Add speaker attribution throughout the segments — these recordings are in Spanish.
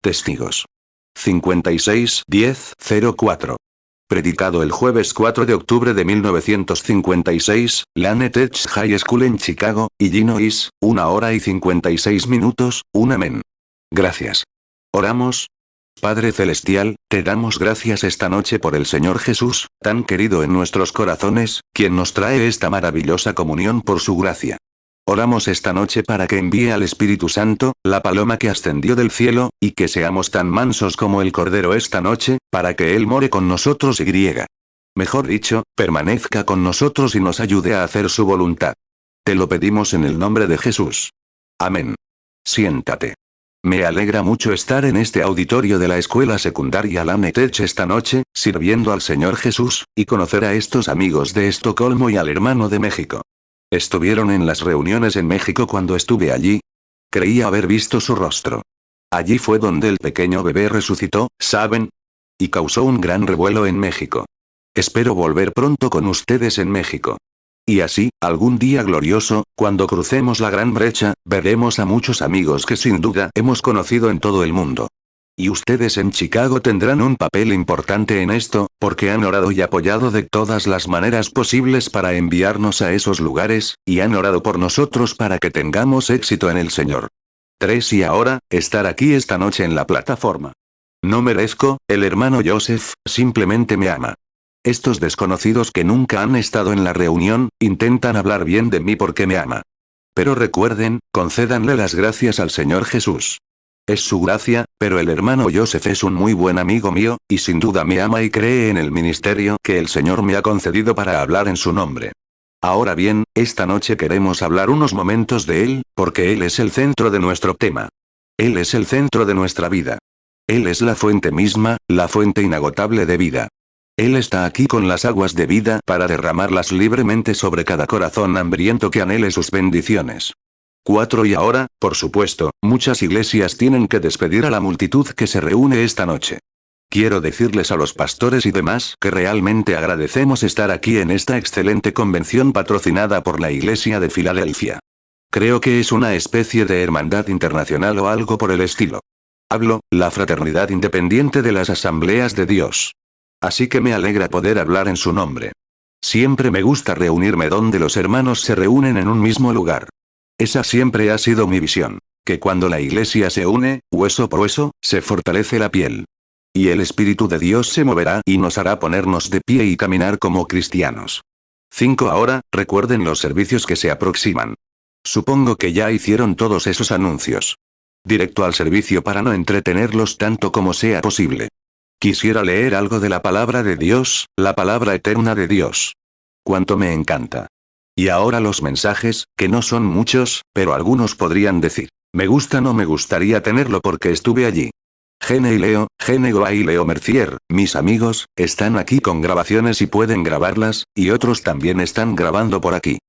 Speaker 1: Testigos. 56-10-04. Predicado el jueves 4 de octubre de 1956, Lane Tech High School en Chicago, Illinois, 1 hora y 56 minutos, un amén. Gracias. Oramos. Padre Celestial, te damos gracias esta noche por el Señor Jesús, tan querido en nuestros corazones, quien nos trae esta maravillosa comunión por su gracia. Oramos esta noche para que envíe al Espíritu Santo, la paloma que ascendió del cielo, y que seamos tan mansos como el Cordero esta noche, para que Él more con nosotros y mejor dicho, permanezca con nosotros y nos ayude a hacer su voluntad. Te lo pedimos en el nombre de Jesús. Amén. Siéntate. Me alegra mucho estar en este auditorio de la escuela secundaria Lane Tech esta noche, sirviendo al Señor Jesús, y conocer a estos amigos de Estocolmo y al hermano de México. ¿Estuvieron en las reuniones en México cuando estuve allí? Creía haber visto su rostro. Allí fue donde el pequeño bebé resucitó, ¿saben? Y causó un gran revuelo en México. Espero volver pronto con ustedes en México. Y así, algún día glorioso, cuando crucemos la gran brecha, veremos a muchos amigos que sin duda hemos conocido en todo el mundo. Y ustedes en Chicago tendrán un papel importante en esto, porque han orado y apoyado de todas las maneras posibles para enviarnos a esos lugares, y han orado por nosotros para que tengamos éxito en el Señor. 3 y ahora, estar aquí esta noche en la plataforma. No merezco, el hermano Joseph, simplemente me ama. Estos desconocidos que nunca han estado en la reunión, intentan hablar bien de mí porque me ama. Pero recuerden, concédanle las gracias al Señor Jesús. Es su gracia, pero el hermano Joseph es un muy buen amigo mío, y sin duda me ama y cree en el ministerio que el Señor me ha concedido para hablar en su nombre. Ahora bien, esta noche queremos hablar unos momentos de Él, porque Él es el centro de nuestro tema. Él es el centro de nuestra vida. Él es la fuente misma, la fuente inagotable de vida. Él está aquí con las aguas de vida para derramarlas libremente sobre cada corazón hambriento que anhele sus bendiciones. 4 y ahora, por supuesto, muchas iglesias tienen que despedir a la multitud que se reúne esta noche. Quiero decirles a los pastores y demás que realmente agradecemos estar aquí en esta excelente convención patrocinada por la Iglesia de Filadelfia. Creo que es una especie de hermandad internacional o algo por el estilo. Hablo, la fraternidad independiente de las asambleas de Dios. Así que me alegra poder hablar en su nombre. Siempre me gusta reunirme donde los hermanos se reúnen en un mismo lugar. Esa siempre ha sido mi visión, que cuando la iglesia se une, hueso por hueso, se fortalece la piel. Y el Espíritu de Dios se moverá y nos hará ponernos de pie y caminar como cristianos. 5 ahora, recuerden los servicios que se aproximan. Supongo que ya hicieron todos esos anuncios. Directo al servicio para no entretenerlos tanto como sea posible. Quisiera leer algo de la palabra de Dios, la palabra eterna de Dios. Cuánto me encanta. Y ahora los mensajes, que no son muchos, pero algunos podrían decir, me gusta o me gustaría tenerlo porque estuve allí. Gene y Leo Mercier, mis amigos, están aquí con grabaciones y pueden grabarlas, y otros también están grabando por aquí.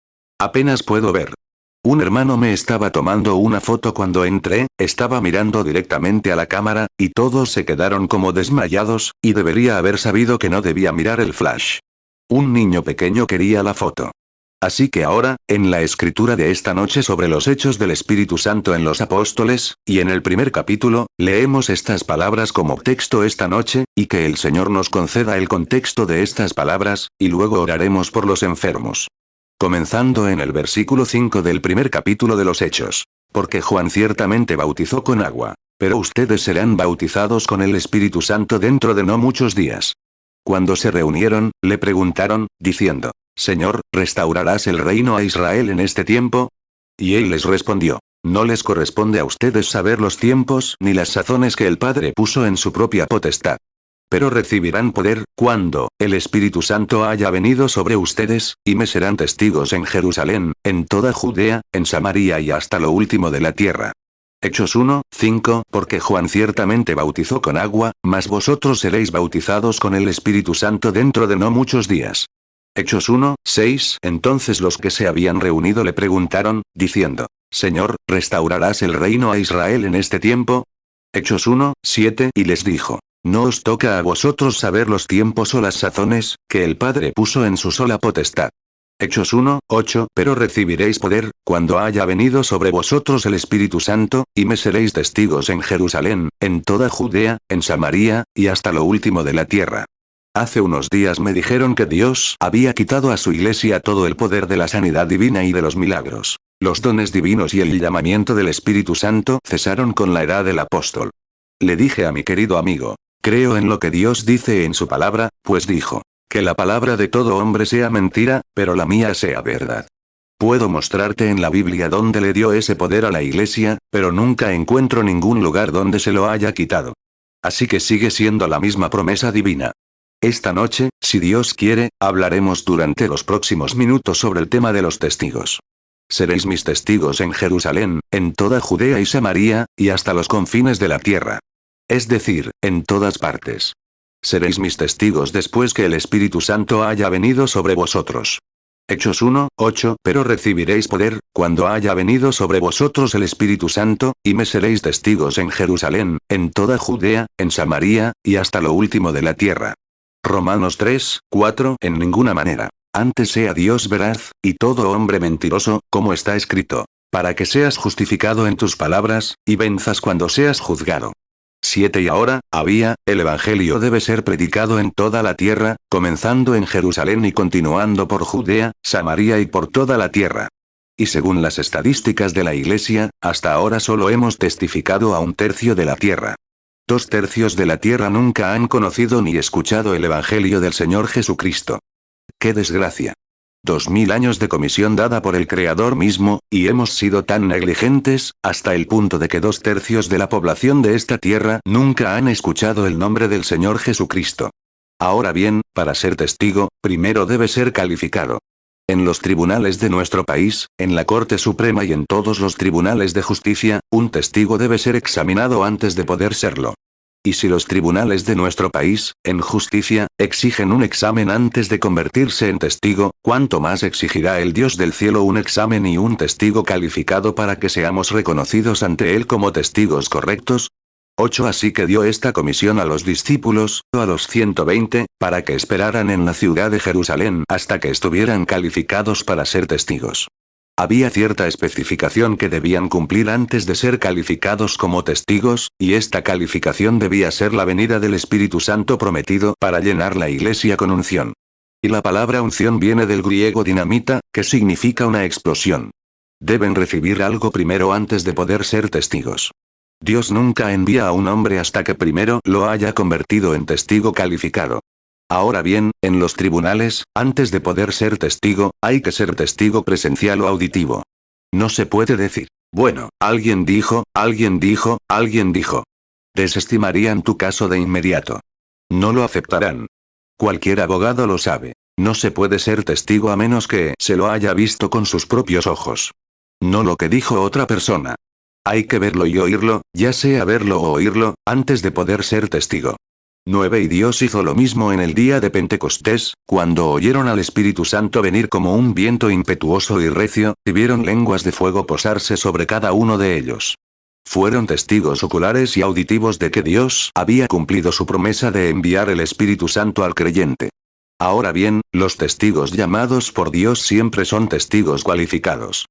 Speaker 1: Apenas puedo ver. Un hermano me estaba tomando una foto cuando entré, estaba mirando directamente a la cámara, y todos se quedaron como desmayados, y debería haber sabido que no debía mirar el flash. Un niño pequeño quería la foto. Así que ahora, en la escritura de esta noche sobre los hechos del Espíritu Santo en los apóstoles, y en el primer capítulo, leemos estas palabras como texto esta noche, y que el Señor nos conceda el contexto de estas palabras, y luego oraremos por los enfermos. Comenzando en el versículo 5 del primer capítulo de los Hechos. Porque Juan ciertamente bautizó con agua, pero ustedes serán bautizados con el Espíritu Santo dentro de no muchos días. Cuando se reunieron, le preguntaron, diciendo, Señor, ¿restaurarás el reino a Israel en este tiempo? Y él les respondió, no les corresponde a ustedes saber los tiempos ni las sazones que el Padre puso en su propia potestad. Pero recibirán poder, cuando el Espíritu Santo haya venido sobre ustedes, y me serán testigos en Jerusalén, en toda Judea, en Samaria y hasta lo último de la tierra. Hechos 1:5 Porque Juan ciertamente bautizó con agua, mas vosotros seréis bautizados con el Espíritu Santo dentro de no muchos días. Hechos 1:6 Entonces los que se habían reunido le preguntaron, diciendo, Señor, ¿restaurarás el reino a Israel en este tiempo? Hechos 1:7 Y les dijo, no os toca a vosotros saber los tiempos o las sazones, que el Padre puso en su sola potestad. Hechos 1:8 Pero recibiréis poder, cuando haya venido sobre vosotros el Espíritu Santo, y me seréis testigos en Jerusalén, en toda Judea, en Samaria, y hasta lo último de la tierra. Hace unos días me dijeron que Dios había quitado a su iglesia todo el poder de la sanidad divina y de los milagros. Los dones divinos y el llamamiento del Espíritu Santo cesaron con la edad del apóstol. Le dije a mi querido amigo, creo en lo que Dios dice en su palabra, pues dijo, que la palabra de todo hombre sea mentira, pero la mía sea verdad. Puedo mostrarte en la Biblia dónde le dio ese poder a la iglesia, pero nunca encuentro ningún lugar donde se lo haya quitado. Así que sigue siendo la misma promesa divina. Esta noche, si Dios quiere, hablaremos durante los próximos minutos sobre el tema de los testigos. Seréis mis testigos en Jerusalén, en toda Judea y Samaria, y hasta los confines de la tierra. Es decir, en todas partes. Seréis mis testigos después que el Espíritu Santo haya venido sobre vosotros. Hechos 1:8 Pero recibiréis poder, cuando haya venido sobre vosotros el Espíritu Santo, y me seréis testigos en Jerusalén, en toda Judea, en Samaria, y hasta lo último de la tierra. Romanos 3:4 En ninguna manera. Antes sea Dios veraz, y todo hombre mentiroso, como está escrito. Para que seas justificado en tus palabras, y venzas cuando seas juzgado. 7 Y ahora, el Evangelio debe ser predicado en toda la tierra, comenzando en Jerusalén y continuando por Judea, Samaria y por toda la tierra. Y según las estadísticas de la Iglesia, hasta ahora solo hemos testificado a 1/3 de la tierra. 2/3 de la tierra nunca han conocido ni escuchado el Evangelio del Señor Jesucristo. ¡Qué desgracia! 2000 años de comisión dada por el Creador mismo, y hemos sido tan negligentes, hasta el punto de que 2/3 de la población de esta tierra nunca han escuchado el nombre del Señor Jesucristo. Ahora bien, para ser testigo, primero debe ser calificado. En los tribunales de nuestro país, en la Corte Suprema y en todos los tribunales de justicia, un testigo debe ser examinado antes de poder serlo. Y si los tribunales de nuestro país, en justicia, exigen un examen antes de convertirse en testigo, ¿cuánto más exigirá el Dios del cielo un examen y un testigo calificado para que seamos reconocidos ante Él como testigos correctos? 8 Así que dio esta comisión a los discípulos, a los 120, para que esperaran en la ciudad de Jerusalén hasta que estuvieran calificados para ser testigos. Había cierta especificación que debían cumplir antes de ser calificados como testigos, y esta calificación debía ser la venida del Espíritu Santo prometido para llenar la iglesia con unción. Y la palabra unción viene del griego dinamita, que significa una explosión. Deben recibir algo primero antes de poder ser testigos. Dios nunca envía a un hombre hasta que primero lo haya convertido en testigo calificado. Ahora bien, en los tribunales, antes de poder ser testigo, hay que ser testigo presencial o auditivo. No se puede decir, bueno, alguien dijo, alguien dijo, alguien dijo. Desestimarían tu caso de inmediato. No lo aceptarán. Cualquier abogado lo sabe. No se puede ser testigo a menos que se lo haya visto con sus propios ojos. No lo que dijo otra persona. Hay que verlo y oírlo, ya sea verlo o oírlo, antes de poder ser testigo. 9 Y Dios hizo lo mismo en el día de Pentecostés, cuando oyeron al Espíritu Santo venir como un viento impetuoso y recio, y vieron lenguas de fuego posarse sobre cada uno de ellos. Fueron testigos oculares y auditivos de que Dios había cumplido su promesa de enviar el Espíritu Santo al creyente. Ahora bien, los testigos llamados por Dios siempre son testigos cualificados.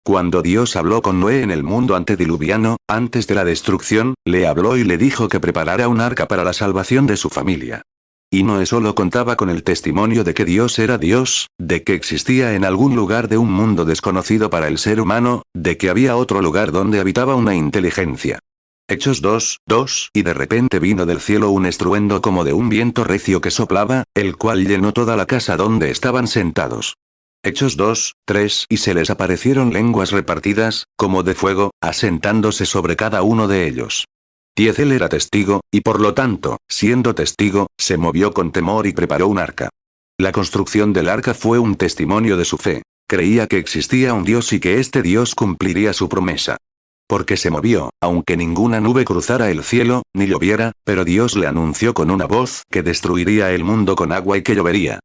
Speaker 1: Cuando Dios habló con Noé en el mundo antediluviano, antes de la destrucción, le habló y le dijo que preparara un arca para la salvación de su familia. Y Noé solo contaba con el testimonio de que Dios era Dios, de que existía en algún lugar de un mundo desconocido para el ser humano, de que había otro lugar donde habitaba una inteligencia. Hechos 2:2 Y de repente vino del cielo un estruendo como de un viento recio que soplaba, el cual llenó toda la casa donde estaban sentados. Hechos 2:3 Y se les aparecieron lenguas repartidas, como de fuego, asentándose sobre cada uno de ellos. 10 Él era testigo, y por lo tanto, siendo testigo, se movió con temor y preparó un arca. La construcción del arca fue un testimonio de su fe. Creía que existía un Dios y que este Dios cumpliría su promesa. Porque se movió, aunque ninguna nube cruzara el cielo, ni lloviera, pero Dios le anunció con una voz que destruiría el mundo con agua y que llovería.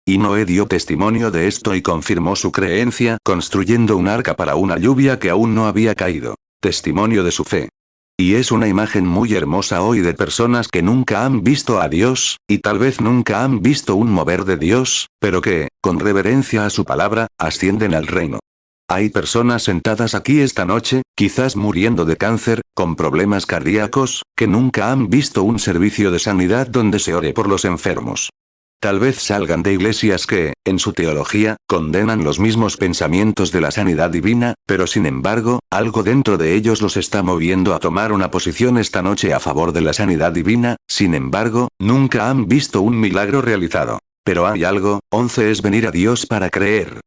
Speaker 1: Y Noé dio testimonio de esto y confirmó su creencia construyendo un arca para una lluvia que aún no había caído. Testimonio de su fe. Y es una imagen muy hermosa hoy de personas que nunca han visto a Dios, y tal vez nunca han visto un mover de Dios, pero que, con reverencia a su palabra, ascienden al reino. Hay personas sentadas aquí esta noche, quizás muriendo de cáncer, con problemas cardíacos, que nunca han visto un servicio de sanidad donde se ore por los enfermos. Tal vez salgan de iglesias que, en su teología, condenan los mismos pensamientos de la sanidad divina, pero sin embargo, algo dentro de ellos los está moviendo a tomar una posición esta noche a favor de la sanidad divina, sin embargo, nunca han visto un milagro realizado. Pero hay algo, 11 es venir a Dios para creer.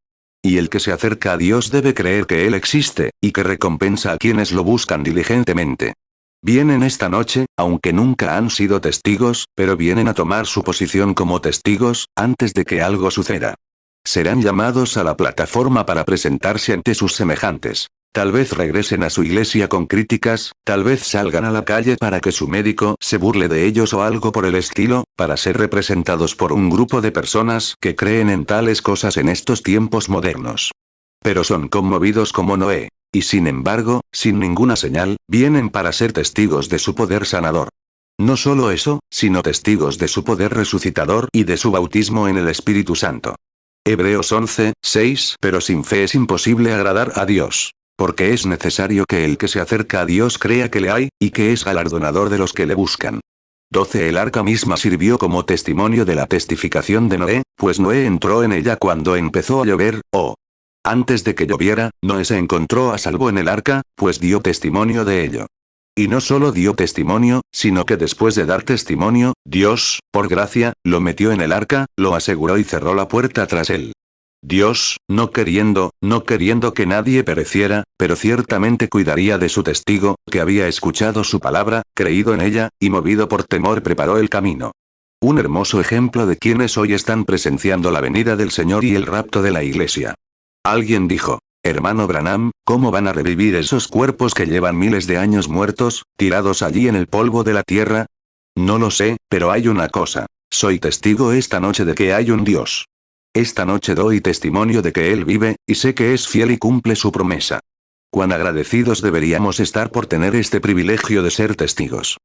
Speaker 1: Y el que se acerca a Dios debe creer que Él existe, y que recompensa a quienes lo buscan diligentemente. Vienen esta noche, aunque nunca han sido testigos, pero vienen a tomar su posición como testigos, antes de que algo suceda. Serán llamados a la plataforma para presentarse ante sus semejantes. Tal vez regresen a su iglesia con críticas, tal vez salgan a la calle para que su médico se burle de ellos o algo por el estilo, para ser representados por un grupo de personas que creen en tales cosas en estos tiempos modernos. Pero son conmovidos como Noé. Y sin embargo, sin ninguna señal, vienen para ser testigos de su poder sanador. No solo eso, sino testigos de su poder resucitador y de su bautismo en el Espíritu Santo. Hebreos 11, 6. Pero sin fe es imposible agradar a Dios. Porque es necesario que el que se acerca a Dios crea que le hay, y que es galardonador de los que le buscan. 12. El arca misma sirvió como testimonio de la testificación de Noé, pues Noé entró en ella cuando empezó a llover, antes de que lloviera, Noé se encontró a salvo en el arca, pues dio testimonio de ello. Y no solo dio testimonio, sino que después de dar testimonio, Dios, por gracia, lo metió en el arca, lo aseguró y cerró la puerta tras él. Dios, no queriendo que nadie pereciera, pero ciertamente cuidaría de su testigo, que había escuchado su palabra, creído en ella, y movido por temor preparó el camino. Un hermoso ejemplo de quienes hoy están presenciando la venida del Señor y el rapto de la iglesia. Alguien dijo: hermano Branham, ¿cómo van a revivir esos cuerpos que llevan miles de años muertos, tirados allí en el polvo de la tierra? No lo sé, pero hay una cosa. Soy testigo esta noche de que hay un Dios. Esta noche doy testimonio de que Él vive, y sé que es fiel y cumple su promesa. Cuán agradecidos deberíamos estar por tener este privilegio de ser testigos.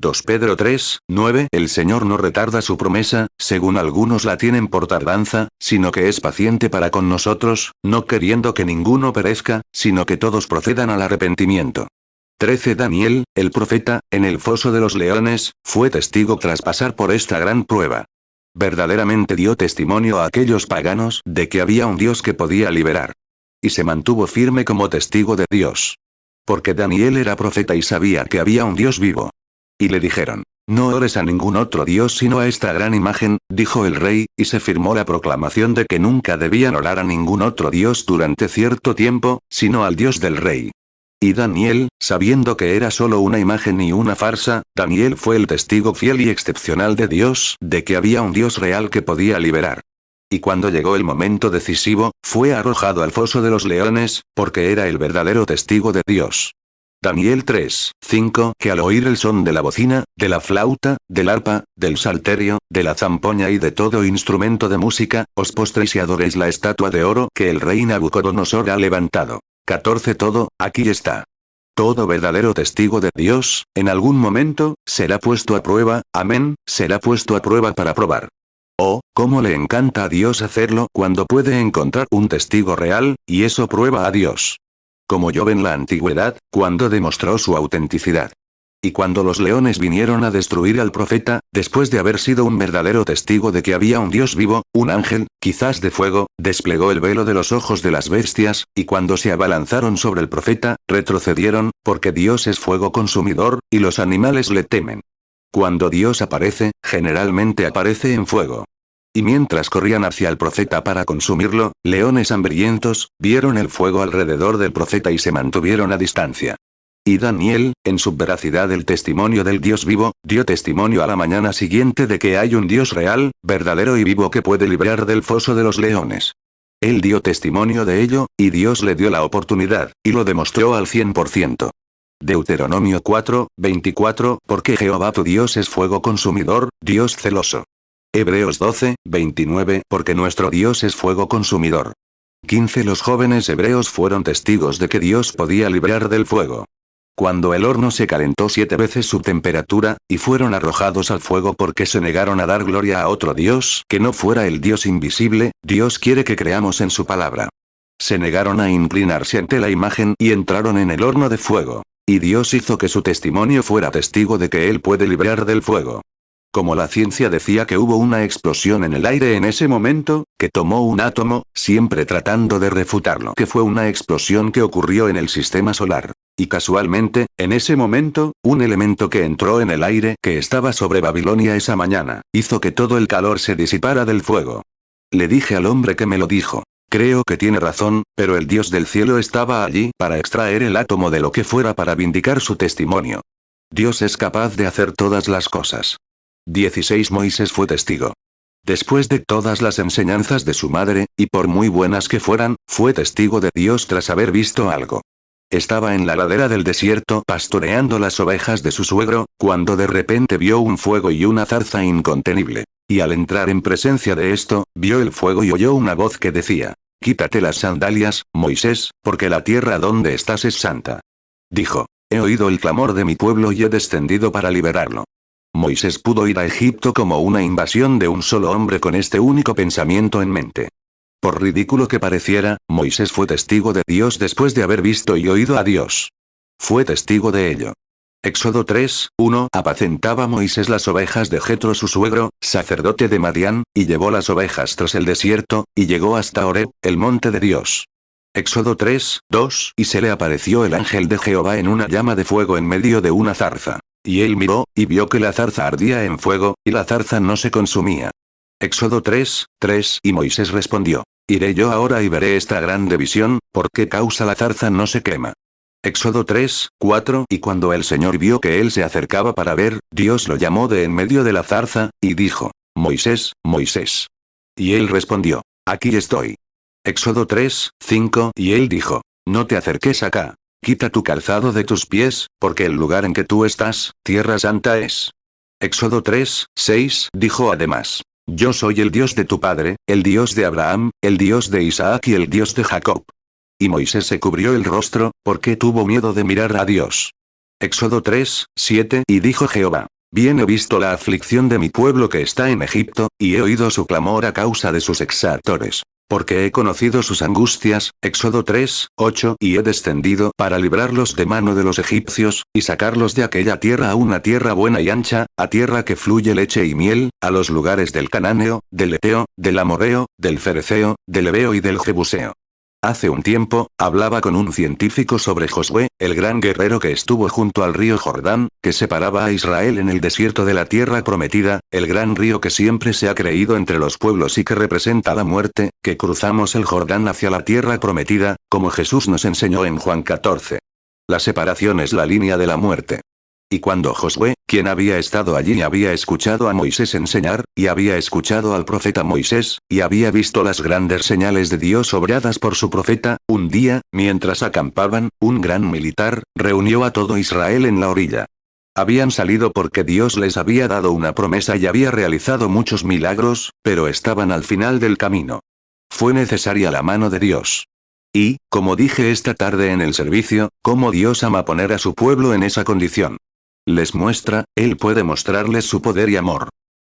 Speaker 1: 2 Pedro 3, 9. El Señor no retarda su promesa, según algunos la tienen por tardanza, sino que es paciente para con nosotros, no queriendo que ninguno perezca, sino que todos procedan al arrepentimiento. 13. Daniel, el profeta, en el foso de los leones, fue testigo tras pasar por esta gran prueba. Verdaderamente dio testimonio a aquellos paganos de que había un Dios que podía liberar. Y se mantuvo firme como testigo de Dios. Porque Daniel era profeta y sabía que había un Dios vivo. Y le dijeron: no ores a ningún otro Dios sino a esta gran imagen, dijo el rey, y se firmó la proclamación de que nunca debían orar a ningún otro Dios durante cierto tiempo, sino al Dios del rey. Y Daniel, sabiendo que era solo una imagen y una farsa, Daniel fue el testigo fiel y excepcional de Dios, de que había un Dios real que podía liberar. Y cuando llegó el momento decisivo, fue arrojado al foso de los leones, porque era el verdadero testigo de Dios. Daniel 3, 5. Que al oír el son de la bocina, de la flauta, del arpa, del salterio, de la zampoña y de todo instrumento de música, os postréis y adoréis la estatua de oro que el rey Nabucodonosor ha levantado. 14. Todo, aquí está. Todo verdadero testigo de Dios, en algún momento, será puesto a prueba, amén, será puesto a prueba para probar. Oh, cómo le encanta a Dios hacerlo cuando puede encontrar un testigo real, y eso prueba a Dios. Como Job en la antigüedad, cuando demostró su autenticidad. Y cuando los leones vinieron a destruir al profeta, después de haber sido un verdadero testigo de que había un Dios vivo, un ángel, quizás de fuego, desplegó el velo de los ojos de las bestias, y cuando se abalanzaron sobre el profeta, retrocedieron, porque Dios es fuego consumidor, y los animales le temen. Cuando Dios aparece, generalmente aparece en fuego. Y mientras corrían hacia el profeta para consumirlo, leones hambrientos, vieron el fuego alrededor del profeta y se mantuvieron a distancia. Y Daniel, en su veracidad del testimonio del Dios vivo, dio testimonio a la mañana siguiente de que hay un Dios real, verdadero y vivo que puede librar del foso de los leones. Él dio testimonio de ello, y Dios le dio la oportunidad, y lo demostró al 100%. Deuteronomio 4, 24. Porque Jehová tu Dios es fuego consumidor, Dios celoso. Hebreos 12, 29. Porque nuestro Dios es fuego consumidor. 15. Los jóvenes hebreos fueron testigos de que Dios podía librar del fuego. Cuando el horno se calentó 7 veces su temperatura, y fueron arrojados al fuego porque se negaron a dar gloria a otro Dios que no fuera el Dios invisible, Dios quiere que creamos en su palabra. Se negaron a inclinarse ante la imagen y entraron en el horno de fuego. Y Dios hizo que su testimonio fuera testigo de que Él puede librar del fuego. Como la ciencia decía que hubo una explosión en el aire en ese momento, que tomó un átomo, siempre tratando de refutarlo, que fue una explosión que ocurrió en el sistema solar. Y casualmente, en ese momento, un elemento que entró en el aire que estaba sobre Babilonia esa mañana, hizo que todo el calor se disipara del fuego. Le dije al hombre que me lo dijo. Creo que tiene razón, pero el Dios del cielo estaba allí para extraer el átomo de lo que fuera para vindicar su testimonio. Dios es capaz de hacer todas las cosas. 16 Moisés fue testigo. Después de todas las enseñanzas de su madre, y por muy buenas que fueran, fue testigo de Dios tras haber visto algo. Estaba en la ladera del desierto pastoreando las ovejas de su suegro, cuando de repente vio un fuego y una zarza incontenible. Y al entrar en presencia de esto, vio el fuego y oyó una voz que decía: «Quítate las sandalias, Moisés, porque la tierra donde estás es santa». Dijo: «He oído el clamor de mi pueblo y he descendido para liberarlo». Moisés pudo ir a Egipto como una invasión de un solo hombre con este único pensamiento en mente. Por ridículo que pareciera, Moisés fue testigo de Dios después de haber visto y oído a Dios. Fue testigo de ello. Éxodo 3:1 Apacentaba Moisés las ovejas de Jetro su suegro, sacerdote de Madián, y llevó las ovejas tras el desierto, y llegó hasta Horeb, el monte de Dios. Éxodo 3:2 Y se le apareció el ángel de Jehová en una llama de fuego en medio de una zarza. Y él miró, y vio que la zarza ardía en fuego, y la zarza no se consumía. Éxodo 3:3 Y Moisés respondió: «Iré yo ahora y veré esta grande visión, ¿por qué causa la zarza no se quema?». Éxodo 3:4 Y cuando el Señor vio que él se acercaba para ver, Dios lo llamó de en medio de la zarza, y dijo: «Moisés, Moisés». Y él respondió: «Aquí estoy». Éxodo 3:5 Y él dijo: «No te acerques acá. Quita tu calzado de tus pies, porque el lugar en que tú estás, tierra santa es». Éxodo 3:6 Dijo además: «Yo soy el Dios de tu padre, el Dios de Abraham, el Dios de Isaac y el Dios de Jacob». Y Moisés se cubrió el rostro, porque tuvo miedo de mirar a Dios. Éxodo 3:7 Y dijo Jehová: «Bien he visto la aflicción de mi pueblo que está en Egipto, y he oído su clamor a causa de sus exactores. Porque he conocido sus angustias». Éxodo 3:8 Y he descendido para librarlos de mano de los egipcios, y sacarlos de aquella tierra a una tierra buena y ancha, a tierra que fluye leche y miel, a los lugares del Cananeo, del Eteo, del Amorreo, del Fereceo, del Heveo y del Jebuseo. Hace un tiempo, hablaba con un científico sobre Josué, el gran guerrero que estuvo junto al río Jordán, que separaba a Israel en el desierto de la tierra prometida, el gran río que siempre se ha creído entre los pueblos y que representa la muerte, que cruzamos el Jordán hacia la tierra prometida, como Jesús nos enseñó en Juan 14. La separación es la línea de la muerte. Y cuando Josué, quien había estado allí y había escuchado a Moisés enseñar, y había escuchado al profeta Moisés, y había visto las grandes señales de Dios obradas por su profeta, un día, mientras acampaban, un gran militar, reunió a todo Israel en la orilla. Habían salido porque Dios les había dado una promesa y había realizado muchos milagros, pero estaban al final del camino. Fue necesaria la mano de Dios. Y, como dije esta tarde en el servicio, cómo Dios ama poner a su pueblo en esa condición. Les muestra, Él puede mostrarles su poder y amor.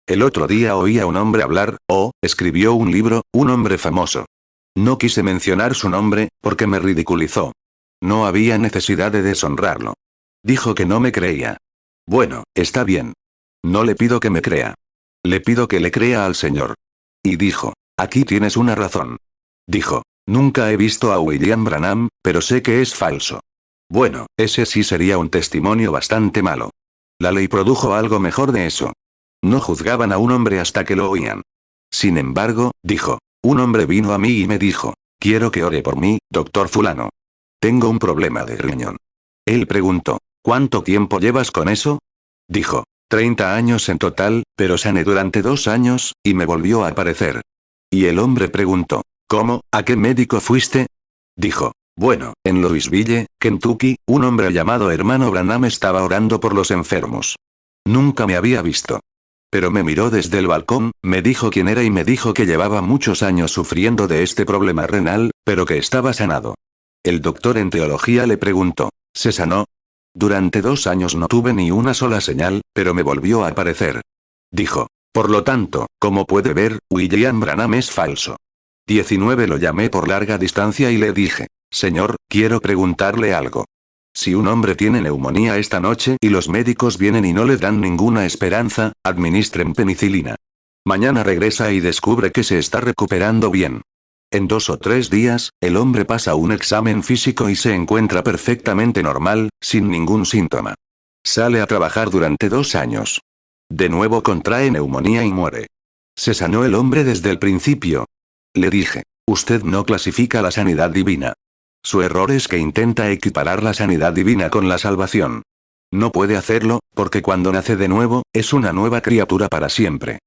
Speaker 1: El otro día oí a un hombre hablar, escribió un libro, un hombre famoso. No quise mencionar su nombre, porque me ridiculizó. No había necesidad de deshonrarlo. Dijo que no me creía. Bueno, está bien. No le pido que me crea. Le pido que le crea al Señor. Y dijo: «Aquí tienes una razón». Dijo: «Nunca he visto a William Branham, pero sé que es falso». Bueno, ese sí sería un testimonio bastante malo. La ley produjo algo mejor de eso. No juzgaban a un hombre hasta que lo oían. Sin embargo, dijo, un hombre vino a mí y me dijo: «Quiero que ore por mí, doctor fulano. Tengo un problema de riñón». Él preguntó: «¿Cuánto tiempo llevas con eso?». Dijo: 30 años en total, pero sané durante 2 años, y me volvió a aparecer. Y el hombre preguntó: «¿Cómo? ¿A qué médico fuiste?». Dijo: «Bueno, en Louisville, Kentucky, un hombre llamado hermano Branham estaba orando por los enfermos. Nunca me había visto. Pero me miró desde el balcón, me dijo quién era y me dijo que llevaba muchos años sufriendo de este problema renal, pero que estaba sanado». El doctor en teología le preguntó: «¿Se sanó?». Durante 2 años no tuve ni una sola señal, pero me volvió a aparecer. Dijo. Por lo tanto, como puede ver, William Branham es falso. 19 Lo llamé por larga distancia y le dije. Señor, quiero preguntarle algo. Si un hombre tiene neumonía esta noche y los médicos vienen y no le dan ninguna esperanza, administren penicilina. Mañana regresa y descubre que se está recuperando bien. En 2 o 3 días, el hombre pasa un examen físico y se encuentra perfectamente normal, sin ningún síntoma. Sale a trabajar durante 2 años. De nuevo contrae neumonía y muere. ¿Se sanó el hombre desde el principio? Le dije. Usted no clasifica la sanidad divina. Su error es que intenta equiparar la sanidad divina con la salvación. No puede hacerlo, porque cuando nace de nuevo, es una nueva criatura para siempre.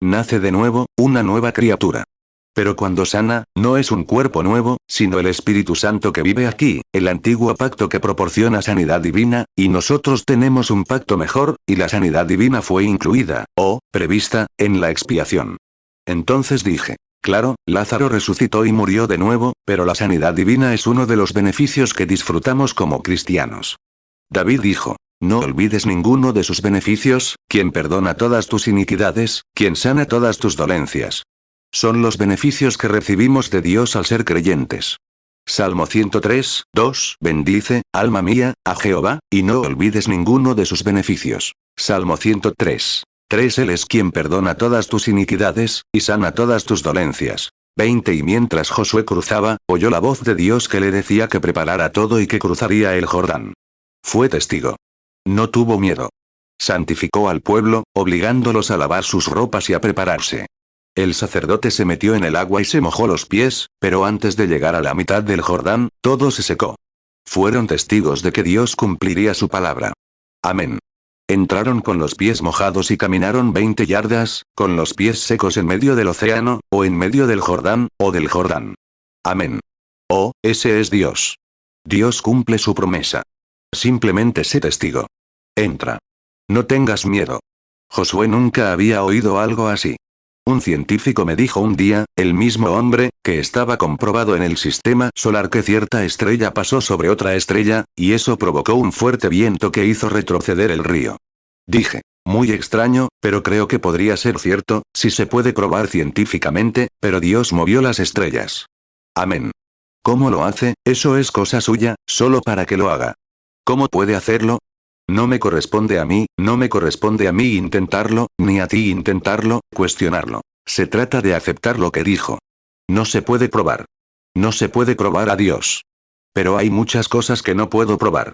Speaker 1: Nace de nuevo, una nueva criatura. Pero cuando sana, no es un cuerpo nuevo, sino el Espíritu Santo que vive aquí, el antiguo pacto que proporciona sanidad divina, y nosotros tenemos un pacto mejor, y la sanidad divina fue incluida, o, prevista, en la expiación. Entonces dije. Claro, Lázaro resucitó y murió de nuevo, pero la sanidad divina es uno de los beneficios que disfrutamos como cristianos. David dijo. No olvides ninguno de sus beneficios, quien perdona todas tus iniquidades, quien sana todas tus dolencias. Son los beneficios que recibimos de Dios al ser creyentes. Salmo 103, 2. Bendice, alma mía, a Jehová, y no olvides ninguno de sus beneficios. Salmo 103. 3. Él es quien perdona todas tus iniquidades, y sana todas tus dolencias. 20. Y mientras Josué cruzaba, oyó la voz de Dios que le decía que preparara todo y que cruzaría el Jordán. Fue testigo. No tuvo miedo. Santificó al pueblo, obligándolos a lavar sus ropas y a prepararse. El sacerdote se metió en el agua y se mojó los pies, pero antes de llegar a la mitad del Jordán, todo se secó. Fueron testigos de que Dios cumpliría su palabra. Amén. Entraron con los pies mojados y caminaron 20 yardas, con los pies secos en medio del océano, o en medio del Jordán, o del Jordán. Amén. Oh, ese es Dios. Dios cumple su promesa. Simplemente sé testigo. Entra. No tengas miedo. Josué nunca había oído algo así. Un científico me dijo un día, el mismo hombre, que estaba comprobado en el sistema solar que cierta estrella pasó sobre otra estrella, y eso provocó un fuerte viento que hizo retroceder el río. Dije, muy extraño, pero creo que podría ser cierto, si se puede probar científicamente, pero Dios movió las estrellas. Amén. ¿Cómo lo hace? Eso es cosa suya, solo para que lo haga. ¿Cómo puede hacerlo? No me corresponde a mí, no me corresponde a mí intentarlo, ni a ti intentarlo, cuestionarlo. Se trata de aceptar lo que dijo. No se puede probar. No se puede probar a Dios. Pero hay muchas cosas que no puedo probar.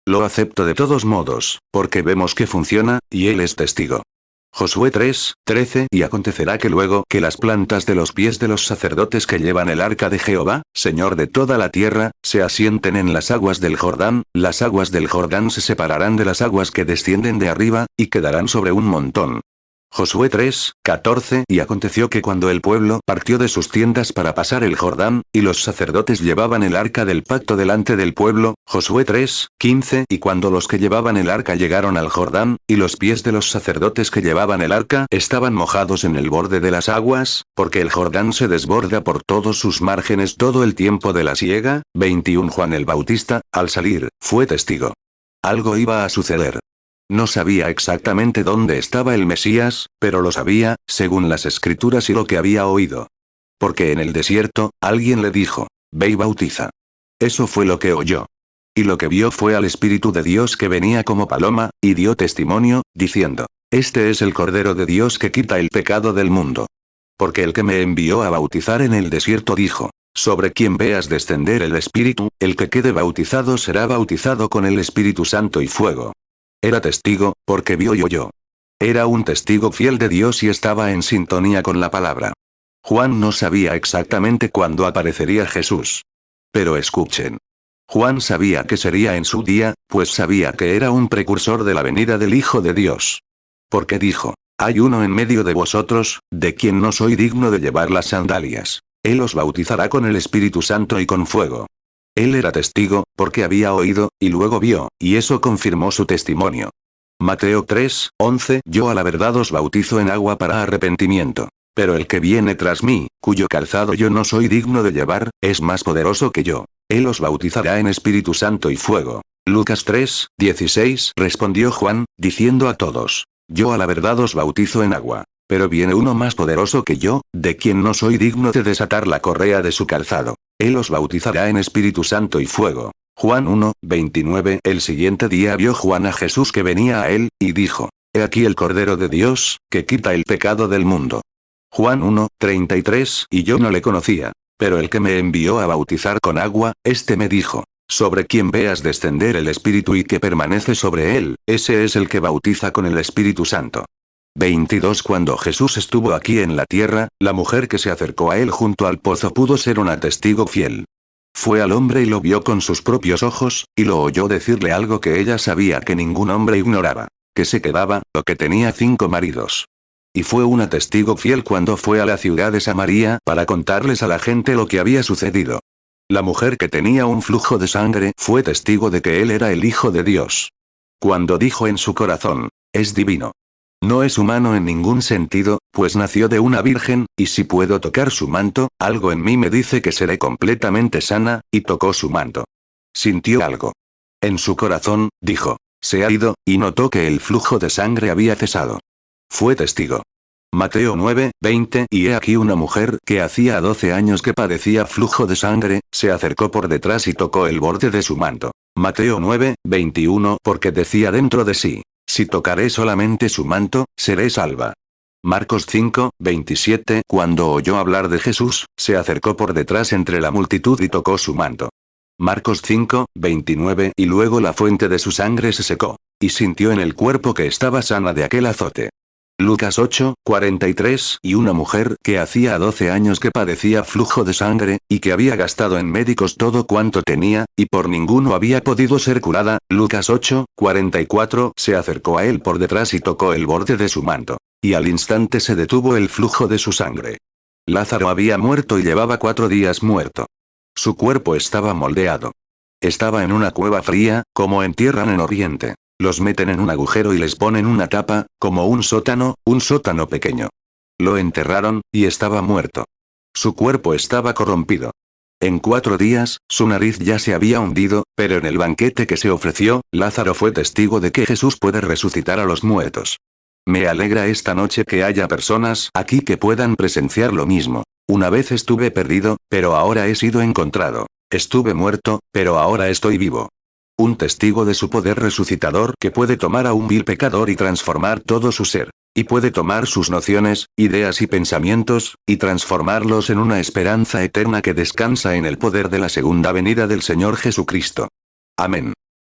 Speaker 1: Lo acepto de todos modos, porque vemos que funciona, y Él es testigo. Josué 3, 13. Y acontecerá que luego que las plantas de los pies de los sacerdotes que llevan el arca de Jehová, Señor de toda la tierra, se asienten en las aguas del Jordán, las aguas del Jordán se separarán de las aguas que descienden de arriba, y quedarán sobre un montón. Josué 3, 14. Y aconteció que cuando el pueblo partió de sus tiendas para pasar el Jordán, y los sacerdotes llevaban el arca del pacto delante del pueblo, Josué 3, 15. Y cuando los que llevaban el arca llegaron al Jordán, y los pies de los sacerdotes que llevaban el arca estaban mojados en el borde de las aguas, porque el Jordán se desborda por todos sus márgenes todo el tiempo de la siega, 21. Juan el Bautista, al salir, fue testigo. Algo iba a suceder. No sabía exactamente dónde estaba el Mesías, pero lo sabía, según las escrituras y lo que había oído. Porque en el desierto, alguien le dijo, ve y bautiza. Eso fue lo que oyó. Y lo que vio fue al Espíritu de Dios que venía como paloma, y dio testimonio, diciendo, este es el Cordero de Dios que quita el pecado del mundo. Porque el que me envió a bautizar en el desierto dijo, sobre quien veas descender el Espíritu, el que quede bautizado será bautizado con el Espíritu Santo y fuego. Era testigo, porque vio y oyó. Era un testigo fiel de Dios y estaba en sintonía con la palabra. Juan no sabía exactamente cuándo aparecería Jesús. Pero escuchen. Juan sabía que sería en su día, pues sabía que era un precursor de la venida del Hijo de Dios. Porque dijo, hay uno en medio de vosotros, de quien no soy digno de llevar las sandalias. Él os bautizará con el Espíritu Santo y con fuego. Él era testigo, porque había oído, y luego vio, y eso confirmó su testimonio. Mateo 3, 11. Yo a la verdad os bautizo en agua para arrepentimiento. Pero el que viene tras mí, cuyo calzado yo no soy digno de llevar, es más poderoso que yo. Él os bautizará en Espíritu Santo y fuego. Lucas 3, 16 respondió Juan, diciendo a todos: Yo a la verdad os bautizo en agua. Pero viene uno más poderoso que yo, de quien no soy digno de desatar la correa de su calzado. Él os bautizará en Espíritu Santo y fuego. Juan 1, 29. El siguiente día vio Juan a Jesús que venía a él, y dijo: He aquí el Cordero de Dios, que quita el pecado del mundo. Juan 1, 33. Y yo no le conocía. Pero el que me envió a bautizar con agua, este me dijo: Sobre quien veas descender el Espíritu y que permanece sobre él, ese es el que bautiza con el Espíritu Santo. 22. Cuando Jesús estuvo aquí en la tierra, la mujer que se acercó a él junto al pozo pudo ser una testigo fiel. Fue al hombre y lo vio con sus propios ojos, y lo oyó decirle algo que ella sabía que ningún hombre ignoraba: que se quedaba, o que tenía 5 maridos. Y fue una testigo fiel cuando fue a la ciudad de Samaria para contarles a la gente lo que había sucedido. La mujer que tenía un flujo de sangre fue testigo de que él era el Hijo de Dios. Cuando dijo en su corazón: es divino. No es humano en ningún sentido, pues nació de una virgen, y si puedo tocar su manto, algo en mí me dice que seré completamente sana, y tocó su manto. Sintió algo. En su corazón, dijo: se ha ido, y notó que el flujo de sangre había cesado. Fue testigo. Mateo 9, 20. Y he aquí una mujer que hacía 12 años que padecía flujo de sangre, se acercó por detrás y tocó el borde de su manto. Mateo 9, 21. Porque decía dentro de sí: si tocaré solamente su manto, seré salva. Marcos 5, 27. Cuando oyó hablar de Jesús, se acercó por detrás entre la multitud y tocó su manto. Marcos 5, 29. Y luego la fuente de su sangre se secó, y sintió en el cuerpo que estaba sana de aquel azote. Lucas 8, 43. Y una mujer que hacía 12 años que padecía flujo de sangre, y que había gastado en médicos todo cuanto tenía, y por ninguno había podido ser curada. Lucas 8, 44. Se acercó a él por detrás y tocó el borde de su manto. Y al instante se detuvo el flujo de su sangre. Lázaro había muerto y llevaba 4 días muerto. Su cuerpo estaba moldeado. Estaba en una cueva fría, como entierran en Oriente. Los meten en un agujero y les ponen una tapa, como un sótano pequeño. Lo enterraron, y estaba muerto. Su cuerpo estaba corrompido. En 4 días, su nariz ya se había hundido, pero en el banquete que se ofreció, Lázaro fue testigo de que Jesús puede resucitar a los muertos. Me alegra esta noche que haya personas aquí que puedan presenciar lo mismo. Una vez estuve perdido, pero ahora he sido encontrado. Estuve muerto, pero ahora estoy vivo. Un testigo de su poder resucitador que puede tomar a un vil pecador y transformar todo su ser. Y puede tomar sus nociones, ideas y pensamientos, y transformarlos en una esperanza eterna que descansa en el poder de la segunda venida del Señor Jesucristo. Amén.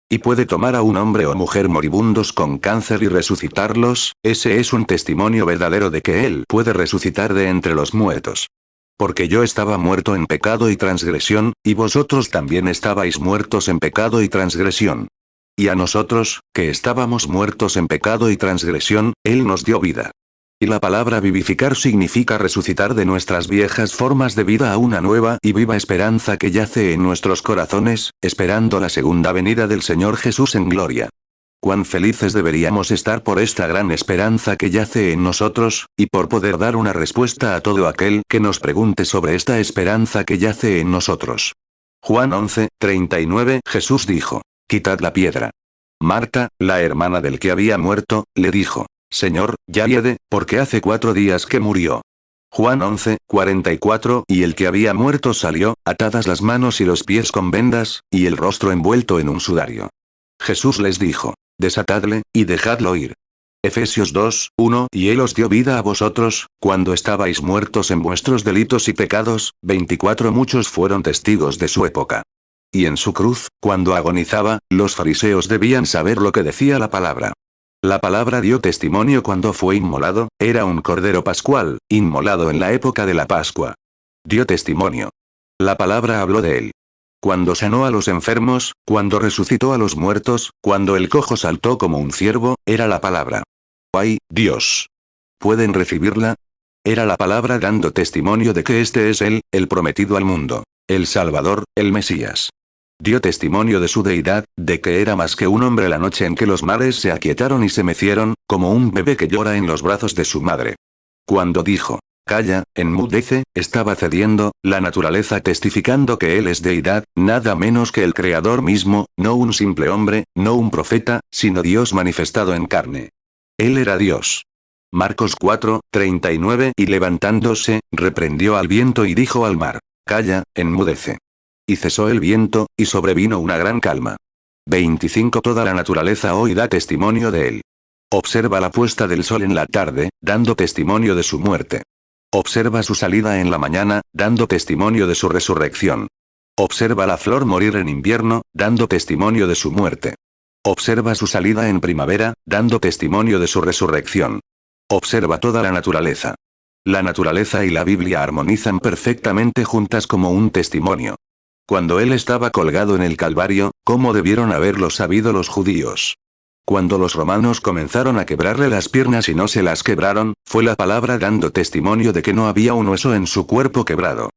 Speaker 1: Y puede tomar a un hombre o mujer moribundos con cáncer y resucitarlos, ese es un testimonio verdadero de que Él puede resucitar de entre los muertos. Porque yo estaba muerto en pecado y transgresión, y vosotros también estabais muertos en pecado y transgresión. Y a nosotros, que estábamos muertos en pecado y transgresión, Él nos dio vida. Y la palabra vivificar significa resucitar de nuestras viejas formas de vida a una nueva y viva esperanza que yace en nuestros corazones, esperando la segunda venida del Señor Jesús en gloria. Cuán felices deberíamos estar por esta gran esperanza que yace en nosotros, y por poder dar una respuesta a todo aquel que nos pregunte sobre esta esperanza que yace en nosotros. Juan 11, 39. Jesús dijo: quitad la piedra. Marta, la hermana del que había muerto, le dijo: Señor, ya hiede, porque hace 4 días que murió. Juan 11, 44. Y el que había muerto salió, atadas las manos y los pies con vendas, y el rostro envuelto en un sudario. Jesús les dijo: desatadle, y dejadlo ir. Efesios 2, 1. Y Él os dio vida a vosotros, cuando estabais muertos en vuestros delitos y pecados. 24. Muchos fueron testigos de su época. Y en su cruz, cuando agonizaba, los fariseos debían saber lo que decía la palabra. La palabra dio testimonio cuando fue inmolado, era un cordero pascual, inmolado en la época de la Pascua. Dio testimonio. La palabra habló de él. Cuando sanó a los enfermos, cuando resucitó a los muertos, cuando el cojo saltó como un ciervo, era la palabra. ¡Ay, Dios! ¿Pueden recibirla? Era la palabra dando testimonio de que este es Él, el prometido al mundo, el Salvador, el Mesías. Dio testimonio de su deidad, de que era más que un hombre la noche en que los mares se aquietaron y se mecieron, como un bebé que llora en los brazos de su madre. Cuando dijo: Calla, enmudece, estaba cediendo, la naturaleza testificando que él es deidad, nada menos que el Creador mismo, no un simple hombre, no un profeta, sino Dios manifestado en carne. Él era Dios. Marcos 4:39 y levantándose, reprendió al viento y dijo al mar: Calla, enmudece. Y cesó el viento, y sobrevino una gran calma. 25 Toda la naturaleza hoy da testimonio de él. Observa la puesta del sol en la tarde, dando testimonio de su muerte. Observa su salida en la mañana, dando testimonio de su resurrección. Observa la flor morir en invierno, dando testimonio de su muerte. Observa su salida en primavera, dando testimonio de su resurrección. Observa toda la naturaleza. La naturaleza y la Biblia armonizan perfectamente juntas como un testimonio. Cuando él estaba colgado en el Calvario, ¿cómo debieron haberlo sabido los judíos? Cuando los romanos comenzaron a quebrarle las piernas y no se las quebraron, fue la palabra dando testimonio de que no había un hueso en su cuerpo quebrado.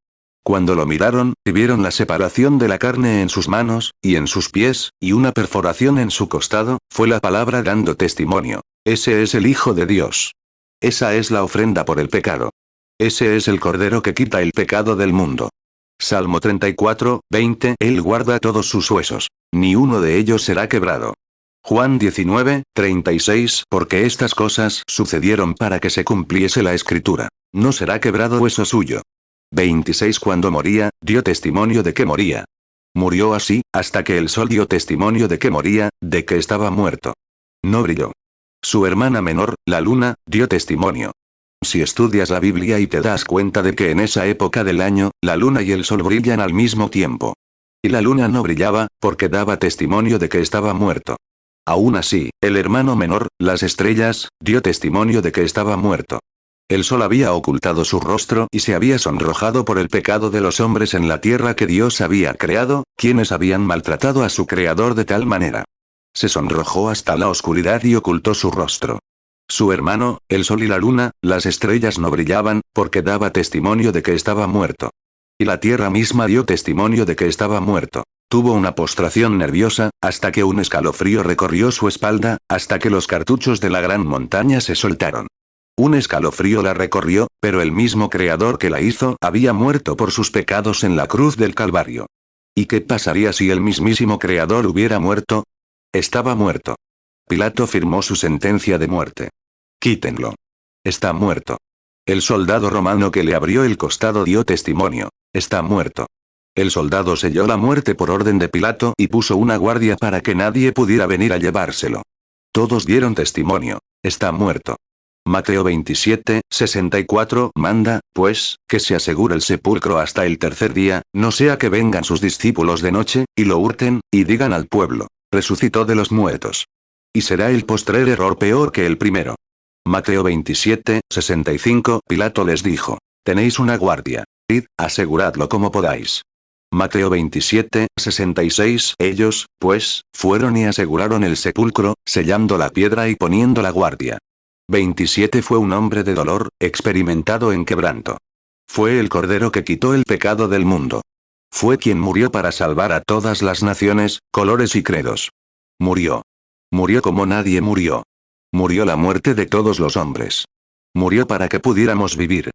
Speaker 1: Cuando lo miraron, y vieron la separación de la carne en sus manos, y en sus pies, y una perforación en su costado, fue la palabra dando testimonio. Ese es el Hijo de Dios. Esa es la ofrenda por el pecado. Ese es el Cordero que quita el pecado del mundo. Salmo 34:20 Él guarda todos sus huesos. Ni uno de ellos será quebrado. Juan 19:36 Porque estas cosas sucedieron para que se cumpliese la escritura. No será quebrado hueso suyo. 26 Cuando moría, dio testimonio de que moría. Murió así, hasta que el sol dio testimonio de que moría, de que estaba muerto. No brilló. Su hermana menor, la luna, dio testimonio. Si estudias la Biblia y te das cuenta de que en esa época del año, la luna y el sol brillan al mismo tiempo. Y la luna no brillaba, porque daba testimonio de que estaba muerto. Aún así, el hermano menor, las estrellas, dio testimonio de que estaba muerto. El sol había ocultado su rostro y se había sonrojado por el pecado de los hombres en la tierra que Dios había creado, quienes habían maltratado a su creador de tal manera. Se sonrojó hasta la oscuridad y ocultó su rostro. Su hermano, el sol y la luna, las estrellas no brillaban, porque daba testimonio de que estaba muerto. Y la tierra misma dio testimonio de que estaba muerto. Tuvo una postración nerviosa, hasta que un escalofrío recorrió su espalda, hasta que los cartuchos de la gran montaña se soltaron. Un escalofrío la recorrió, pero el mismo Creador que la hizo había muerto por sus pecados en la cruz del Calvario. ¿Y qué pasaría si el mismísimo Creador hubiera muerto? Estaba muerto. Pilato firmó su sentencia de muerte. Quítenlo. Está muerto. El soldado romano que le abrió el costado dio testimonio. Está muerto. El soldado selló la muerte por orden de Pilato y puso una guardia para que nadie pudiera venir a llevárselo. Todos dieron testimonio. Está muerto. Mateo 27:64 Manda, pues, que se asegure el sepulcro hasta el tercer día, no sea que vengan sus discípulos de noche, y lo hurten, y digan al pueblo: resucitó de los muertos. Y será el postrer error peor que el primero. Mateo 27:65 Pilato les dijo: tenéis una guardia. Id, aseguradlo como podáis. Mateo 27:66 Ellos, pues, fueron y aseguraron el sepulcro, sellando la piedra y poniendo la guardia. 27 Fue un hombre de dolor, experimentado en quebranto. Fue el Cordero que quitó el pecado del mundo. Fue quien murió para salvar a todas las naciones, colores y credos. Murió. Murió como nadie murió. Murió la muerte de todos los hombres. Murió para que pudiéramos vivir.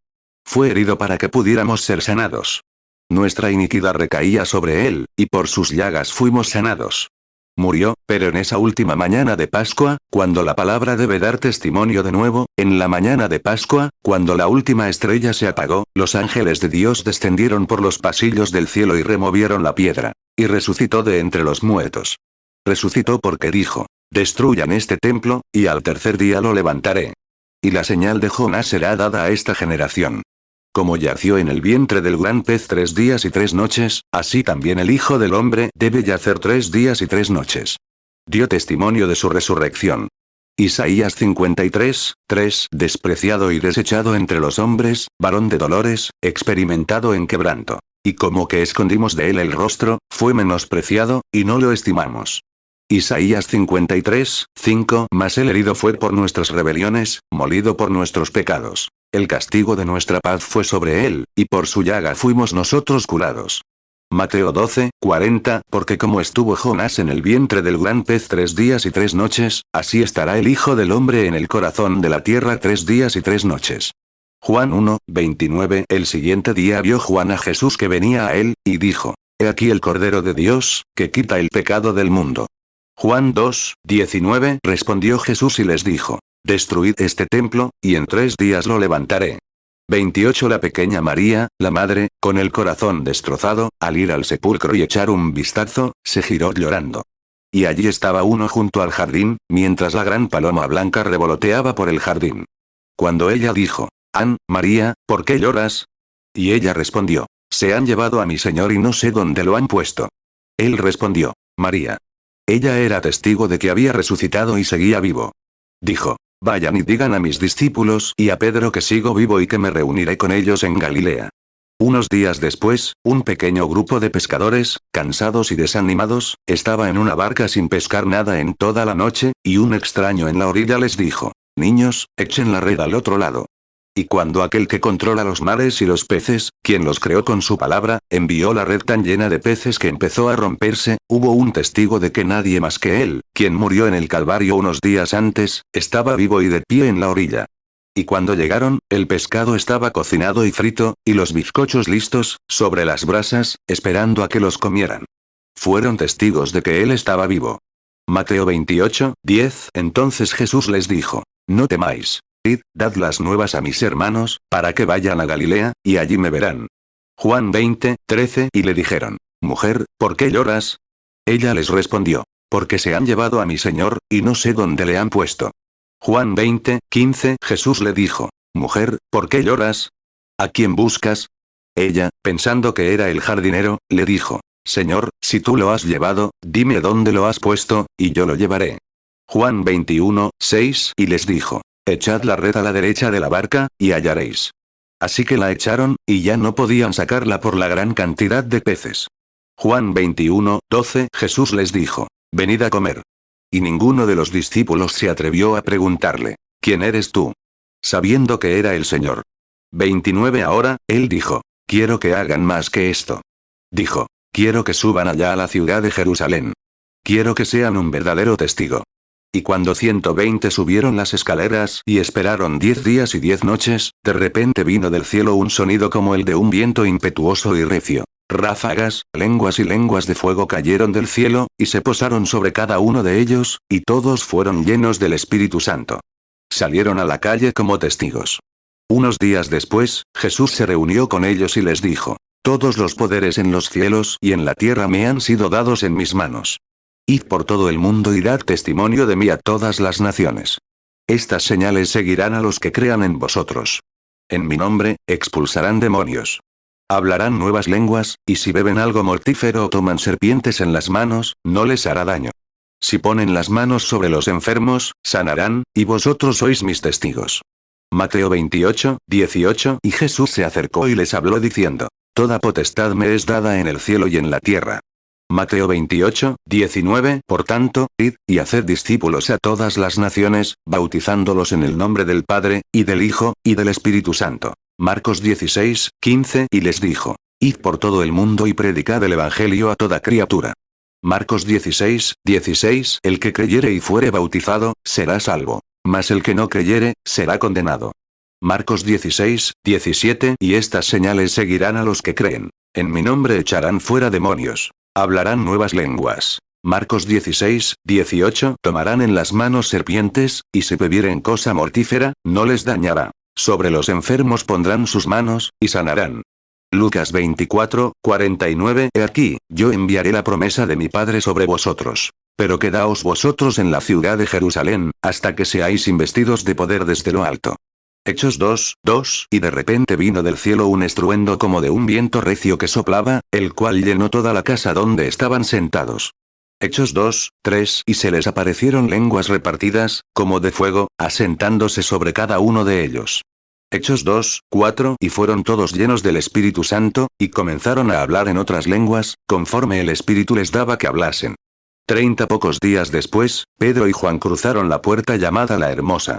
Speaker 1: Fue herido para que pudiéramos ser sanados. Nuestra iniquidad recaía sobre él, y por sus llagas fuimos sanados. Murió, pero en esa última mañana de Pascua, cuando la palabra debe dar testimonio de nuevo, en la mañana de Pascua, cuando la última estrella se apagó, los ángeles de Dios descendieron por los pasillos del cielo y removieron la piedra. Y resucitó de entre los muertos. Resucitó porque dijo: destruyan este templo, y al tercer día lo levantaré. Y la señal de Jonás será dada a esta generación. Como yació en el vientre del gran pez 3 días y 3 noches, así también el Hijo del Hombre debe yacer 3 días y 3 noches. Dio testimonio de su resurrección. Isaías 53:3 Despreciado y desechado entre los hombres, varón de dolores, experimentado en quebranto. Y como que escondimos de él el rostro, fue menospreciado, y no lo estimamos. Isaías 53:5 Mas el herido fue por nuestras rebeliones, molido por nuestros pecados. El castigo de nuestra paz fue sobre él, y por su llaga fuimos nosotros curados. Mateo 12:40 Porque como estuvo Jonás en el vientre del gran pez 3 días y 3 noches, así estará el Hijo del Hombre en el corazón de la tierra 3 días y 3 noches. Juan 1:29. El siguiente día vio Juan a Jesús que venía a él, y dijo: He aquí el Cordero de Dios, que quita el pecado del mundo. Juan 2:19. Respondió Jesús y les dijo: Destruid este templo, y en 3 días lo levantaré. 28. La pequeña María, la madre, con el corazón destrozado, al ir al sepulcro y echar un vistazo, se giró llorando. Y allí estaba uno junto al jardín, mientras la gran paloma blanca revoloteaba por el jardín. Cuando ella dijo: María, ¿por qué lloras? Y ella respondió: Se han llevado a mi Señor y no sé dónde lo han puesto. Él respondió: María. Ella era testigo de que había resucitado y seguía vivo. Dijo: Vayan y digan a mis discípulos y a Pedro que sigo vivo y que me reuniré con ellos en Galilea. Unos días después, un pequeño grupo de pescadores, cansados y desanimados, estaba en una barca sin pescar nada en toda la noche, y un extraño en la orilla les dijo: Niños, echen la red al otro lado. Y cuando aquel que controla los mares y los peces, quien los creó con su palabra, envió la red tan llena de peces que empezó a romperse, hubo un testigo de que nadie más que él, quien murió en el Calvario unos días antes, estaba vivo y de pie en la orilla. Y cuando llegaron, el pescado estaba cocinado y frito, y los bizcochos listos, sobre las brasas, esperando a que los comieran. Fueron testigos de que él estaba vivo. Mateo 28:10. Entonces Jesús les dijo: No temáis. Id, dad las nuevas a mis hermanos, para que vayan a Galilea, y allí me verán. Juan 20:13. Y le dijeron: Mujer, ¿por qué lloras? Ella les respondió: Porque se han llevado a mi Señor, y no sé dónde le han puesto. Juan 20:15. Jesús le dijo: Mujer, ¿por qué lloras? ¿A quién buscas? Ella, pensando que era el jardinero, le dijo: Señor, si tú lo has llevado, dime dónde lo has puesto, y yo lo llevaré. Juan 21:6. Y les dijo: Echad la red a la derecha de la barca, y hallaréis. Así que la echaron, y ya no podían sacarla por la gran cantidad de peces. Juan 21:12. Jesús les dijo: Venid a comer. Y ninguno de los discípulos se atrevió a preguntarle: ¿Quién eres tú? Sabiendo que era el Señor. 29. Ahora, él dijo: Quiero que hagan más que esto. Dijo: Quiero que suban allá a la ciudad de Jerusalén. Quiero que sean un verdadero testigo. Y cuando 120 subieron las escaleras y esperaron 10 días y 10 noches, de repente vino del cielo un sonido como el de un viento impetuoso y recio. Ráfagas, lenguas y lenguas de fuego cayeron del cielo, y se posaron sobre cada uno de ellos, y todos fueron llenos del Espíritu Santo. Salieron a la calle como testigos. Unos días después, Jesús se reunió con ellos y les dijo: Todos los poderes en los cielos y en la tierra me han sido dados en mis manos. Id por todo el mundo y dad testimonio de mí a todas las naciones. Estas señales seguirán a los que crean en vosotros. En mi nombre, expulsarán demonios. Hablarán nuevas lenguas, y si beben algo mortífero o toman serpientes en las manos, no les hará daño. Si ponen las manos sobre los enfermos, sanarán, y vosotros sois mis testigos. Mateo 28:18. Y Jesús se acercó y les habló diciendo: Toda potestad me es dada en el cielo y en la tierra. Mateo 28:19. Por tanto, id, y haced discípulos a todas las naciones, bautizándolos en el nombre del Padre, y del Hijo, y del Espíritu Santo. Marcos 16:15. Y les dijo: Id por todo el mundo y predicad el Evangelio a toda criatura. Marcos 16:16. El que creyere y fuere bautizado, será salvo. Mas el que no creyere, será condenado. Marcos 16:17. Y estas señales seguirán a los que creen. En mi nombre echarán fuera demonios. Hablarán nuevas lenguas. Marcos 16:18. Tomarán en las manos serpientes, y si bebieren cosa mortífera, no les dañará. Sobre los enfermos pondrán sus manos, y sanarán. Lucas 24:49. He aquí, yo enviaré la promesa de mi Padre sobre vosotros. Pero quedaos vosotros en la ciudad de Jerusalén, hasta que seáis investidos de poder desde lo alto. Hechos 2:2. Y de repente vino del cielo un estruendo como de un viento recio que soplaba, el cual llenó toda la casa donde estaban sentados. Hechos 2:3. Y se les aparecieron lenguas repartidas, como de fuego, asentándose sobre cada uno de ellos. Hechos 2:4. Y fueron todos llenos del Espíritu Santo, y comenzaron a hablar en otras lenguas, conforme el Espíritu les daba que hablasen. 30 pocos días después, Pedro y Juan cruzaron la puerta llamada la Hermosa.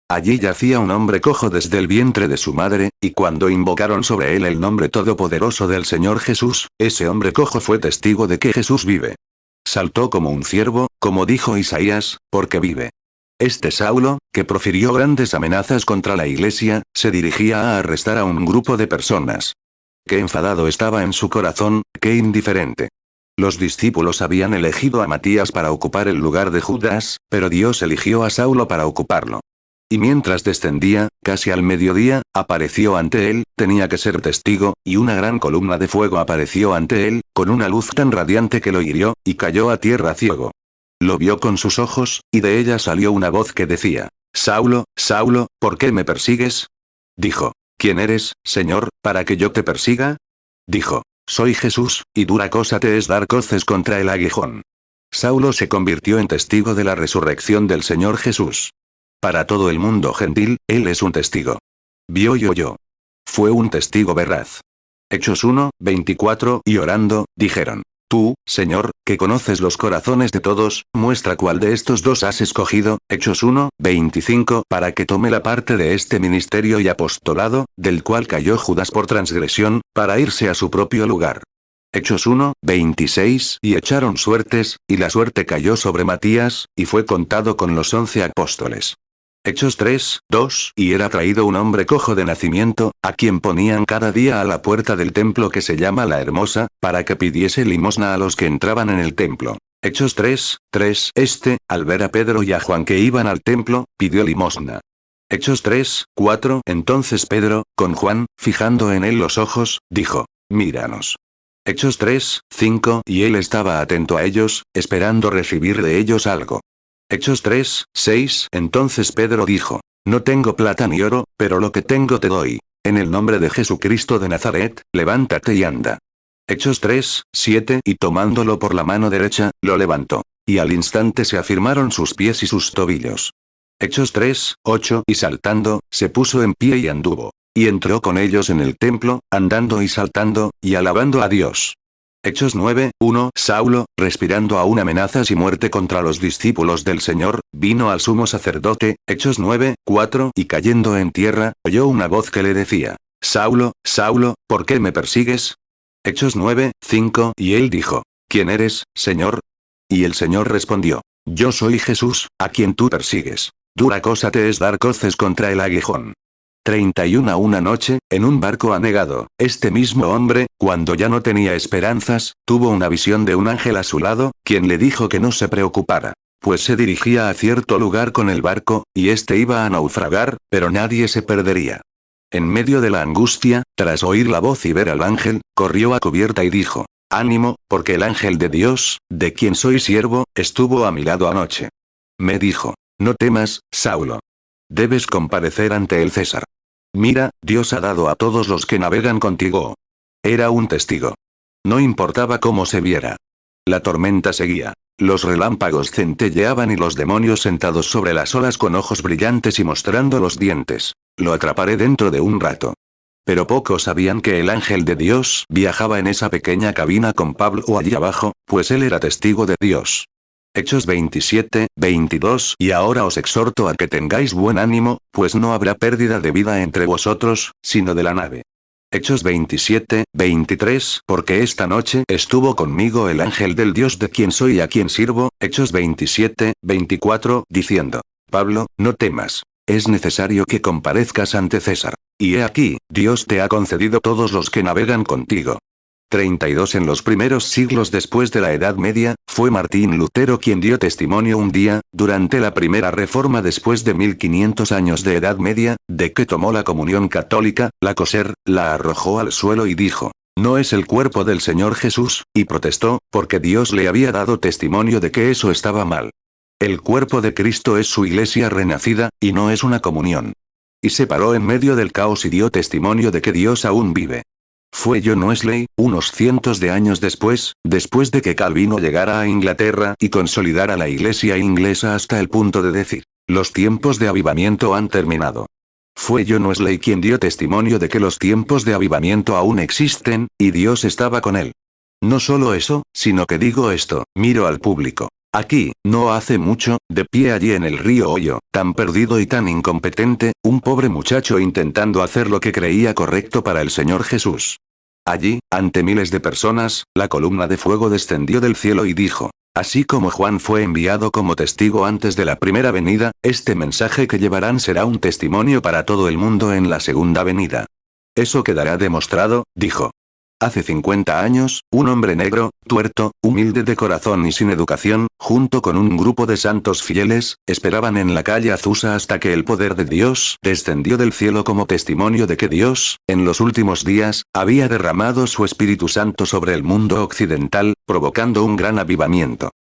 Speaker 1: Allí yacía un hombre cojo desde el vientre de su madre, y cuando invocaron sobre él el nombre todopoderoso del Señor Jesús, ese hombre cojo fue testigo de que Jesús vive. Saltó como un ciervo, como dijo Isaías, porque vive. Saulo, que profirió grandes amenazas contra la iglesia, se dirigía a arrestar a un grupo de personas. Qué enfadado estaba en su corazón, qué indiferente. Los discípulos habían elegido a Matías para ocupar el lugar de Judas, pero Dios eligió a Saulo para ocuparlo. Y mientras descendía, casi al mediodía, apareció ante él, tenía que ser testigo, y una gran columna de fuego apareció ante él, con una luz tan radiante que lo hirió, y cayó a tierra ciego. Lo vio con sus ojos, y de ella salió una voz que decía: Saulo, Saulo, ¿por qué me persigues? Dijo: ¿Quién eres, Señor, para que yo te persiga? Dijo: Soy Jesús, y dura cosa te es dar coces contra el aguijón. Saulo se convirtió en testigo de la resurrección del Señor Jesús. Para todo el mundo gentil, él es un testigo. Vio y oyó. Fue un testigo veraz. Hechos 1, 24, y orando, dijeron: Tú, Señor, que conoces los corazones de todos, muestra cuál de estos dos has escogido, Hechos 1, 25, para que tome la parte de este ministerio y apostolado, del cual cayó Judas por transgresión, para irse a su propio lugar. Hechos 1, 26, y echaron suertes, y la suerte cayó sobre Matías, y fue contado con los 11 apóstoles. Hechos 3, 2, y era traído un hombre cojo de nacimiento, a quien ponían cada día a la puerta del templo que se llama La Hermosa, para que pidiese limosna a los que entraban en el templo. Hechos 3, 3, al ver a Pedro y a Juan que iban al templo, pidió limosna. Hechos 3, 4, entonces Pedro, con Juan, fijando en él los ojos, dijo: Míranos. Hechos 3, 5, y él estaba atento a ellos, esperando recibir de ellos algo. Hechos 3, 6, entonces Pedro dijo: No tengo plata ni oro, pero lo que tengo te doy. En el nombre de Jesucristo de Nazaret, levántate y anda. Hechos 3, 7, y tomándolo por la mano derecha, lo levantó. Y al instante se afirmaron sus pies y sus tobillos. Hechos 3, 8, y saltando, se puso en pie y anduvo. Y entró con ellos en el templo, andando y saltando, y alabando a Dios. Hechos 9, 1, Saulo, respirando aún amenazas y muerte contra los discípulos del Señor, vino al sumo sacerdote, Hechos 9, 4, y cayendo en tierra, oyó una voz que le decía: Saulo, Saulo, ¿por qué me persigues? Hechos 9, 5, y él dijo: ¿Quién eres, Señor? Y el Señor respondió: Yo soy Jesús, a quien tú persigues. Dura cosa te es dar coces contra el aguijón. 31. Una noche, en un barco anegado, este mismo hombre, cuando ya no tenía esperanzas, tuvo una visión de un ángel a su lado, quien le dijo que no se preocupara, pues se dirigía a cierto lugar con el barco, y éste iba a naufragar, pero nadie se perdería. En medio de la angustia, tras oír la voz y ver al ángel, corrió a cubierta y dijo: Ánimo, porque el ángel de Dios, de quien soy siervo, estuvo a mi lado anoche. Me dijo: No temas, Saulo. Debes comparecer ante el César. Mira, Dios ha dado a todos los que navegan contigo. Era un testigo. No importaba cómo se viera. La tormenta seguía. Los relámpagos centelleaban y los demonios sentados sobre las olas con ojos brillantes y mostrando los dientes. Lo atraparé dentro de un rato. Pero pocos sabían que el ángel de Dios viajaba en esa pequeña cabina con Pablo allí abajo, pues él era testigo de Dios. Hechos 27, 22, y ahora os exhorto a que tengáis buen ánimo, pues no habrá pérdida de vida entre vosotros, sino de la nave. Hechos 27, 23, porque esta noche estuvo conmigo el ángel del Dios de quien soy y a quien sirvo, Hechos 27, 24, diciendo: Pablo, no temas. Es necesario que comparezcas ante César. Y he aquí, Dios te ha concedido todos los que navegan contigo. 32. En los primeros siglos después de la Edad Media, fue Martín Lutero quien dio testimonio un día, durante la primera reforma después de 1500 años de Edad Media, de que tomó la comunión católica, la coser, la arrojó al suelo y dijo: No es el cuerpo del Señor Jesús, y protestó, porque Dios le había dado testimonio de que eso estaba mal. El cuerpo de Cristo es su iglesia renacida, y no es una comunión. Y se paró en medio del caos y dio testimonio de que Dios aún vive. Fue John Wesley, unos cientos de años después de que Calvino llegara a Inglaterra y consolidara la iglesia inglesa hasta el punto de decir: los tiempos de avivamiento han terminado. Fue John Wesley quien dio testimonio de que los tiempos de avivamiento aún existen, y Dios estaba con él. No solo eso, sino que digo esto, miro al público. Aquí, no hace mucho, de pie allí en el río Hoyo, tan perdido y tan incompetente, un pobre muchacho intentando hacer lo que creía correcto para el Señor Jesús. Allí, ante miles de personas, la columna de fuego descendió del cielo y dijo: Así como Juan fue enviado como testigo antes de la primera venida, este mensaje que llevarán será un testimonio para todo el mundo en la segunda venida. Eso quedará demostrado, dijo. Hace 50 años, un hombre negro, tuerto, humilde de corazón y sin educación, junto con un grupo de santos fieles, esperaban en la calle Azusa hasta que el poder de Dios descendió del cielo como testimonio de que Dios, en los últimos días, había derramado su Espíritu Santo sobre el mundo occidental, provocando un gran avivamiento.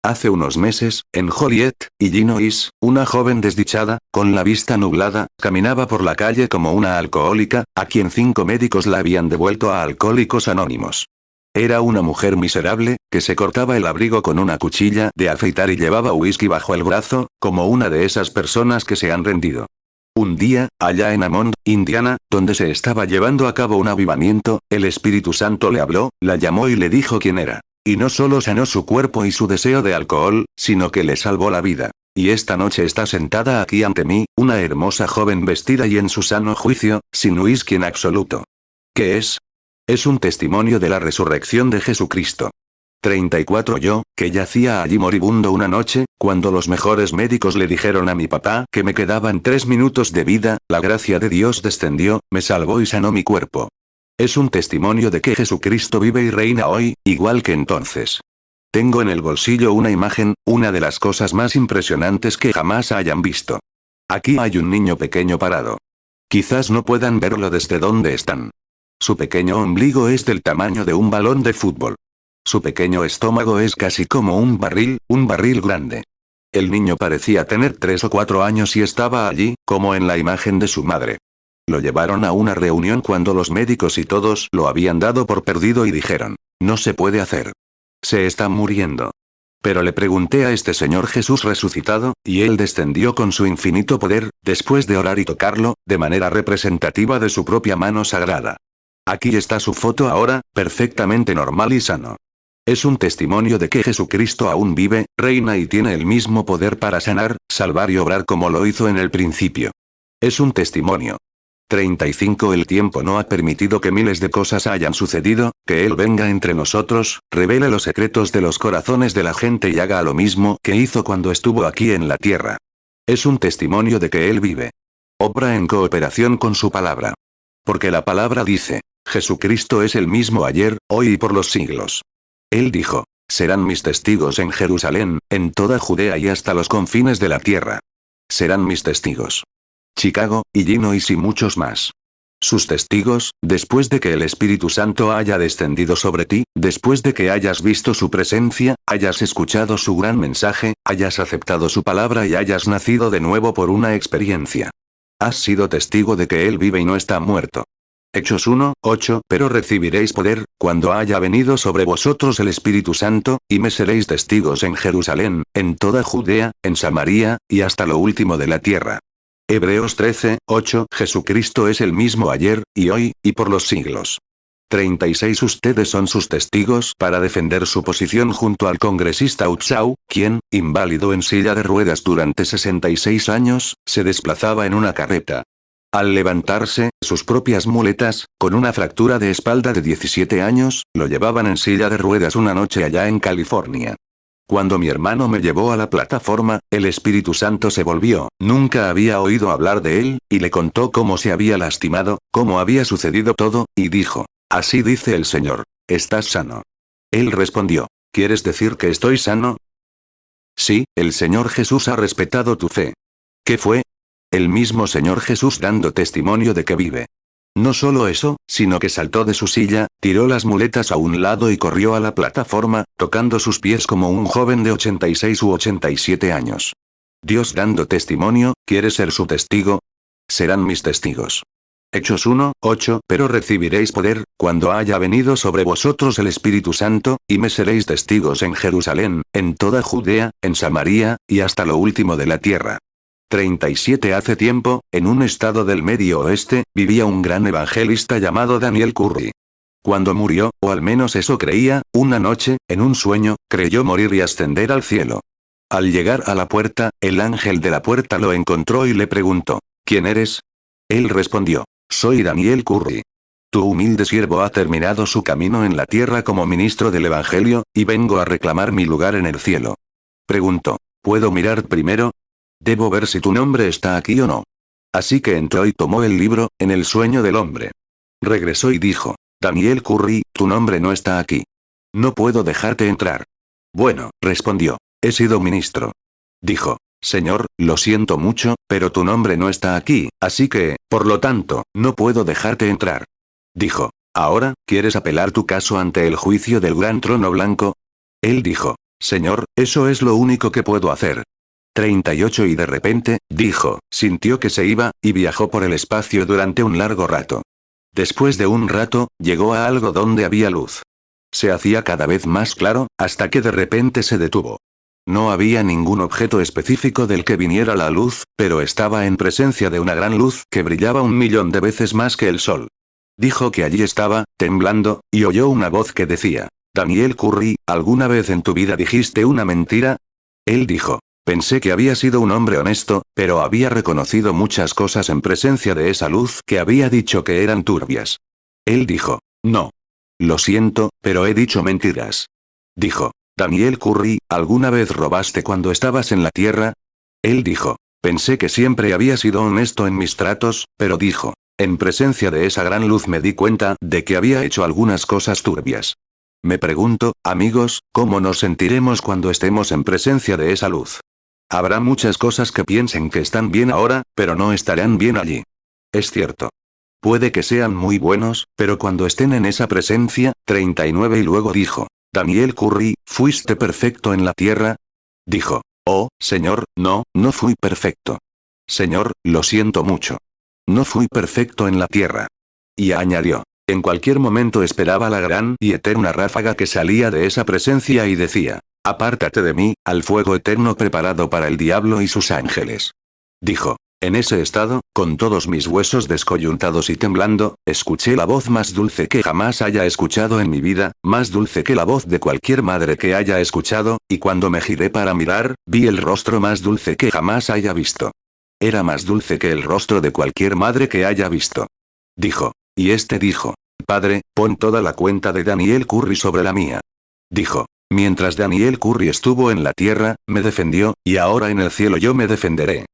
Speaker 1: Hace unos meses, en Joliet, Illinois, una joven desdichada, con la vista nublada, caminaba por la calle como una alcohólica, a quien 5 médicos la habían devuelto a Alcohólicos Anónimos. Era una mujer miserable, que se cortaba el abrigo con una cuchilla de afeitar y llevaba whisky bajo el brazo, como una de esas personas que se han rendido. Un día, allá en Hammond, Indiana, donde se estaba llevando a cabo un avivamiento, el Espíritu Santo le habló, la llamó y le dijo quién era. Y no solo sanó su cuerpo y su deseo de alcohol, sino que le salvó la vida. Y esta noche está sentada aquí ante mí, una hermosa joven vestida y en su sano juicio, sin whisky en absoluto. ¿Qué es? Es un testimonio de la resurrección de Jesucristo. 34 Yo, que yacía allí moribundo una noche, cuando los mejores médicos le dijeron a mi papá que me quedaban 3 minutos de vida, la gracia de Dios descendió, me salvó y sanó mi cuerpo. Es un testimonio de que Jesucristo vive y reina hoy, igual que entonces. Tengo en el bolsillo una imagen, una de las cosas más impresionantes que jamás hayan visto. Aquí hay un niño pequeño parado. Quizás no puedan verlo desde donde están. Su pequeño ombligo es del tamaño de un balón de fútbol. Su pequeño estómago es casi como un barril grande. El niño parecía tener 3 o 4 años y estaba allí, como en la imagen de su madre. Lo llevaron a una reunión cuando los médicos y todos lo habían dado por perdido y dijeron, no se puede hacer. Se está muriendo. Pero le pregunté a este Señor Jesús resucitado, y Él descendió con su infinito poder, después de orar y tocarlo, de manera representativa de su propia mano sagrada. Aquí está su foto ahora, perfectamente normal y sano. Es un testimonio de que Jesucristo aún vive, reina y tiene el mismo poder para sanar, salvar y obrar como lo hizo en el principio. Es un testimonio. 35 El tiempo no ha permitido que miles de cosas hayan sucedido, que Él venga entre nosotros, revele los secretos de los corazones de la gente y haga lo mismo que hizo cuando estuvo aquí en la tierra. Es un testimonio de que Él vive. Obra en cooperación con su palabra. Porque la palabra dice, Jesucristo es el mismo ayer, hoy y por los siglos. Él dijo, serán mis testigos en Jerusalén, en toda Judea y hasta los confines de la tierra. Serán mis testigos. Chicago, Illinois y muchos más. Sus testigos, después de que el Espíritu Santo haya descendido sobre ti, después de que hayas visto su presencia, hayas escuchado su gran mensaje, hayas aceptado su palabra y hayas nacido de nuevo por una experiencia. Has sido testigo de que Él vive y no está muerto. Hechos 1:8 Pero recibiréis poder, cuando haya venido sobre vosotros el Espíritu Santo, y me seréis testigos en Jerusalén, en toda Judea, en Samaria, y hasta lo último de la tierra. Hebreos 13:8 Jesucristo es el mismo ayer, y hoy, y por los siglos. 36 Ustedes son sus testigos para defender su posición junto al congresista Utsaw, quien, inválido en silla de ruedas durante 66 años, se desplazaba en una carreta. Al levantarse, sus propias muletas, con una fractura de espalda de 17 años, lo llevaban en silla de ruedas una noche allá en California. Cuando mi hermano me llevó a la plataforma, el Espíritu Santo se volvió, nunca había oído hablar de él, y le contó cómo se había lastimado, cómo había sucedido todo, y dijo, así dice el Señor, estás sano. Él respondió, ¿quieres decir que estoy sano? Sí, el Señor Jesús ha respetado tu fe. ¿Qué fue? El mismo Señor Jesús dando testimonio de que vive. No solo eso, sino que saltó de su silla, tiró las muletas a un lado y corrió a la plataforma, tocando sus pies como un joven de 86 u 87 años. Dios dando testimonio, ¿quiere ser su testigo? Serán mis testigos. Hechos 1:8 Pero recibiréis poder, cuando haya venido sobre vosotros el Espíritu Santo, y me seréis testigos en Jerusalén, en toda Judea, en Samaria, y hasta lo último de la tierra. 37 Hace tiempo, en un estado del Medio Oeste, vivía un gran evangelista llamado Daniel Curry. Cuando murió, o al menos eso creía, una noche, en un sueño, creyó morir y ascender al cielo. Al llegar a la puerta, el ángel de la puerta lo encontró y le preguntó, ¿quién eres? Él respondió, soy Daniel Curry. Tu humilde siervo ha terminado su camino en la tierra como ministro del Evangelio, y vengo a reclamar mi lugar en el cielo. Preguntó, ¿puedo mirar primero? Debo ver si tu nombre está aquí o no. Así que entró y tomó el libro, En el sueño del hombre. Regresó y dijo, Daniel Curry, tu nombre no está aquí. No puedo dejarte entrar. Bueno, respondió, he sido ministro. Dijo, Señor, lo siento mucho, pero tu nombre no está aquí, así que, por lo tanto, no puedo dejarte entrar. Dijo, ¿ahora, quieres apelar tu caso ante el juicio del gran trono blanco? Él dijo, Señor, eso es lo único que puedo hacer. 38 Y de repente, dijo, sintió que se iba, y viajó por el espacio durante un largo rato. Después de un rato, llegó a algo donde había luz. Se hacía cada vez más claro, hasta que de repente se detuvo. No había ningún objeto específico del que viniera la luz, pero estaba en presencia de una gran luz que brillaba 1.000.000 de veces más que el sol. Dijo que allí estaba, temblando, y oyó una voz que decía, Daniel Curry, ¿alguna vez en tu vida dijiste una mentira? Él dijo, pensé que había sido un hombre honesto, pero había reconocido muchas cosas en presencia de esa luz que había dicho que eran turbias. Él dijo, no. Lo siento, pero he dicho mentiras. Dijo, Daniel Curry, ¿alguna vez robaste cuando estabas en la tierra? Él dijo, pensé que siempre había sido honesto en mis tratos, pero dijo, en presencia de esa gran luz me di cuenta de que había hecho algunas cosas turbias. Me pregunto, amigos, ¿cómo nos sentiremos cuando estemos en presencia de esa luz? Habrá muchas cosas que piensen que están bien ahora, pero no estarán bien allí. Es cierto. Puede que sean muy buenos, pero cuando estén en esa presencia, 39 Y luego dijo, Daniel Curry, ¿fuiste perfecto en la tierra? Dijo, oh, Señor, no fui perfecto. Señor, lo siento mucho. No fui perfecto en la tierra. Y añadió, en cualquier momento esperaba la gran y eterna ráfaga que salía de esa presencia y decía, apártate de mí, al fuego eterno preparado para el diablo y sus ángeles. Dijo, en ese estado, con todos mis huesos descoyuntados y temblando, escuché la voz más dulce que jamás haya escuchado en mi vida, más dulce que la voz de cualquier madre que haya escuchado, y cuando me giré para mirar, vi el rostro más dulce que jamás haya visto. Era más dulce que el rostro de cualquier madre que haya visto. Dijo, y este dijo, Padre, pon toda la cuenta de Daniel Curry sobre la mía. Dijo, mientras Daniel Curry estuvo en la tierra, me defendió, y ahora en el cielo yo me defenderé.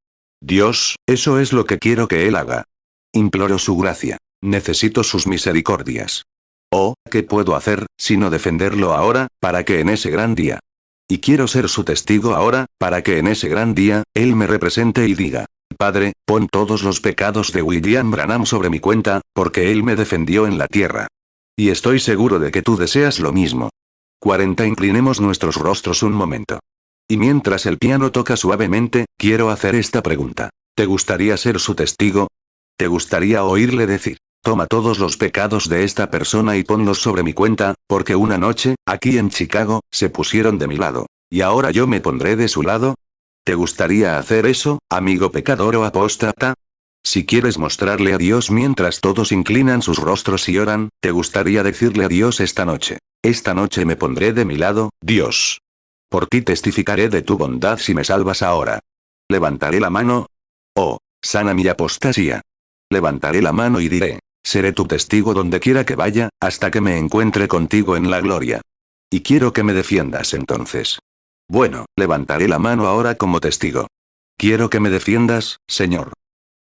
Speaker 1: Dios, eso es lo que quiero que Él haga. Imploro su gracia. Necesito sus misericordias. Oh, ¿qué puedo hacer, sino defenderlo ahora, para que en ese gran día? Y quiero ser su testigo ahora, para que en ese gran día, Él me represente y diga, Padre, pon todos los pecados de William Branham sobre mi cuenta, porque Él me defendió en la tierra. Y estoy seguro de que tú deseas lo mismo. 40 Inclinemos nuestros rostros un momento. Y mientras el piano toca suavemente, quiero hacer esta pregunta. ¿Te gustaría ser su testigo? ¿Te gustaría oírle decir, toma todos los pecados de esta persona y ponlos sobre mi cuenta, porque una noche, aquí en Chicago, se pusieron de mi lado, y ahora yo me pondré de su lado? ¿Te gustaría hacer eso, amigo pecador o apóstata? Si quieres mostrarle a Dios mientras todos inclinan sus rostros y oran, ¿te gustaría decirle a Dios esta noche? Esta noche me pondré de mi lado, Dios. Por ti testificaré de tu bondad si me salvas ahora. Levantaré la mano. Oh, sana mi apostasía. Levantaré la mano y diré, seré tu testigo donde quiera que vaya, hasta que me encuentre contigo en la gloria. Y quiero que me defiendas entonces. Bueno, levantaré la mano ahora como testigo. Quiero que me defiendas, Señor.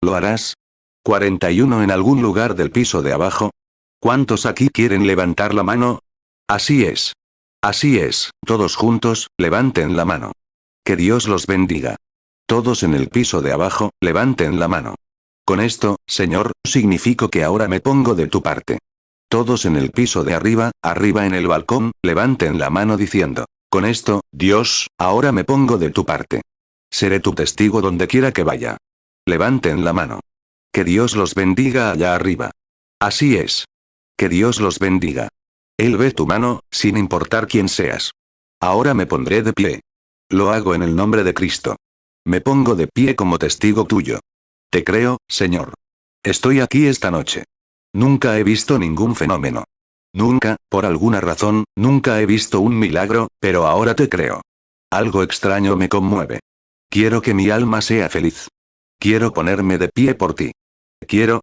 Speaker 1: ¿Lo harás? 41 En algún lugar del piso de abajo. ¿Cuántos aquí quieren levantar la mano? Así es. Así es, todos juntos, levanten la mano. Que Dios los bendiga. Todos en el piso de abajo, levanten la mano. Con esto, Señor, significo que ahora me pongo de tu parte. Todos en el piso de arriba, arriba en el balcón, levanten la mano diciendo, con esto, Dios, ahora me pongo de tu parte. Seré tu testigo donde quiera que vaya. Levanten la mano. Que Dios los bendiga allá arriba. Así es. Que Dios los bendiga. Él ve tu mano, sin importar quién seas. Ahora me pondré de pie. Lo hago en el nombre de Cristo. Me pongo de pie como testigo tuyo. Te creo, Señor. Estoy aquí esta noche. Nunca he visto ningún fenómeno. Nunca, por alguna razón, nunca he visto un milagro, pero ahora te creo. Algo extraño me conmueve. Quiero que mi alma sea feliz. Quiero ponerme de pie por ti.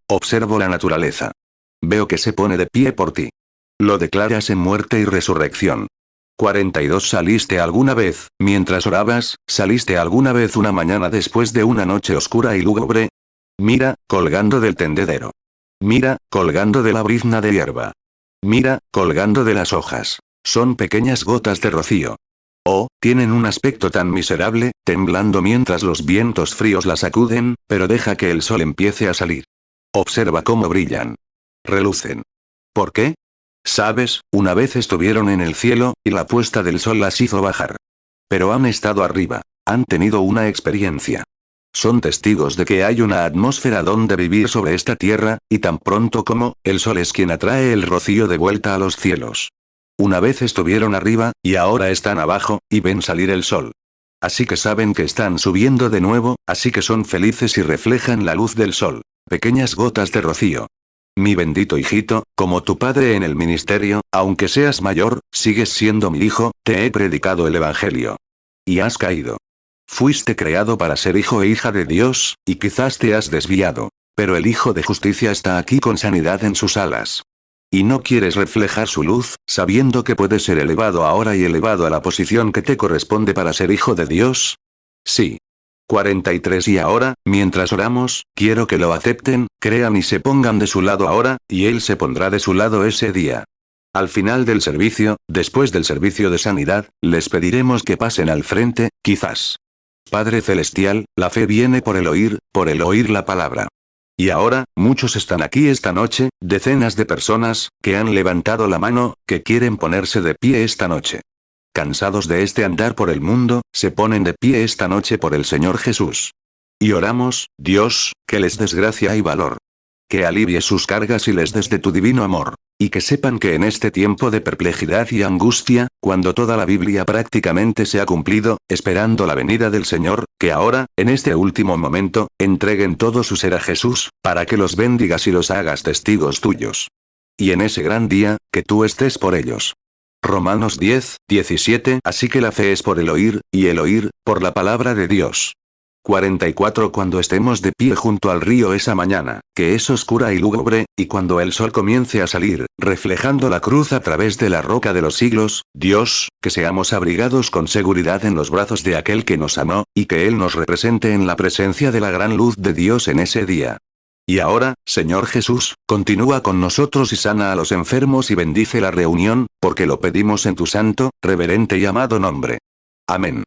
Speaker 1: Observo la naturaleza. Veo que se pone de pie por ti. Lo declaras en muerte y resurrección. 42. ¿Saliste alguna vez, mientras orabas, saliste alguna vez una mañana después de una noche oscura y lúgubre? Mira, colgando del tendedero. Mira, colgando de la brizna de hierba. Mira, colgando de las hojas. Son pequeñas gotas de rocío. Oh, tienen un aspecto tan miserable, temblando mientras los vientos fríos las sacuden, pero deja que el sol empiece a salir. Observa cómo brillan. Relucen. ¿Por qué? Sabes, una vez estuvieron en el cielo, y la puesta del sol las hizo bajar. Pero han estado arriba. Han tenido una experiencia. Son testigos de que hay una atmósfera donde vivir sobre esta tierra, y tan pronto como, el sol es quien atrae el rocío de vuelta a los cielos. Una vez estuvieron arriba, y ahora están abajo, y ven salir el sol. Así que saben que están subiendo de nuevo, así que son felices y reflejan la luz del sol. Pequeñas gotas de rocío. Mi bendito hijito, como tu padre en el ministerio, aunque seas mayor, sigues siendo mi hijo, te he predicado el Evangelio. Y has caído. Fuiste creado para ser hijo e hija de Dios, y quizás te has desviado. Pero el Hijo de Justicia está aquí con sanidad en sus alas. ¿Y no quieres reflejar su luz, sabiendo que puedes ser elevado ahora y elevado a la posición que te corresponde para ser hijo de Dios? Sí. 43. Y ahora, mientras oramos, quiero que lo acepten, crean y se pongan de su lado ahora, y Él se pondrá de su lado ese día. Al final del servicio, después del servicio de sanidad, les pediremos que pasen al frente, quizás. Padre Celestial, la fe viene por el oír la palabra. Y ahora, muchos están aquí esta noche, decenas de personas, que han levantado la mano, que quieren ponerse de pie esta noche. Cansados de este andar por el mundo, se ponen de pie esta noche por el Señor Jesús. Y oramos, Dios, que les des gracia y valor. Que alivies sus cargas y les des de tu divino amor. Y que sepan que en este tiempo de perplejidad y angustia, cuando toda la Biblia prácticamente se ha cumplido, esperando la venida del Señor, que ahora, en este último momento, entreguen todo su ser a Jesús, para que los bendigas y los hagas testigos tuyos. Y en ese gran día, que tú estés por ellos. Romanos 10, 17. Así que la fe es por el oír, y el oír, por la palabra de Dios. 44. Cuando estemos de pie junto al río esa mañana, que es oscura y lúgubre, y cuando el sol comience a salir, reflejando la cruz a través de la roca de los siglos, Dios, que seamos abrigados con seguridad en los brazos de aquel que nos amó, y que Él nos represente en la presencia de la gran luz de Dios en ese día. Y ahora, Señor Jesús, continúa con nosotros y sana a los enfermos y bendice la reunión, porque lo pedimos en tu santo, reverente y amado nombre. Amén.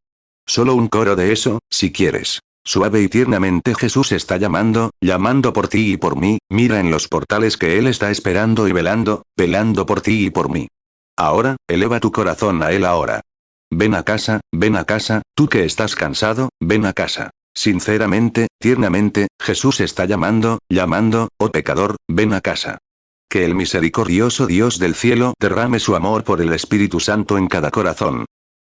Speaker 1: Solo un coro de eso, si quieres. Suave y tiernamente Jesús está llamando por ti y por mí, mira en los portales que Él está esperando y velando por ti y por mí. Ahora, eleva tu corazón a Él ahora. Ven a casa, tú que estás cansado, ven a casa. Sinceramente, tiernamente, Jesús está llamando, oh pecador, ven a casa. Que el misericordioso Dios del cielo derrame su amor por el Espíritu Santo en cada corazón.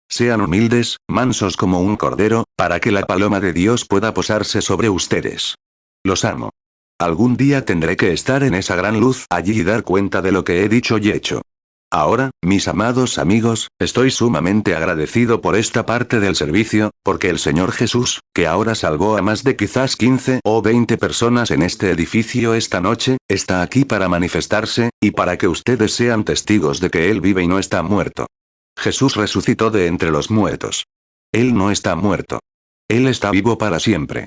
Speaker 1: Sean humildes, mansos como un cordero, para que la paloma de Dios pueda posarse sobre ustedes. Los amo. Algún día tendré que estar en esa gran luz allí y dar cuenta de lo que he dicho y hecho. Ahora, mis amados amigos, estoy sumamente agradecido por esta parte del servicio, porque el Señor Jesús, que ahora salvó a más de quizás 15 o 20 personas en este edificio esta noche, está aquí para manifestarse, y para que ustedes sean testigos de que Él vive y no está muerto. Jesús resucitó de entre los muertos. Él no está muerto. Él está vivo para siempre.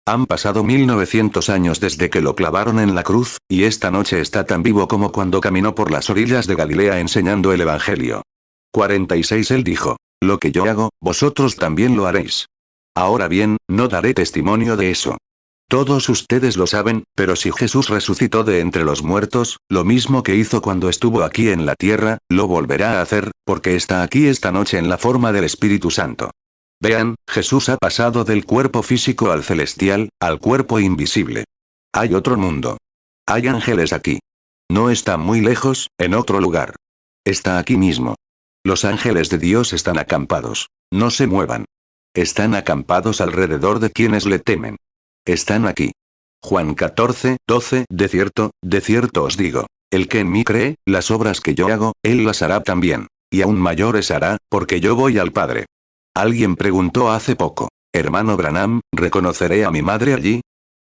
Speaker 1: Han pasado 1900 años desde que lo clavaron en la cruz, y esta noche está tan vivo como cuando caminó por las orillas de Galilea enseñando el Evangelio. 46. Él dijo, lo que yo hago, vosotros también lo haréis. Ahora bien, no daré testimonio de eso. Todos ustedes lo saben, pero si Jesús resucitó de entre los muertos, lo mismo que hizo cuando estuvo aquí en la tierra, lo volverá a hacer, porque está aquí esta noche en la forma del Espíritu Santo. Vean, Jesús ha pasado del cuerpo físico al celestial, al cuerpo invisible. Hay otro mundo. Hay ángeles aquí. No está muy lejos, en otro lugar. Está aquí mismo. Los ángeles de Dios están acampados. No se muevan. Están acampados alrededor de quienes le temen. Están aquí. Juan 14, 12. De cierto os digo, el que en mí cree, las obras que yo hago, él las hará también. Y aún mayores hará, porque yo voy al Padre. Alguien preguntó hace poco, hermano Branham, ¿reconoceré a mi madre allí?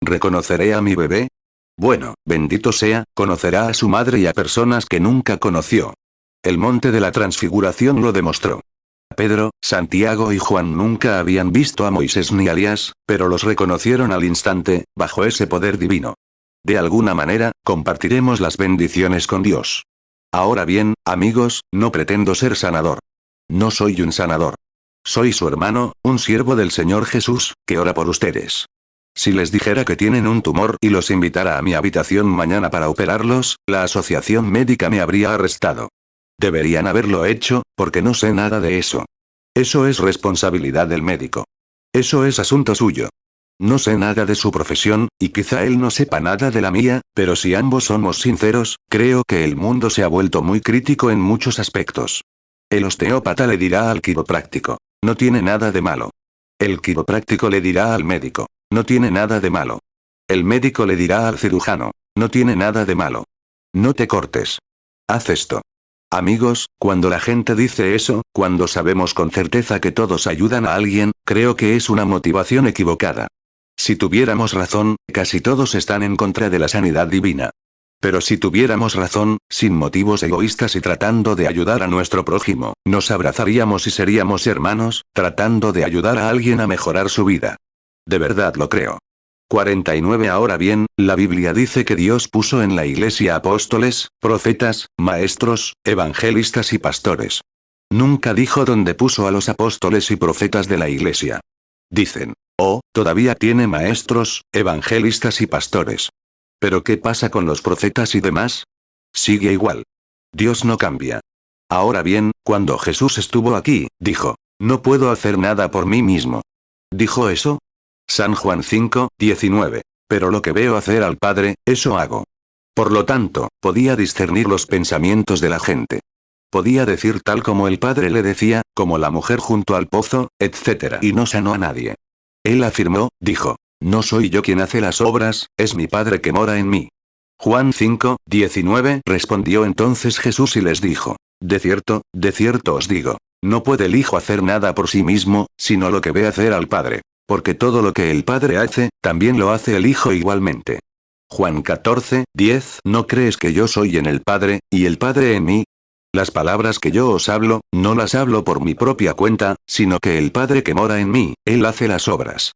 Speaker 1: ¿Reconoceré a mi bebé? Bueno, bendito sea, conocerá a su madre y a personas que nunca conoció. El monte de la transfiguración lo demostró. Pedro, Santiago y Juan nunca habían visto a Moisés ni a Elías, pero los reconocieron al instante, bajo ese poder divino. De alguna manera, compartiremos las bendiciones con Dios. Ahora bien, amigos, no pretendo ser sanador. No soy un sanador. Soy su hermano, un siervo del Señor Jesús, que ora por ustedes. Si les dijera que tienen un tumor y los invitara a mi habitación mañana para operarlos, la asociación médica me habría arrestado. Deberían haberlo hecho, porque no sé nada de eso. Eso es responsabilidad del médico. Eso es asunto suyo. No sé nada de su profesión, y quizá él no sepa nada de la mía, pero si ambos somos sinceros, creo que el mundo se ha vuelto muy crítico en muchos aspectos. El osteópata le dirá al quiropráctico, no tiene nada de malo. El quiropráctico le dirá al médico, no tiene nada de malo. El médico le dirá al cirujano, no tiene nada de malo. No te cortes. Haz esto. Amigos, cuando la gente dice eso, cuando sabemos con certeza que todos ayudan a alguien, creo que es una motivación equivocada. Si tuviéramos razón, casi todos están en contra de la sanidad divina. Pero si tuviéramos razón, sin motivos egoístas y tratando de ayudar a nuestro prójimo, nos abrazaríamos y seríamos hermanos, tratando de ayudar a alguien a mejorar su vida. De verdad lo creo. 49 Ahora bien, la Biblia dice que Dios puso en la iglesia apóstoles, profetas, maestros, evangelistas y pastores. Nunca dijo dónde puso a los apóstoles y profetas de la iglesia. Dicen, oh, todavía tiene maestros, evangelistas y pastores. ¿Pero qué pasa con los profetas y demás? Sigue igual. Dios no cambia. Ahora bien, cuando Jesús estuvo aquí, dijo, no puedo hacer nada por mí mismo. ¿Dijo eso? San Juan 5, 19. Pero lo que veo hacer al Padre, eso hago. Por lo tanto, podía discernir los pensamientos de la gente. Podía decir tal como el Padre le decía, como la mujer junto al pozo, etc. Y no sanó a nadie. Él afirmó, dijo, no soy yo quien hace las obras, es mi Padre que mora en mí. Juan 5, 19. Respondió entonces Jesús y les dijo, de cierto os digo, no puede el Hijo hacer nada por sí mismo, sino lo que ve hacer al Padre. Porque todo lo que el Padre hace, también lo hace el Hijo igualmente. Juan 14, 10. ¿No crees que yo soy en el Padre, y el Padre en mí? Las palabras que yo os hablo, no las hablo por mi propia cuenta, sino que el Padre que mora en mí, Él hace las obras.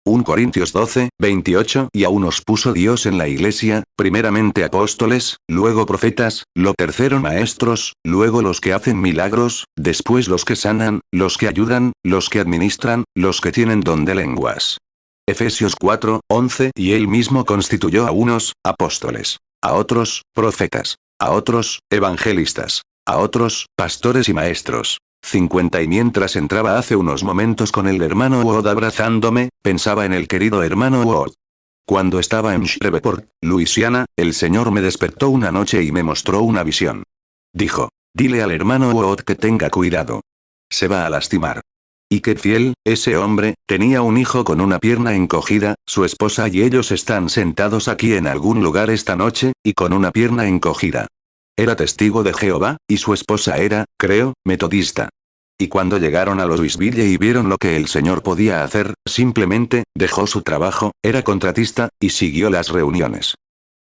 Speaker 1: 1 Corintios 12, 28. Y aún os puso Dios en la iglesia, primeramente apóstoles, luego profetas, lo tercero maestros, luego los que hacen milagros, después los que sanan, los que ayudan, los que administran, los que tienen don de lenguas. Efesios 4, 11. Y él mismo constituyó a unos, apóstoles, a otros, profetas, a otros, evangelistas, a otros, pastores y maestros. 50. Y mientras entraba hace unos momentos con el hermano Wood abrazándome, pensaba en el querido hermano Wood. Cuando estaba en Shreveport, Luisiana, el Señor me despertó una noche y me mostró una visión. Dijo, dile al hermano Wood que tenga cuidado. Se va a lastimar. Y qué fiel, ese hombre, tenía un hijo con una pierna encogida, su esposa y ellos están sentados aquí en algún lugar esta noche, y con una pierna encogida. Era testigo de Jehová, y su esposa era, creo, metodista. Y cuando llegaron a Louisville y vieron lo que el Señor podía hacer, simplemente, dejó su trabajo, era contratista, y siguió las reuniones.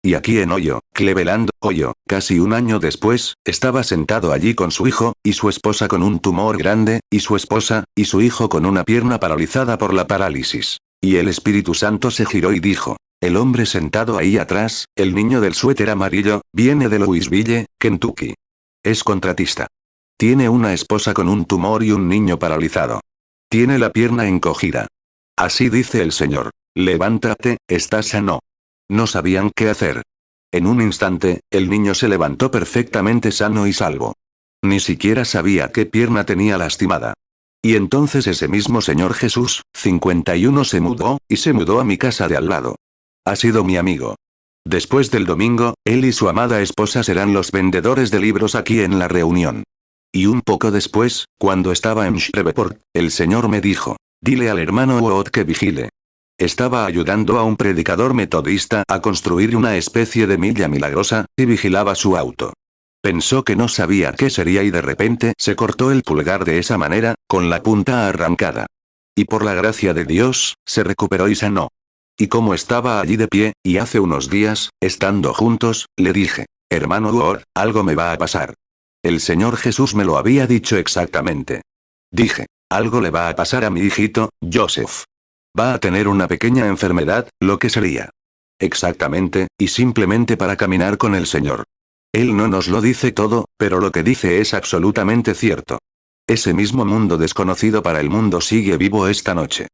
Speaker 1: Y aquí en Ohio, Cleveland, Ohio, casi un año después, estaba sentado allí con su hijo, y su esposa con un tumor grande, y su esposa, y su hijo con una pierna paralizada por la parálisis. Y el Espíritu Santo se giró y dijo, el hombre sentado ahí atrás, el niño del suéter amarillo, viene de Louisville, Kentucky. Es contratista. Tiene una esposa con un tumor y un niño paralizado. Tiene la pierna encogida. Así dice el Señor. Levántate, estás sano. No sabían qué hacer. En un instante, el niño se levantó perfectamente sano y salvo. Ni siquiera sabía qué pierna tenía lastimada. Y entonces ese mismo Señor Jesús, 51 se mudó, y se mudó a mi casa de al lado. Ha sido mi amigo. Después del domingo, él y su amada esposa serán los vendedores de libros aquí en la reunión. Y un poco después, cuando estaba en Shreveport, el Señor me dijo, dile al hermano Wood que vigile. Estaba ayudando a un predicador metodista a construir una especie de milla milagrosa, y vigilaba su auto. Pensó que no sabía qué sería y de repente se cortó el pulgar de esa manera, con la punta arrancada. Y por la gracia de Dios, se recuperó y sanó. Y como estaba allí de pie, y hace unos días, estando juntos, le dije, hermano Ward, algo me va a pasar. El Señor Jesús me lo había dicho exactamente. Dije, algo le va a pasar a mi hijito, Joseph. Va a tener una pequeña enfermedad, lo que sería. Exactamente, y simplemente para caminar con el Señor. Él no nos lo dice todo, pero lo que dice es absolutamente cierto. Ese mismo mundo desconocido para el mundo sigue vivo esta noche.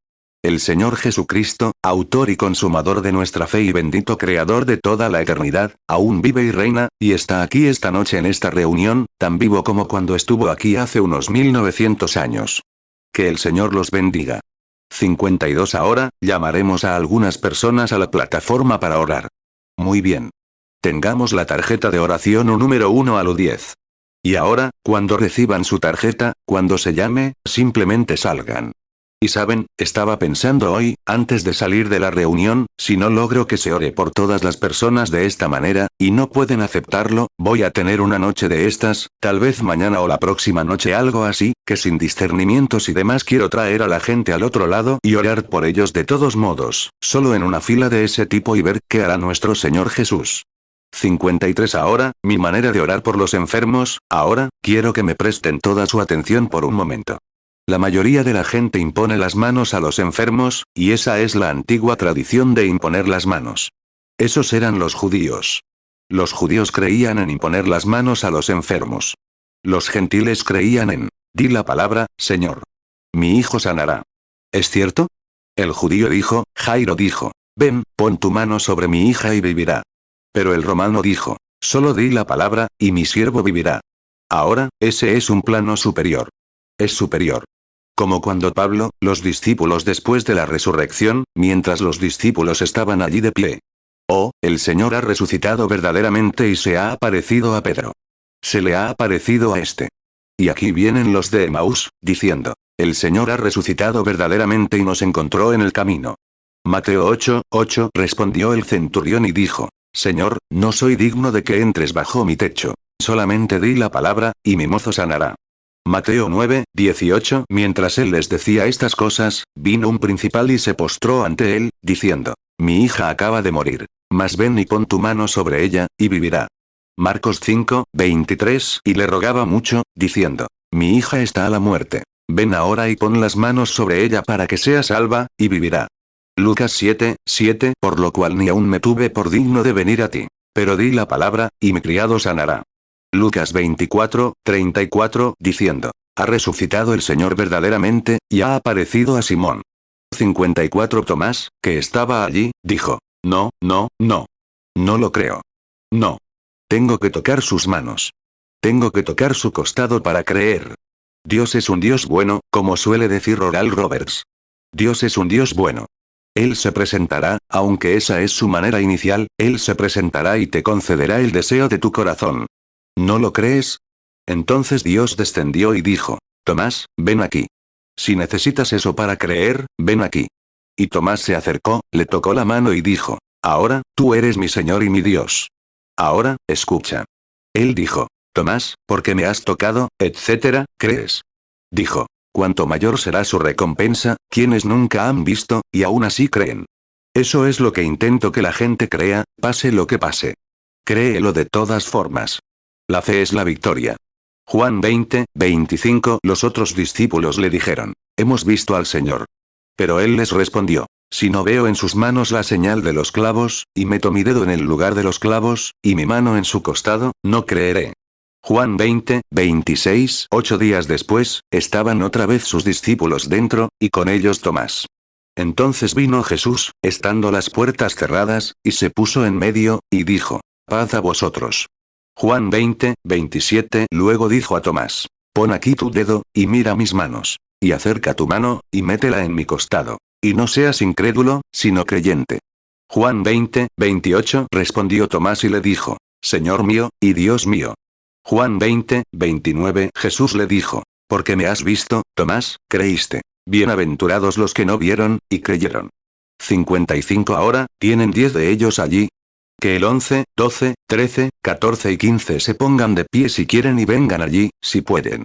Speaker 1: El Señor Jesucristo, autor y consumador de nuestra fe y bendito creador de toda la eternidad, aún vive y reina, y está aquí esta noche en esta reunión, tan vivo como cuando estuvo aquí hace unos 1900 años. Que el Señor los bendiga. 52 Ahora, llamaremos a algunas personas a la plataforma para orar. Muy bien. Tengamos la tarjeta de oración o número 1 al 10. Y ahora, cuando reciban su tarjeta, cuando se llame, simplemente salgan. Y saben, estaba pensando hoy, antes de salir de la reunión, si no logro que se ore por todas las personas de esta manera, y no pueden aceptarlo, voy a tener una noche de estas, tal vez mañana o la próxima noche algo así, que sin discernimientos y demás quiero traer a la gente al otro lado y orar por ellos de todos modos, solo en una fila de ese tipo y ver qué hará nuestro Señor Jesús. 53 Ahora, mi manera de orar por los enfermos, ahora, quiero que me presten toda su atención por un momento. La mayoría de la gente impone las manos a los enfermos, y esa es la antigua tradición de imponer las manos. Esos eran los judíos. Los judíos creían en imponer las manos a los enfermos. Los gentiles creían en, di la palabra, Señor. Mi hijo sanará. ¿Es cierto? El judío dijo, Jairo dijo, ven, pon tu mano sobre mi hija y vivirá. Pero el romano dijo, solo di la palabra, y mi siervo vivirá. Ahora, ese es un plano superior. Es superior. Como cuando Pablo, los discípulos después de la resurrección, mientras los discípulos estaban allí de pie. Oh, el Señor ha resucitado verdaderamente y se ha aparecido a Pedro. Se le ha aparecido a este. Y aquí vienen los de Emaús, diciendo, el Señor ha resucitado verdaderamente y nos encontró en el camino. Mateo 8:8 respondió el centurión y dijo, Señor, no soy digno de que entres bajo mi techo, solamente di la palabra, y mi mozo sanará. Mateo 9:18 Mientras él les decía estas cosas, vino un principal y se postró ante él, diciendo, mi hija acaba de morir, mas ven y pon tu mano sobre ella, y vivirá. Marcos 5:23 Y le rogaba mucho, diciendo, mi hija está a la muerte, ven ahora y pon las manos sobre ella para que sea salva, y vivirá. Lucas 7:7 Por lo cual ni aún me tuve por digno de venir a ti. Pero di la palabra, y mi criado sanará. Lucas 24:34 diciendo, ha resucitado el Señor verdaderamente, y ha aparecido a Simón. 54 Tomás, que estaba allí, dijo, no, no, no. No lo creo. No. Tengo que tocar sus manos. Tengo que tocar su costado para creer. Dios es un Dios bueno, como suele decir Oral Roberts. Dios es un Dios bueno. Él se presentará, aunque esa es su manera inicial, Él se presentará y te concederá el deseo de tu corazón. ¿No lo crees? Entonces Dios descendió y dijo, Tomás, ven aquí. Si necesitas eso para creer, ven aquí. Y Tomás se acercó, le tocó la mano y dijo, ahora, tú eres mi Señor y mi Dios. Ahora, escucha. Él dijo, Tomás, porque me has tocado, etcétera, ¿crees? Dijo, cuanto mayor será su recompensa, quienes nunca han visto, y aún así creen. Eso es lo que intento que la gente crea, pase lo que pase. Créelo de todas formas. La fe es la victoria. Juan 20:25 Los otros discípulos le dijeron, hemos visto al Señor. Pero él les respondió, si no veo en sus manos la señal de los clavos, y meto mi dedo en el lugar de los clavos, y mi mano en su costado, no creeré. Juan 20:26 8 días después, estaban otra vez sus discípulos dentro, y con ellos Tomás. Entonces vino Jesús, estando las puertas cerradas, y se puso en medio, y dijo, paz a vosotros. Juan 20:27 Luego dijo a Tomás, pon aquí tu dedo, y mira mis manos, y acerca tu mano, y métela en mi costado, y no seas incrédulo, sino creyente. Juan 20:28 Respondió Tomás y le dijo, Señor mío, y Dios mío. Juan 20:29 Jesús le dijo, porque me has visto, Tomás, creíste. Bienaventurados los que no vieron, y creyeron. 55 Ahora, tienen 10 de ellos allí. Que el 11, 12, 13, 14 y 15 se pongan de pie si quieren y vengan allí, si pueden.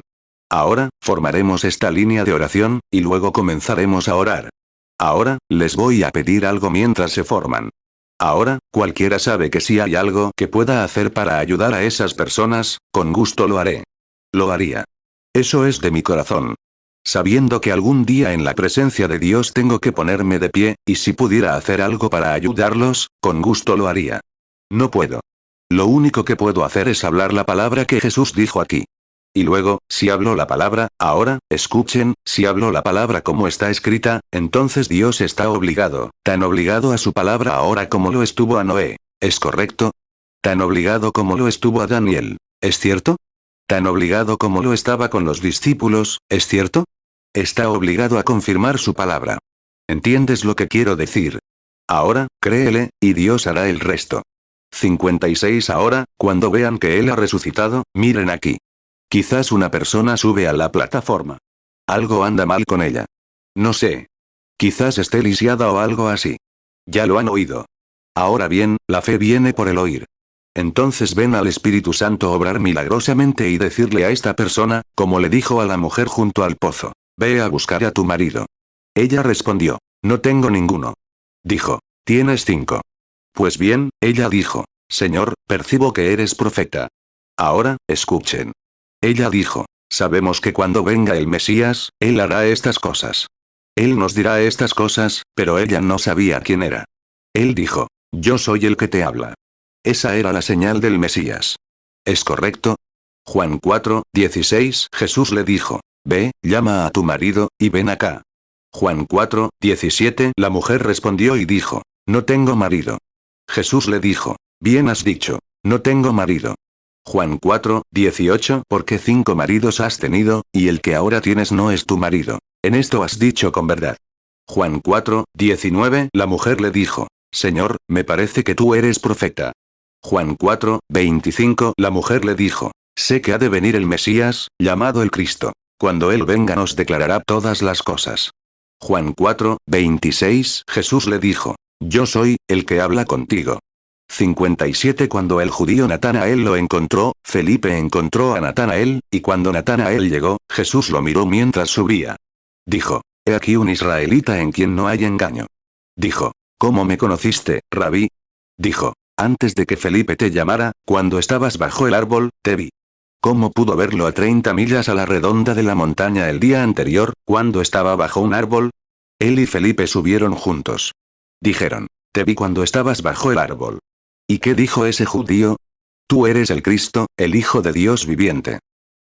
Speaker 1: Ahora, formaremos esta línea de oración, y luego comenzaremos a orar. Ahora, les voy a pedir algo mientras se forman. Ahora, cualquiera sabe que si hay algo que pueda hacer para ayudar a esas personas, con gusto lo haré. Lo haría. Eso es de mi corazón. Sabiendo que algún día en la presencia de Dios tengo que ponerme de pie, y si pudiera hacer algo para ayudarlos, con gusto lo haría. No puedo. Lo único que puedo hacer es hablar la palabra que Jesús dijo aquí. Y luego, si hablo la palabra, ahora, escuchen, si hablo la palabra como está escrita, entonces Dios está obligado, tan obligado a su palabra ahora como lo estuvo a Noé. ¿Es correcto? Tan obligado como lo estuvo a Daniel. ¿Es cierto? Tan obligado como lo estaba con los discípulos, ¿es cierto? Está obligado a confirmar su palabra. ¿Entiendes lo que quiero decir? Ahora, créele, y Dios hará el resto. 56 Ahora, cuando vean que Él ha resucitado, miren aquí. Quizás una persona sube a la plataforma. Algo anda mal con ella. No sé. Quizás esté lisiada o algo así. Ya lo han oído. Ahora bien, la fe viene por el oír. Entonces ven al Espíritu Santo obrar milagrosamente y decirle a esta persona, como le dijo a la mujer junto al pozo, ve a buscar a tu marido. Ella respondió, no tengo ninguno. Dijo, tienes 5. Pues bien, ella dijo, Señor, percibo que eres profeta. Ahora, escuchen. Ella dijo, sabemos que cuando venga el Mesías, Él hará estas cosas. Él nos dirá estas cosas, pero ella no sabía quién era. Él dijo, yo soy el que te habla. Esa era la señal del Mesías. ¿Es correcto? Juan 4:16 Jesús le dijo, ve, llama a tu marido, y ven acá. Juan 4:17 La mujer respondió y dijo, no tengo marido. Jesús le dijo, bien has dicho, no tengo marido. Juan 4:18 Porque 5 maridos has tenido, y el que ahora tienes no es tu marido. En esto has dicho con verdad. Juan 4:19 La mujer le dijo, Señor, me parece que tú eres profeta. Juan 4:25 La mujer le dijo, sé que ha de venir el Mesías, llamado el Cristo. Cuando Él venga nos declarará todas las cosas. Juan 4:26 Jesús le dijo, yo soy, el que habla contigo. 57 Cuando el judío Natanael lo encontró, Felipe encontró a Natanael, y cuando Natanael llegó, Jesús lo miró mientras subía. Dijo, he aquí un israelita en quien no hay engaño. Dijo, ¿cómo me conociste, Rabí? Dijo, antes de que Felipe te llamara, cuando estabas bajo el árbol, te vi. ¿Cómo pudo verlo a 30 millas a la redonda de la montaña el día anterior, cuando estaba bajo un árbol? Él y Felipe subieron juntos. Dijeron, te vi cuando estabas bajo el árbol. ¿Y qué dijo ese judío? Tú eres el Cristo, el Hijo de Dios viviente.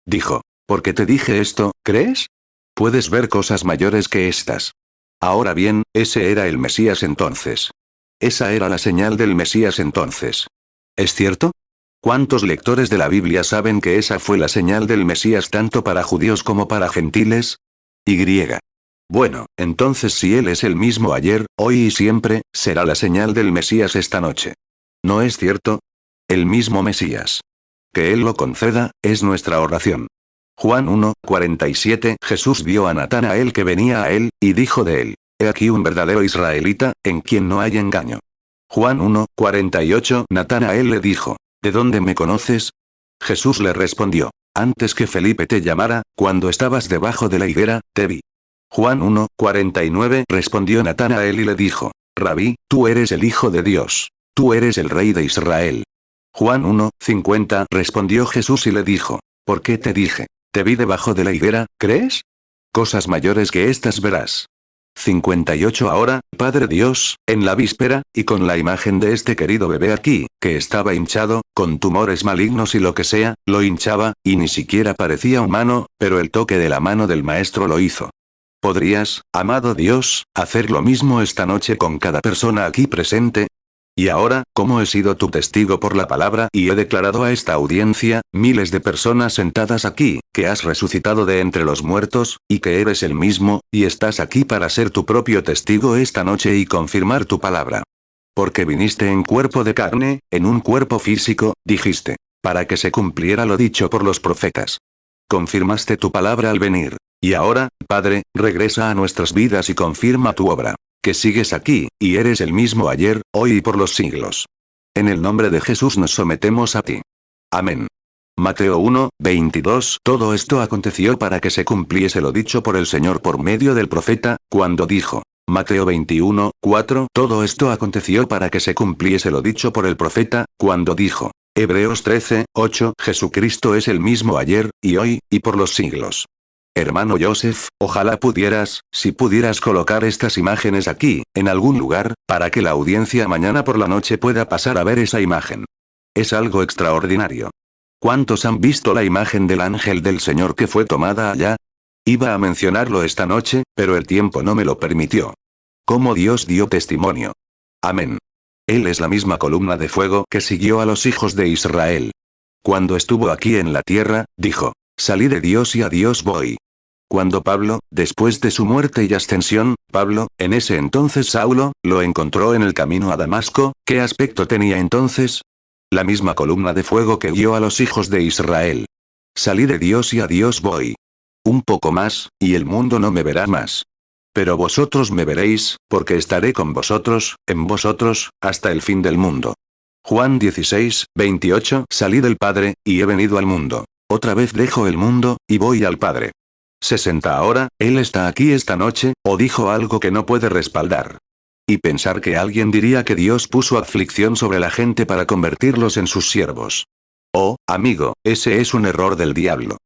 Speaker 1: Dijo, porque te dije esto, ¿crees? Puedes ver cosas mayores que estas. Ahora bien, ese era el Mesías entonces. Esa era la señal del Mesías entonces. ¿Es cierto? ¿Cuántos lectores de la Biblia saben que esa fue la señal del Mesías tanto para judíos como para gentiles? Y. Bueno, entonces si Él es el mismo ayer, hoy y siempre, será la señal del Mesías esta noche. ¿No es cierto? El mismo Mesías. Que Él lo conceda, es nuestra oración. Juan 1:47 Jesús vio a Natanael que venía a él, y dijo de él, he aquí un verdadero israelita, en quien no hay engaño. Juan 1:48 Natanael le dijo, ¿de dónde me conoces? Jesús le respondió, antes que Felipe te llamara, cuando estabas debajo de la higuera, te vi. Juan 1:49 Respondió Natanael y le dijo, Rabí, tú eres el Hijo de Dios. Tú eres el Rey de Israel. Juan 1:50 Respondió Jesús y le dijo, ¿por qué te dije? Te vi debajo de la higuera, ¿crees? Cosas mayores que estas verás. 58 Ahora, Padre Dios, en la víspera, y con la imagen de este querido bebé aquí, que estaba hinchado, con tumores malignos y lo que sea, lo hinchaba, y ni siquiera parecía humano, pero el toque de la mano del Maestro lo hizo. ¿Podrías, amado Dios, hacer lo mismo esta noche con cada persona aquí presente? Y ahora, como he sido tu testigo por la palabra y he declarado a esta audiencia, miles de personas sentadas aquí, que has resucitado de entre los muertos, y que eres el mismo, y estás aquí para ser tu propio testigo esta noche y confirmar tu palabra. Porque viniste en cuerpo de carne, en un cuerpo físico, dijiste, para que se cumpliera lo dicho por los profetas. Confirmaste tu palabra al venir. Y ahora, Padre, regresa a nuestras vidas y confirma tu obra. Que sigues aquí, y eres el mismo ayer, hoy y por los siglos. En el nombre de Jesús nos sometemos a ti. Amén. Mateo 1:22 Todo esto aconteció para que se cumpliese lo dicho por el Señor por medio del profeta, cuando dijo, Mateo 21, 4. Todo esto aconteció para que se cumpliese lo dicho por el profeta, cuando dijo. Hebreos 13, 8. Jesucristo es el mismo ayer, y hoy, y por los siglos. Hermano Joseph, ojalá pudieras, si pudieras colocar estas imágenes aquí, en algún lugar, para que la audiencia mañana por la noche pueda pasar a ver esa imagen. Es algo extraordinario. ¿Cuántos han visto la imagen del ángel del Señor que fue tomada allá? Iba a mencionarlo esta noche, pero el tiempo no me lo permitió. Cómo Dios dio testimonio. Amén. Él es la misma columna de fuego que siguió a los hijos de Israel. Cuando estuvo aquí en la tierra, dijo, salí de Dios y a Dios voy. Cuando Pablo, después de su muerte y ascensión, Pablo, en ese entonces Saulo, lo encontró en el camino a Damasco, ¿qué aspecto tenía entonces? La misma columna de fuego que guió a los hijos de Israel. Salí de Dios y a Dios voy. Un poco más, y el mundo no me verá más. Pero vosotros me veréis, porque estaré con vosotros, en vosotros, hasta el fin del mundo. Juan 16, 28. Salí del Padre, y he venido al mundo. Otra vez dejo el mundo, y voy al Padre. 60 ahora, Él está aquí esta noche, o dijo algo que no puede respaldar. Y pensar que alguien diría que Dios puso aflicción sobre la gente para convertirlos en sus siervos. Oh, amigo, ese es un error del diablo.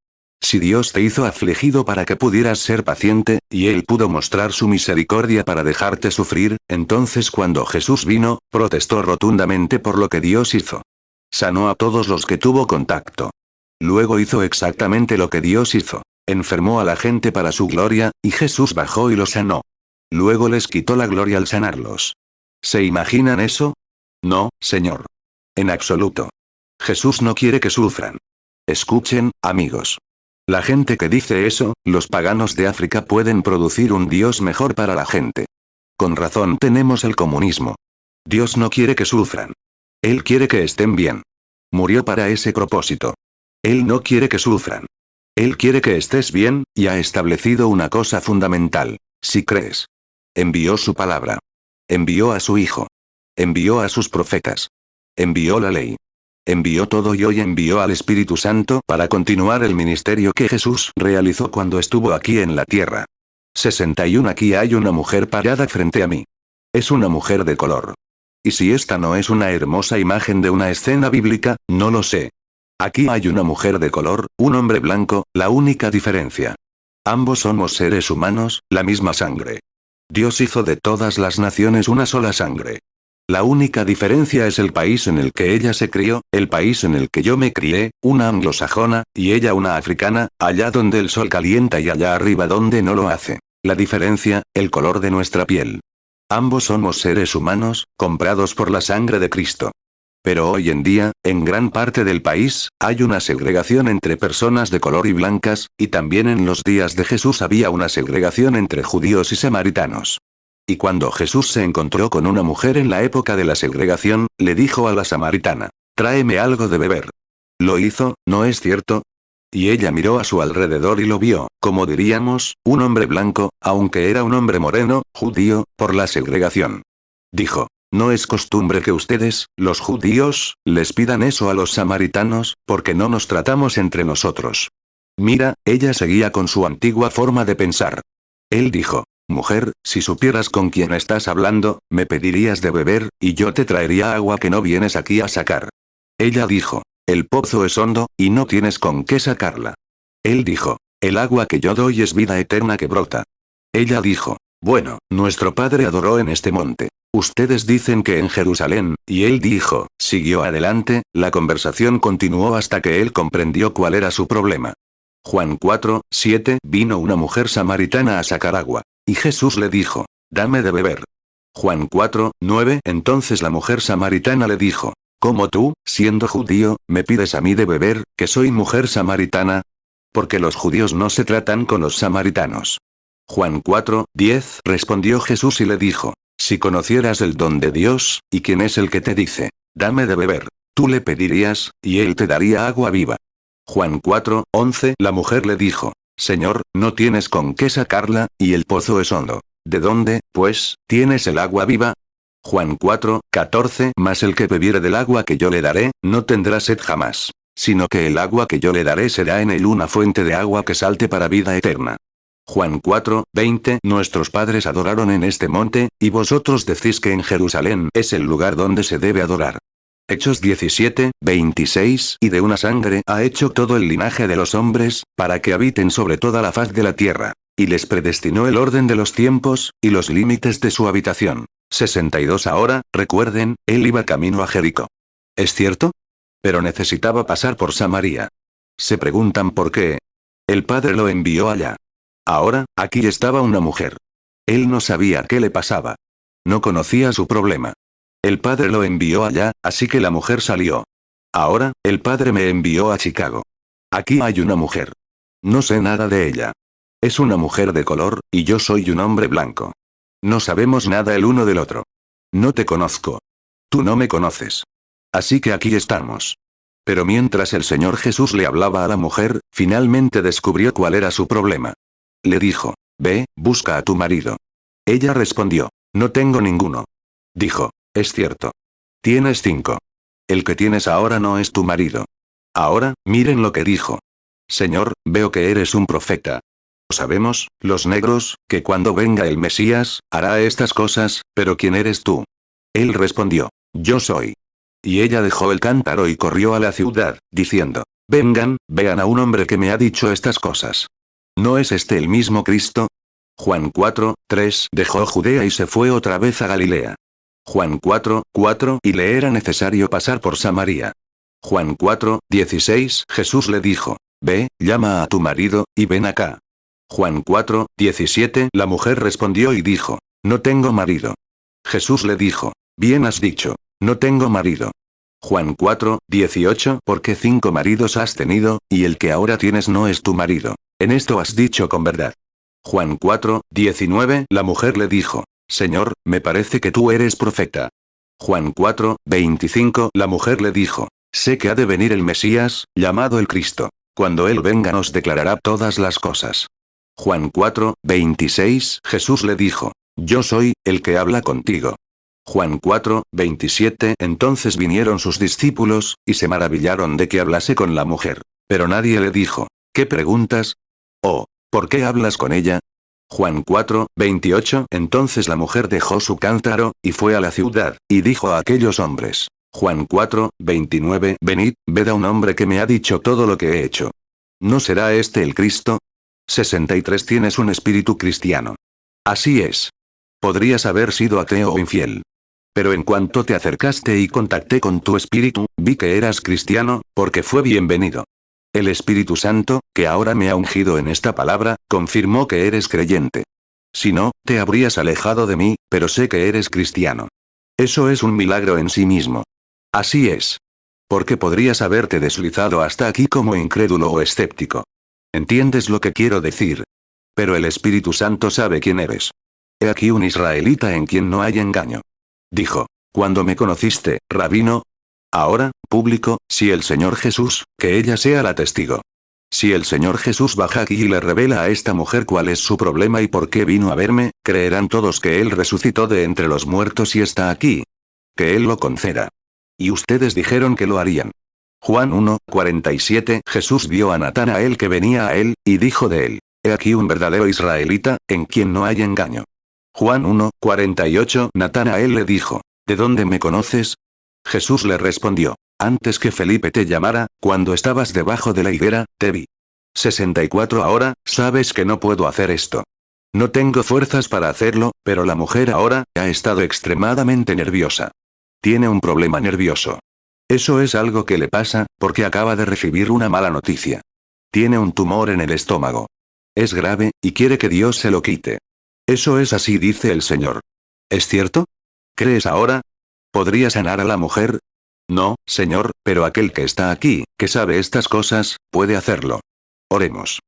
Speaker 1: Si Dios te hizo afligido para que pudieras ser paciente, y Él pudo mostrar su misericordia para dejarte sufrir, entonces cuando Jesús vino, protestó rotundamente por lo que Dios hizo. Sanó a todos los que tuvo contacto. Luego hizo exactamente lo que Dios hizo. Enfermó a la gente para su gloria, y Jesús bajó y los sanó. Luego les quitó la gloria al sanarlos. ¿Se imaginan eso? No, Señor. En absoluto. Jesús no quiere que sufran. Escuchen, amigos. La gente que dice eso, los paganos de África pueden producir un Dios mejor para la gente. Con razón tenemos el comunismo. Dios no quiere que sufran. Él quiere que estén bien. Murió para ese propósito. Él no quiere que sufran. Él quiere que estés bien, y ha establecido una cosa fundamental. Si crees. Envió su palabra. Envió a su Hijo. Envió a sus profetas. Envió la ley. Envió todo y hoy envió al Espíritu Santo para continuar el ministerio que Jesús realizó cuando estuvo aquí en la tierra. 61. Aquí hay una mujer parada frente a mí. Es una mujer de color. Y si esta no es una hermosa imagen de una escena bíblica, no lo sé. Aquí hay una mujer de color, un hombre blanco, la única diferencia. Ambos somos seres humanos, la misma sangre. Dios hizo de todas las naciones una sola sangre. La única diferencia es el país en el que ella se crió, el país en el que yo me crié, una anglosajona, y ella una africana, allá donde el sol calienta y allá arriba donde no lo hace. La diferencia, el color de nuestra piel. Ambos somos seres humanos, comprados por la sangre de Cristo. Pero hoy en día, en gran parte del país, hay una segregación entre personas de color y blancas, y también en los días de Jesús había una segregación entre judíos y samaritanos. Y cuando Jesús se encontró con una mujer en la época de la segregación, le dijo a la samaritana, tráeme algo de beber. Lo hizo, ¿no es cierto? Y ella miró a su alrededor y lo vio, como diríamos, un hombre blanco, aunque era un hombre moreno, judío, por la segregación. Dijo, no es costumbre que ustedes, los judíos, les pidan eso a los samaritanos, porque no nos tratamos entre nosotros. Mira, ella seguía con su antigua forma de pensar. Él dijo, mujer, si supieras con quién estás hablando, me pedirías de beber, y yo te traería agua que no vienes aquí a sacar. Ella dijo, el pozo es hondo, y no tienes con qué sacarla. Él dijo, el agua que yo doy es vida eterna que brota. Ella dijo, bueno, nuestro padre adoró en este monte. Ustedes dicen que en Jerusalén, y él dijo, siguió adelante, la conversación continuó hasta que él comprendió cuál era su problema. Juan 4, 7. Vino una mujer samaritana a sacar agua. Y Jesús le dijo, dame de beber. Juan 4, 9. Entonces la mujer samaritana le dijo, ¿cómo tú, siendo judío, me pides a mí de beber, que soy mujer samaritana? Porque los judíos no se tratan con los samaritanos. Juan 4, 10. Respondió Jesús y le dijo, si conocieras el don de Dios, y quién es el que te dice, dame de beber, tú le pedirías, y él te daría agua viva. Juan 4, 11. La mujer le dijo, Señor, no tienes con qué sacarla, y el pozo es hondo. ¿De dónde, pues, tienes el agua viva? Juan 4, 14. Mas el que bebiere del agua que yo le daré, no tendrá sed jamás, sino que el agua que yo le daré será en él una fuente de agua que salte para vida eterna. Juan 4:20 Nuestros padres adoraron en este monte, y vosotros decís que en Jerusalén es el lugar donde se debe adorar. Hechos 17:26 Y de una sangre ha hecho todo el linaje de los hombres, para que habiten sobre toda la faz de la tierra. Y les predestinó el orden de los tiempos, y los límites de su habitación. 62 Ahora, recuerden, él iba camino a Jericó. ¿Es cierto? Pero necesitaba pasar por Samaria. Se preguntan por qué. El Padre lo envió allá. Ahora, aquí estaba una mujer. Él no sabía qué le pasaba. No conocía su problema. El Padre lo envió allá, así que la mujer salió. Ahora, el Padre me envió a Chicago. Aquí hay una mujer. No sé nada de ella. Es una mujer de color, y yo soy un hombre blanco. No sabemos nada el uno del otro. No te conozco. Tú no me conoces. Así que aquí estamos. Pero mientras el Señor Jesús le hablaba a la mujer, finalmente descubrió cuál era su problema. Le dijo, ve, busca a tu marido. Ella respondió, no tengo ninguno. Dijo, es cierto. Tienes 5. El que tienes ahora no es tu marido. Ahora, miren lo que dijo. Señor, veo que eres un profeta. Sabemos, los negros, que cuando venga el Mesías, hará estas cosas, pero ¿quién eres tú? Él respondió, yo soy. Y ella dejó el cántaro y corrió a la ciudad, diciendo, vengan, vean a un hombre que me ha dicho estas cosas. ¿No es este el mismo Cristo? Juan 4:3 Dejó Judea y se fue otra vez a Galilea. Juan 4:4 Y le era necesario pasar por Samaria. Juan 4:16 Jesús le dijo, ve, llama a tu marido, y ven acá. Juan 4:17 La mujer respondió y dijo, no tengo marido. Jesús le dijo, bien has dicho, no tengo marido. Juan 4:18 Porque 5 maridos has tenido, y el que ahora tienes no es tu marido. En esto has dicho con verdad. Juan 4:19 La mujer le dijo, Señor, me parece que tú eres profeta. Juan 4:25 La mujer le dijo, sé que ha de venir el Mesías, llamado el Cristo. Cuando él venga nos declarará todas las cosas. Juan 4:26 Jesús le dijo, yo soy, el que habla contigo. Juan 4:27 Entonces vinieron sus discípulos, y se maravillaron de que hablase con la mujer. Pero nadie le dijo, ¿qué preguntas? ¿O, por qué hablas con ella? Juan 4:28 Entonces la mujer dejó su cántaro, y fue a la ciudad, y dijo a aquellos hombres. Juan 4:29 Venid, ved a un hombre que me ha dicho todo lo que he hecho. ¿No será este el Cristo? 63 Tienes un espíritu cristiano. Así es. Podrías haber sido ateo o infiel. Pero en cuanto te acercaste y contacté con tu espíritu, vi que eras cristiano, porque fue bienvenido. El Espíritu Santo, que ahora me ha ungido en esta palabra, confirmó que eres creyente. Si no, te habrías alejado de mí, pero sé que eres cristiano. Eso es un milagro en sí mismo. Así es. Porque podrías haberte deslizado hasta aquí como incrédulo o escéptico. ¿Entiendes lo que quiero decir? Pero el Espíritu Santo sabe quién eres. He aquí un israelita en quien no hay engaño. Dijo, cuando me conociste, rabino. Ahora, público, si el Señor Jesús, que ella sea la testigo. Si el Señor Jesús baja aquí y le revela a esta mujer cuál es su problema y por qué vino a verme, creerán todos que Él resucitó de entre los muertos y está aquí. Que Él lo conceda. Y ustedes dijeron que lo harían. Juan 1:47 Jesús vio a Natanael que venía a él, y dijo de él, he aquí un verdadero israelita, en quien no hay engaño. Juan 1:48 Natanael le dijo, ¿de dónde me conoces? Jesús le respondió, antes que Felipe te llamara, cuando estabas debajo de la higuera, te vi. 64 Ahora, sabes que no puedo hacer esto. No tengo fuerzas para hacerlo, pero la mujer ahora, ha estado extremadamente nerviosa. Tiene un problema nervioso. Eso es algo que le pasa, porque acaba de recibir una mala noticia. Tiene un tumor en el estómago. Es grave, y quiere que Dios se lo quite. Eso es así, dice el Señor. ¿Es cierto? ¿Crees ahora? ¿Podría sanar a la mujer? No, Señor, pero aquel que está aquí, que sabe estas cosas, puede hacerlo. Oremos.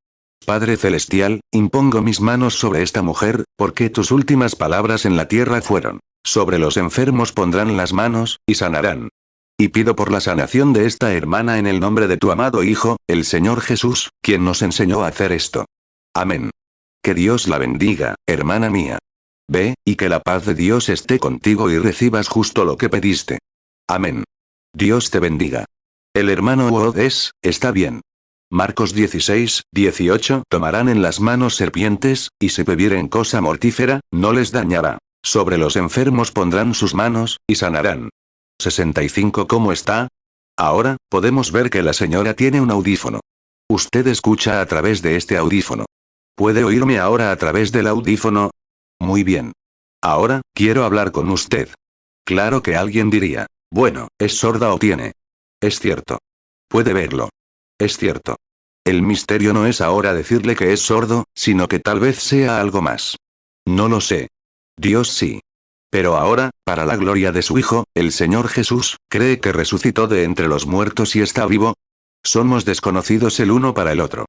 Speaker 1: Padre Celestial, impongo mis manos sobre esta mujer, porque tus últimas palabras en la tierra fueron, sobre los enfermos pondrán las manos, y sanarán. Y pido por la sanación de esta hermana en el nombre de tu amado Hijo, el Señor Jesús, quien nos enseñó a hacer esto. Amén. Que Dios la bendiga, hermana mía. Ve, y que la paz de Dios esté contigo y recibas justo lo que pediste. Amén. Dios te bendiga. El hermano Wood está bien. Marcos 16, 18. Tomarán en las manos serpientes, y si bebieren cosa mortífera, no les dañará. Sobre los enfermos pondrán sus manos, y sanarán. 65. ¿Cómo está? Ahora, podemos ver que la señora tiene un audífono. Usted escucha a través de este audífono. ¿Puede oírme ahora a través del audífono? Muy bien. Ahora, quiero hablar con usted. Claro que alguien diría, bueno, ¿es sorda o tiene? Es cierto. Puede verlo. Es cierto. El misterio no es ahora decirle que es sordo, sino que tal vez sea algo más. No lo sé. Dios sí. Pero ahora, para la gloria de su Hijo, el Señor Jesús, ¿cree que resucitó de entre los muertos y está vivo? Somos desconocidos el uno para el otro.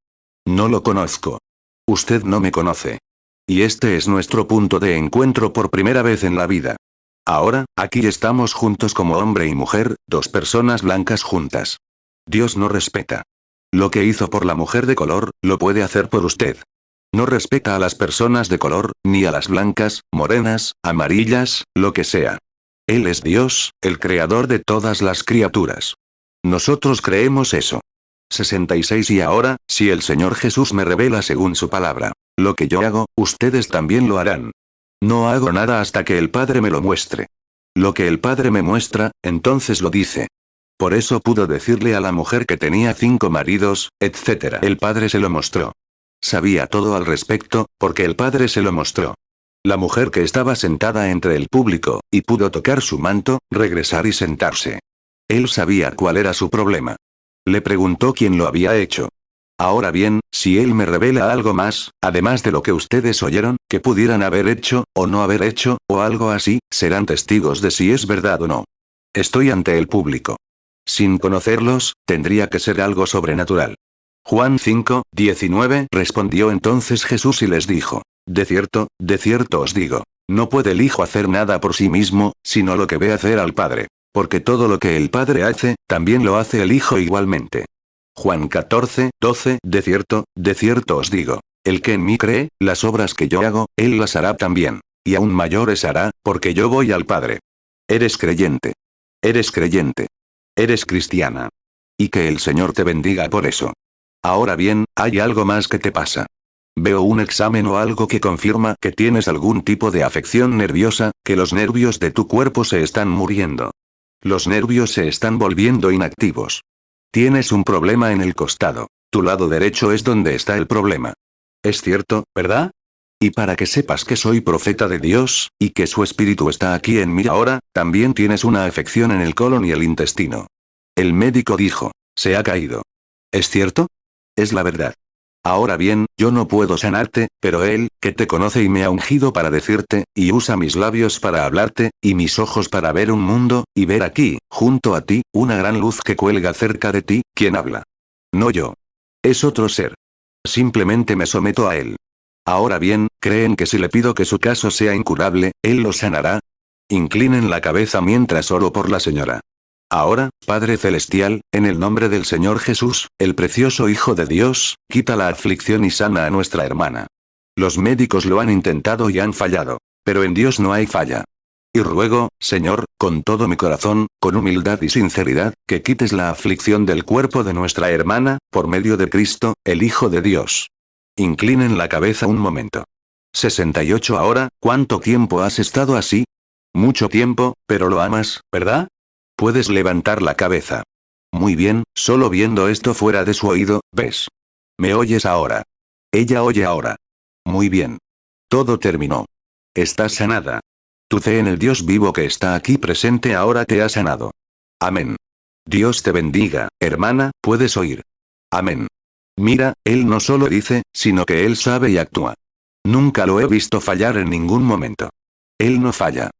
Speaker 1: No lo conozco. Usted no me conoce. Y este es nuestro punto de encuentro por primera vez en la vida. Ahora, aquí estamos juntos como hombre y mujer, dos personas blancas juntas. Dios no respeta. Lo que hizo por la mujer de color, lo puede hacer por usted. No respeta a las personas de color, ni a las blancas, morenas, amarillas, lo que sea. Él es Dios, el creador de todas las criaturas. Nosotros creemos eso. 66. Y ahora, si el Señor Jesús me revela según su palabra, lo que yo hago, ustedes también lo harán. No hago nada hasta que el Padre me lo muestre. Lo que el Padre me muestra, entonces lo dice. Por eso pudo decirle a la mujer que tenía 5 maridos, etc. El Padre se lo mostró. Sabía todo al respecto, porque el Padre se lo mostró. La mujer que estaba sentada entre el público, y pudo tocar su manto, regresar y sentarse. Él sabía cuál era su problema. Le preguntó quién lo había hecho. Ahora bien, si él me revela algo más, además de lo que ustedes oyeron, que pudieran haber hecho, o no haber hecho, o algo así, serán testigos de si es verdad o no. Estoy ante el público. Sin conocerlos, tendría que ser algo sobrenatural. Juan 5, 19. Respondió entonces Jesús y les dijo, de cierto os digo, no puede el Hijo hacer nada por sí mismo, sino lo que ve hacer al Padre. Porque todo lo que el Padre hace, también lo hace el Hijo igualmente. Juan 14, 12. De cierto os digo, el que en mí cree, las obras que yo hago, él las hará también. Y aún mayores hará, porque yo voy al Padre. Eres creyente. Eres creyente. Eres cristiana. Y que el Señor te bendiga por eso. Ahora bien, hay algo más que te pasa. Veo un examen o algo que confirma que tienes algún tipo de afección nerviosa, que los nervios de tu cuerpo se están muriendo. Los nervios se están volviendo inactivos. Tienes un problema en el costado. Tu lado derecho es donde está el problema. Es cierto, ¿verdad? Y para que sepas que soy profeta de Dios, y que su espíritu está aquí en mí ahora, también tienes una afección en el colon y el intestino. El médico dijo, se ha caído. ¿Es cierto? Es la verdad. Ahora bien, yo no puedo sanarte, pero Él, que te conoce y me ha ungido para decirte, y usa mis labios para hablarte, y mis ojos para ver un mundo, y ver aquí, junto a ti, una gran luz que cuelga cerca de ti, ¿quién habla? No yo. Es otro ser. Simplemente me someto a Él. Ahora bien, ¿creen que si le pido que su caso sea incurable, Él lo sanará? Inclinen la cabeza mientras oro por la señora. Ahora, Padre Celestial, en el nombre del Señor Jesús, el precioso Hijo de Dios, quita la aflicción y sana a nuestra hermana. Los médicos lo han intentado y han fallado. Pero en Dios no hay falla. Y ruego, Señor, con todo mi corazón, con humildad y sinceridad, que quites la aflicción del cuerpo de nuestra hermana, por medio de Cristo, el Hijo de Dios. Inclinen la cabeza un momento. 68. Ahora, ¿cuánto tiempo has estado así? Mucho tiempo, pero lo amas, ¿verdad? Puedes levantar la cabeza. Muy bien, solo viendo esto fuera de su oído, ¿ves? ¿Me oyes ahora? Ella oye ahora. Muy bien. Todo terminó. Estás sanada. Tu fe en el Dios vivo que está aquí presente ahora te ha sanado. Amén. Dios te bendiga, hermana, puedes oír. Amén. Mira, Él no solo dice, sino que Él sabe y actúa. Nunca lo he visto fallar en ningún momento. Él no falla.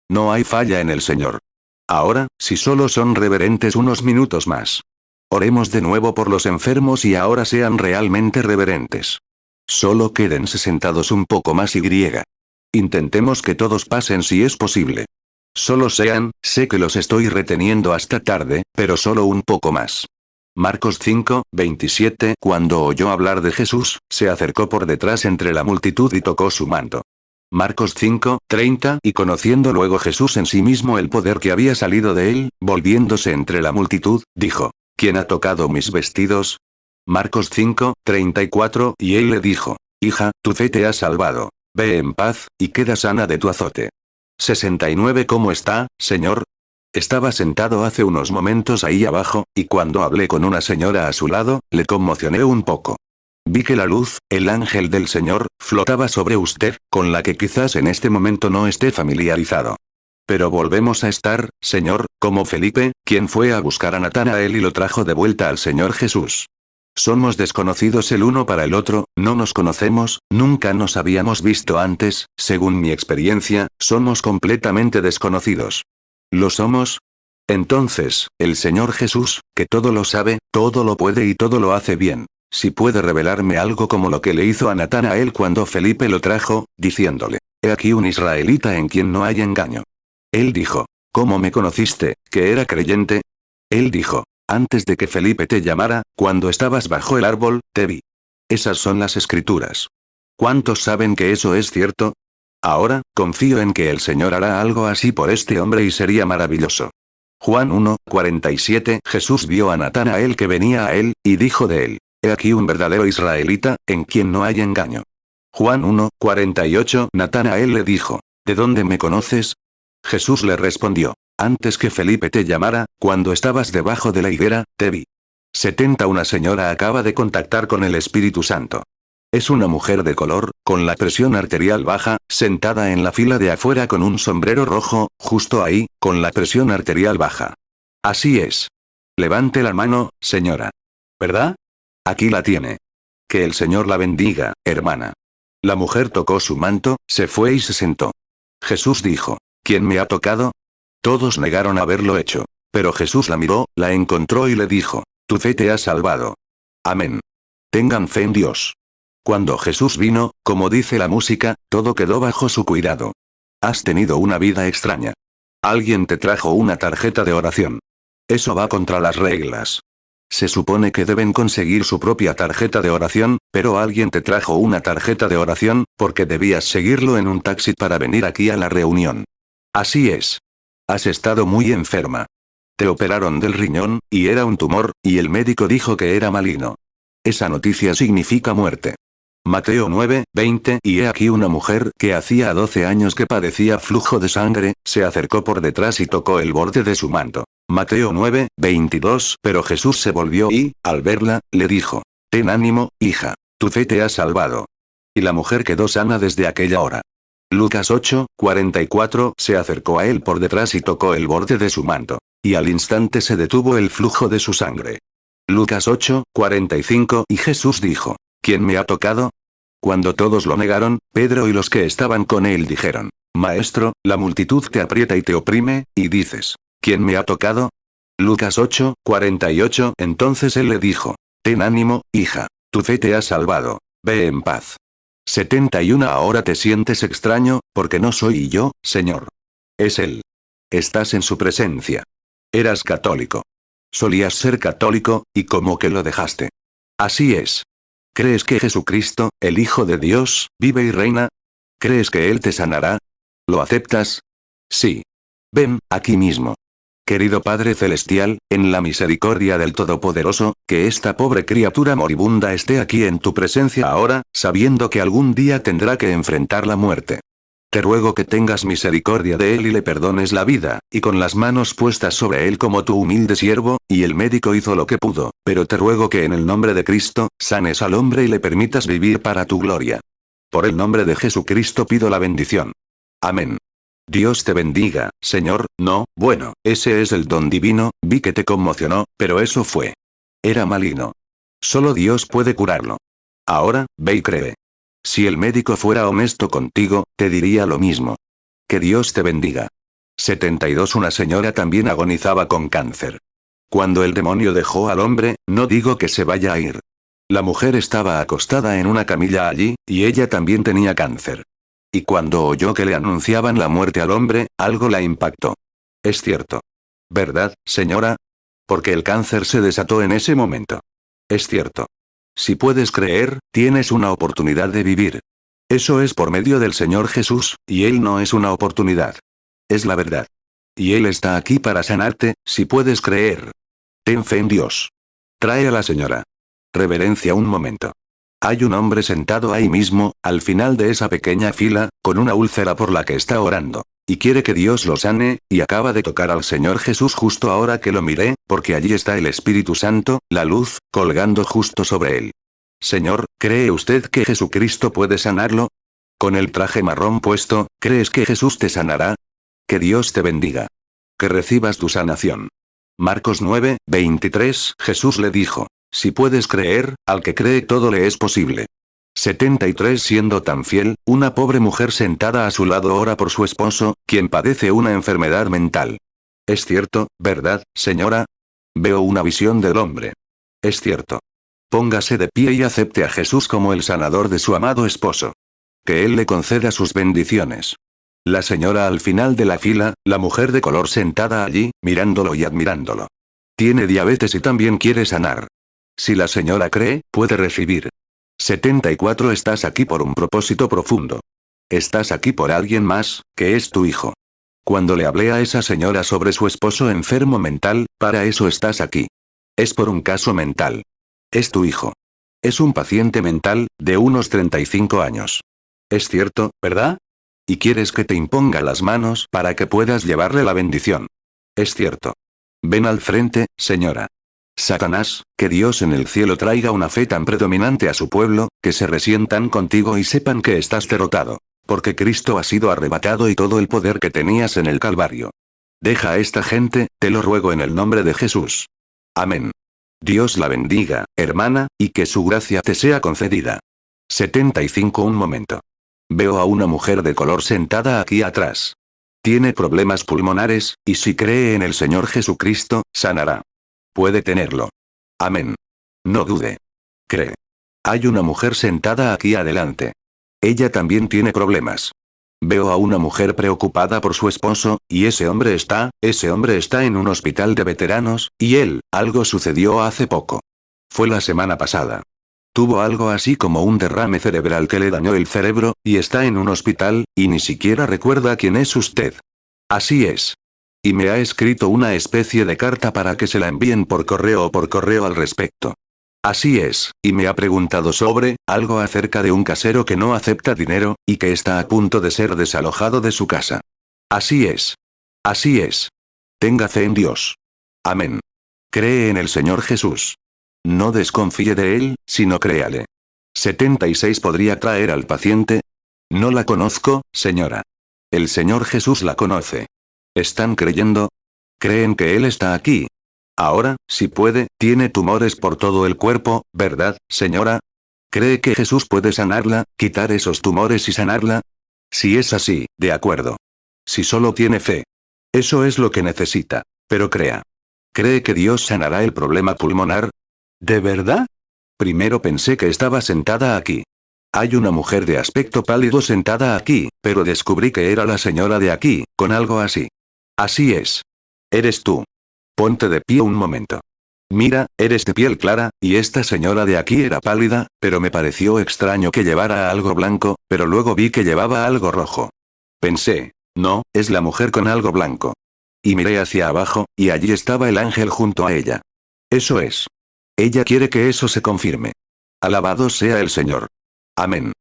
Speaker 1: No hay falla en el Señor. Ahora, si solo son reverentes unos minutos más. Oremos de nuevo por los enfermos y ahora sean realmente reverentes. Solo quédense sentados un poco más y griega. Intentemos que todos pasen si es posible. Solo sean, sé que los estoy reteniendo hasta tarde, pero solo un poco más. Marcos 5, 27. Cuando oyó hablar de Jesús, se acercó por detrás entre la multitud y tocó su manto. Marcos 5, 30. Y conociendo luego Jesús en sí mismo el poder que había salido de él, volviéndose entre la multitud, dijo, ¿quién ha tocado mis vestidos? Marcos 5:34, y él le dijo: hija, tu fe te ha salvado. Ve en paz, y queda sana de tu azote. 69 ¿Cómo está, señor? Estaba sentado hace unos momentos ahí abajo, y cuando hablé con una señora a su lado, le conmocioné un poco. Vi que la luz, el ángel del Señor, flotaba sobre usted, con la que quizás en este momento no esté familiarizado. Pero volvemos a estar, señor, como Felipe, quien fue a buscar a Natanael y lo trajo de vuelta al Señor Jesús. Somos desconocidos el uno para el otro, no nos conocemos, nunca nos habíamos visto antes, según mi experiencia, somos completamente desconocidos. ¿Lo somos? Entonces, el Señor Jesús, que todo lo sabe, todo lo puede y todo lo hace bien, si puede revelarme algo como lo que le hizo a Natanael cuando Felipe lo trajo, diciéndole: he aquí un israelita en quien no hay engaño. Él dijo: ¿cómo me conociste, que era creyente? Él dijo: antes de que Felipe te llamara, cuando estabas bajo el árbol, te vi. Esas son las escrituras. ¿Cuántos saben que eso es cierto? Ahora, confío en que el Señor hará algo así por este hombre y sería maravilloso. Juan 1:47 Jesús vio a Natanael que venía a él, y dijo de él: he aquí un verdadero israelita, en quien no hay engaño. Juan 1:48 Natanael le dijo: ¿de dónde me conoces? Jesús le respondió: antes que Felipe te llamara, cuando estabas debajo de la higuera, te vi. 70 Una señora acaba de contactar con el Espíritu Santo. Es una mujer de color, con la presión arterial baja, sentada en la fila de afuera con un sombrero rojo, justo ahí, con la presión arterial baja. Así es. Levante la mano, señora. ¿Verdad? Aquí la tiene. Que el Señor la bendiga, hermana. La mujer tocó su manto, se fue y se sentó. Jesús dijo: ¿quién me ha tocado? Todos negaron haberlo hecho. Pero Jesús la miró, la encontró y le dijo: tu fe te ha salvado. Amén. Tengan fe en Dios. Cuando Jesús vino, como dice la música, todo quedó bajo su cuidado. Has tenido una vida extraña. Alguien te trajo una tarjeta de oración. Eso va contra las reglas. Se supone que deben conseguir su propia tarjeta de oración, pero alguien te trajo una tarjeta de oración, porque debías seguirlo en un taxi para venir aquí a la reunión. Así es. Has estado muy enferma. Te operaron del riñón, y era un tumor, y el médico dijo que era maligno. Esa noticia significa muerte. Mateo 9:20 Y he aquí una mujer que hacía 12 años que padecía flujo de sangre, se acercó por detrás y tocó el borde de su manto. Mateo 9:22 Pero Jesús se volvió y, al verla, le dijo: ten ánimo, hija, tu fe te ha salvado. Y la mujer quedó sana desde aquella hora. Lucas 8:44 Se acercó a él por detrás y tocó el borde de su manto. Y al instante se detuvo el flujo de su sangre. Lucas 8:45 Y Jesús dijo: ¿quién me ha tocado? Cuando todos lo negaron, Pedro y los que estaban con él dijeron: Maestro, la multitud te aprieta y te oprime, y dices: ¿quién me ha tocado? Lucas 8:48 Entonces él le dijo: ten ánimo, hija, tu fe te ha salvado, ve en paz. 71 Ahora te sientes extraño, porque no soy yo, Señor. Es Él. Estás en su presencia. Eras católico. Solías ser católico, y como que lo dejaste. Así es. ¿Crees que Jesucristo, el Hijo de Dios, vive y reina? ¿Crees que Él te sanará? ¿Lo aceptas? Sí. Ven, aquí mismo. Querido Padre Celestial, en la misericordia del Todopoderoso, que esta pobre criatura moribunda esté aquí en tu presencia ahora, sabiendo que algún día tendrá que enfrentar la muerte. Te ruego que tengas misericordia de él y le perdones la vida, y con las manos puestas sobre él como tu humilde siervo, y el médico hizo lo que pudo, pero te ruego que en el nombre de Cristo, sanes al hombre y le permitas vivir para tu gloria. Por el nombre de Jesucristo pido la bendición. Amén. Dios te bendiga, Señor. No, bueno, ese es el don divino, vi que te conmocionó, pero eso fue. Era maligno. Solo Dios puede curarlo. Ahora, ve y cree. Si el médico fuera honesto contigo, te diría lo mismo. Que Dios te bendiga. 72 Una señora también agonizaba con cáncer. Cuando el demonio dejó al hombre, no digo que se vaya a ir. La mujer estaba acostada en una camilla allí, y ella también tenía cáncer. Y cuando oyó que le anunciaban la muerte al hombre, algo la impactó. Es cierto. ¿Verdad, señora? Porque el cáncer se desató en ese momento. Es cierto. Si puedes creer, tienes una oportunidad de vivir. Eso es por medio del Señor Jesús, y Él no es una oportunidad. Es la verdad. Y Él está aquí para sanarte, si puedes creer. Ten fe en Dios. Trae a la señora. Reverencia un momento. Hay un hombre sentado ahí mismo, al final de esa pequeña fila, con una úlcera por la que está orando. Y quiere que Dios lo sane, y acaba de tocar al Señor Jesús justo ahora que lo miré, porque allí está el Espíritu Santo, la luz, colgando justo sobre él. Señor, ¿cree usted que Jesucristo puede sanarlo? Con el traje marrón puesto, ¿crees que Jesús te sanará? Que Dios te bendiga. Que recibas tu sanación. Marcos 9, 23, Jesús le dijo. Si puedes creer, al que cree todo le es posible. 73 Siendo tan fiel, una pobre mujer sentada a su lado ora por su esposo, quien padece una enfermedad mental. Es cierto, ¿verdad, señora? Veo una visión del hombre. Es cierto. Póngase de pie y acepte a Jesús como el sanador de su amado esposo. Que Él le conceda sus bendiciones. La señora al final de la fila, la mujer de color sentada allí, mirándolo y admirándolo. Tiene diabetes y también quiere sanar. Si la señora cree, puede recibir. 74 Estás aquí por un propósito profundo. Estás aquí por alguien más, que es tu hijo. Cuando le hablé a esa señora sobre su esposo enfermo mental, para eso estás aquí. Es por un caso mental. Es tu hijo. Es un paciente mental, de unos 35 años. Es cierto, ¿verdad? Y quieres que te imponga las manos para que puedas llevarle la bendición. Es cierto. Ven al frente, señora. Satanás, que Dios en el cielo traiga una fe tan predominante a su pueblo, que se resientan contigo y sepan que estás derrotado. Porque Cristo ha sido arrebatado y todo el poder que tenías en el Calvario. Deja a esta gente, te lo ruego en el nombre de Jesús. Amén. Dios la bendiga, hermana, y que su gracia te sea concedida. 75 Un momento. Veo a una mujer de color sentada aquí atrás. Tiene problemas pulmonares, y si cree en el Señor Jesucristo, sanará. Puede tenerlo. Amén. No dude. Cree. Hay una mujer sentada aquí adelante. Ella también tiene problemas. Veo a una mujer preocupada por su esposo, y ese hombre está en un hospital de veteranos, y algo sucedió hace poco. Fue la semana pasada. Tuvo algo así como un derrame cerebral que le dañó el cerebro, y está en un hospital, y ni siquiera recuerda quién es usted. Así es. Y me ha escrito una especie de carta para que se la envíen por correo o por correo al respecto. Así es, y me ha preguntado sobre, algo acerca de un casero que no acepta dinero, y que está a punto de ser desalojado de su casa. Así es. Así es. Tenga fe en Dios. Amén. Cree en el Señor Jesús. No desconfíe de Él, sino créale. 76 ¿Podría traer al paciente? No la conozco, señora. El Señor Jesús la conoce. ¿Están creyendo? ¿Creen que Él está aquí? Ahora, si puede, tiene tumores por todo el cuerpo, ¿verdad, señora? ¿Cree que Jesús puede sanarla, quitar esos tumores y sanarla? Si es así, de acuerdo. Si solo tiene fe. Eso es lo que necesita. Pero crea. ¿Cree que Dios sanará el problema pulmonar? ¿De verdad? Primero pensé que estaba sentada aquí. Hay una mujer de aspecto pálido sentada aquí, pero descubrí que era la señora de aquí, con algo así. Así es. Eres tú. Ponte de pie un momento. Mira, eres de piel clara, y esta señora de aquí era pálida, pero me pareció extraño que llevara algo blanco, pero luego vi que llevaba algo rojo. Pensé, no, es la mujer con algo blanco. Y miré hacia abajo, y allí estaba el ángel junto a ella. Eso es. Ella quiere que eso se confirme. Alabado sea el Señor. Amén.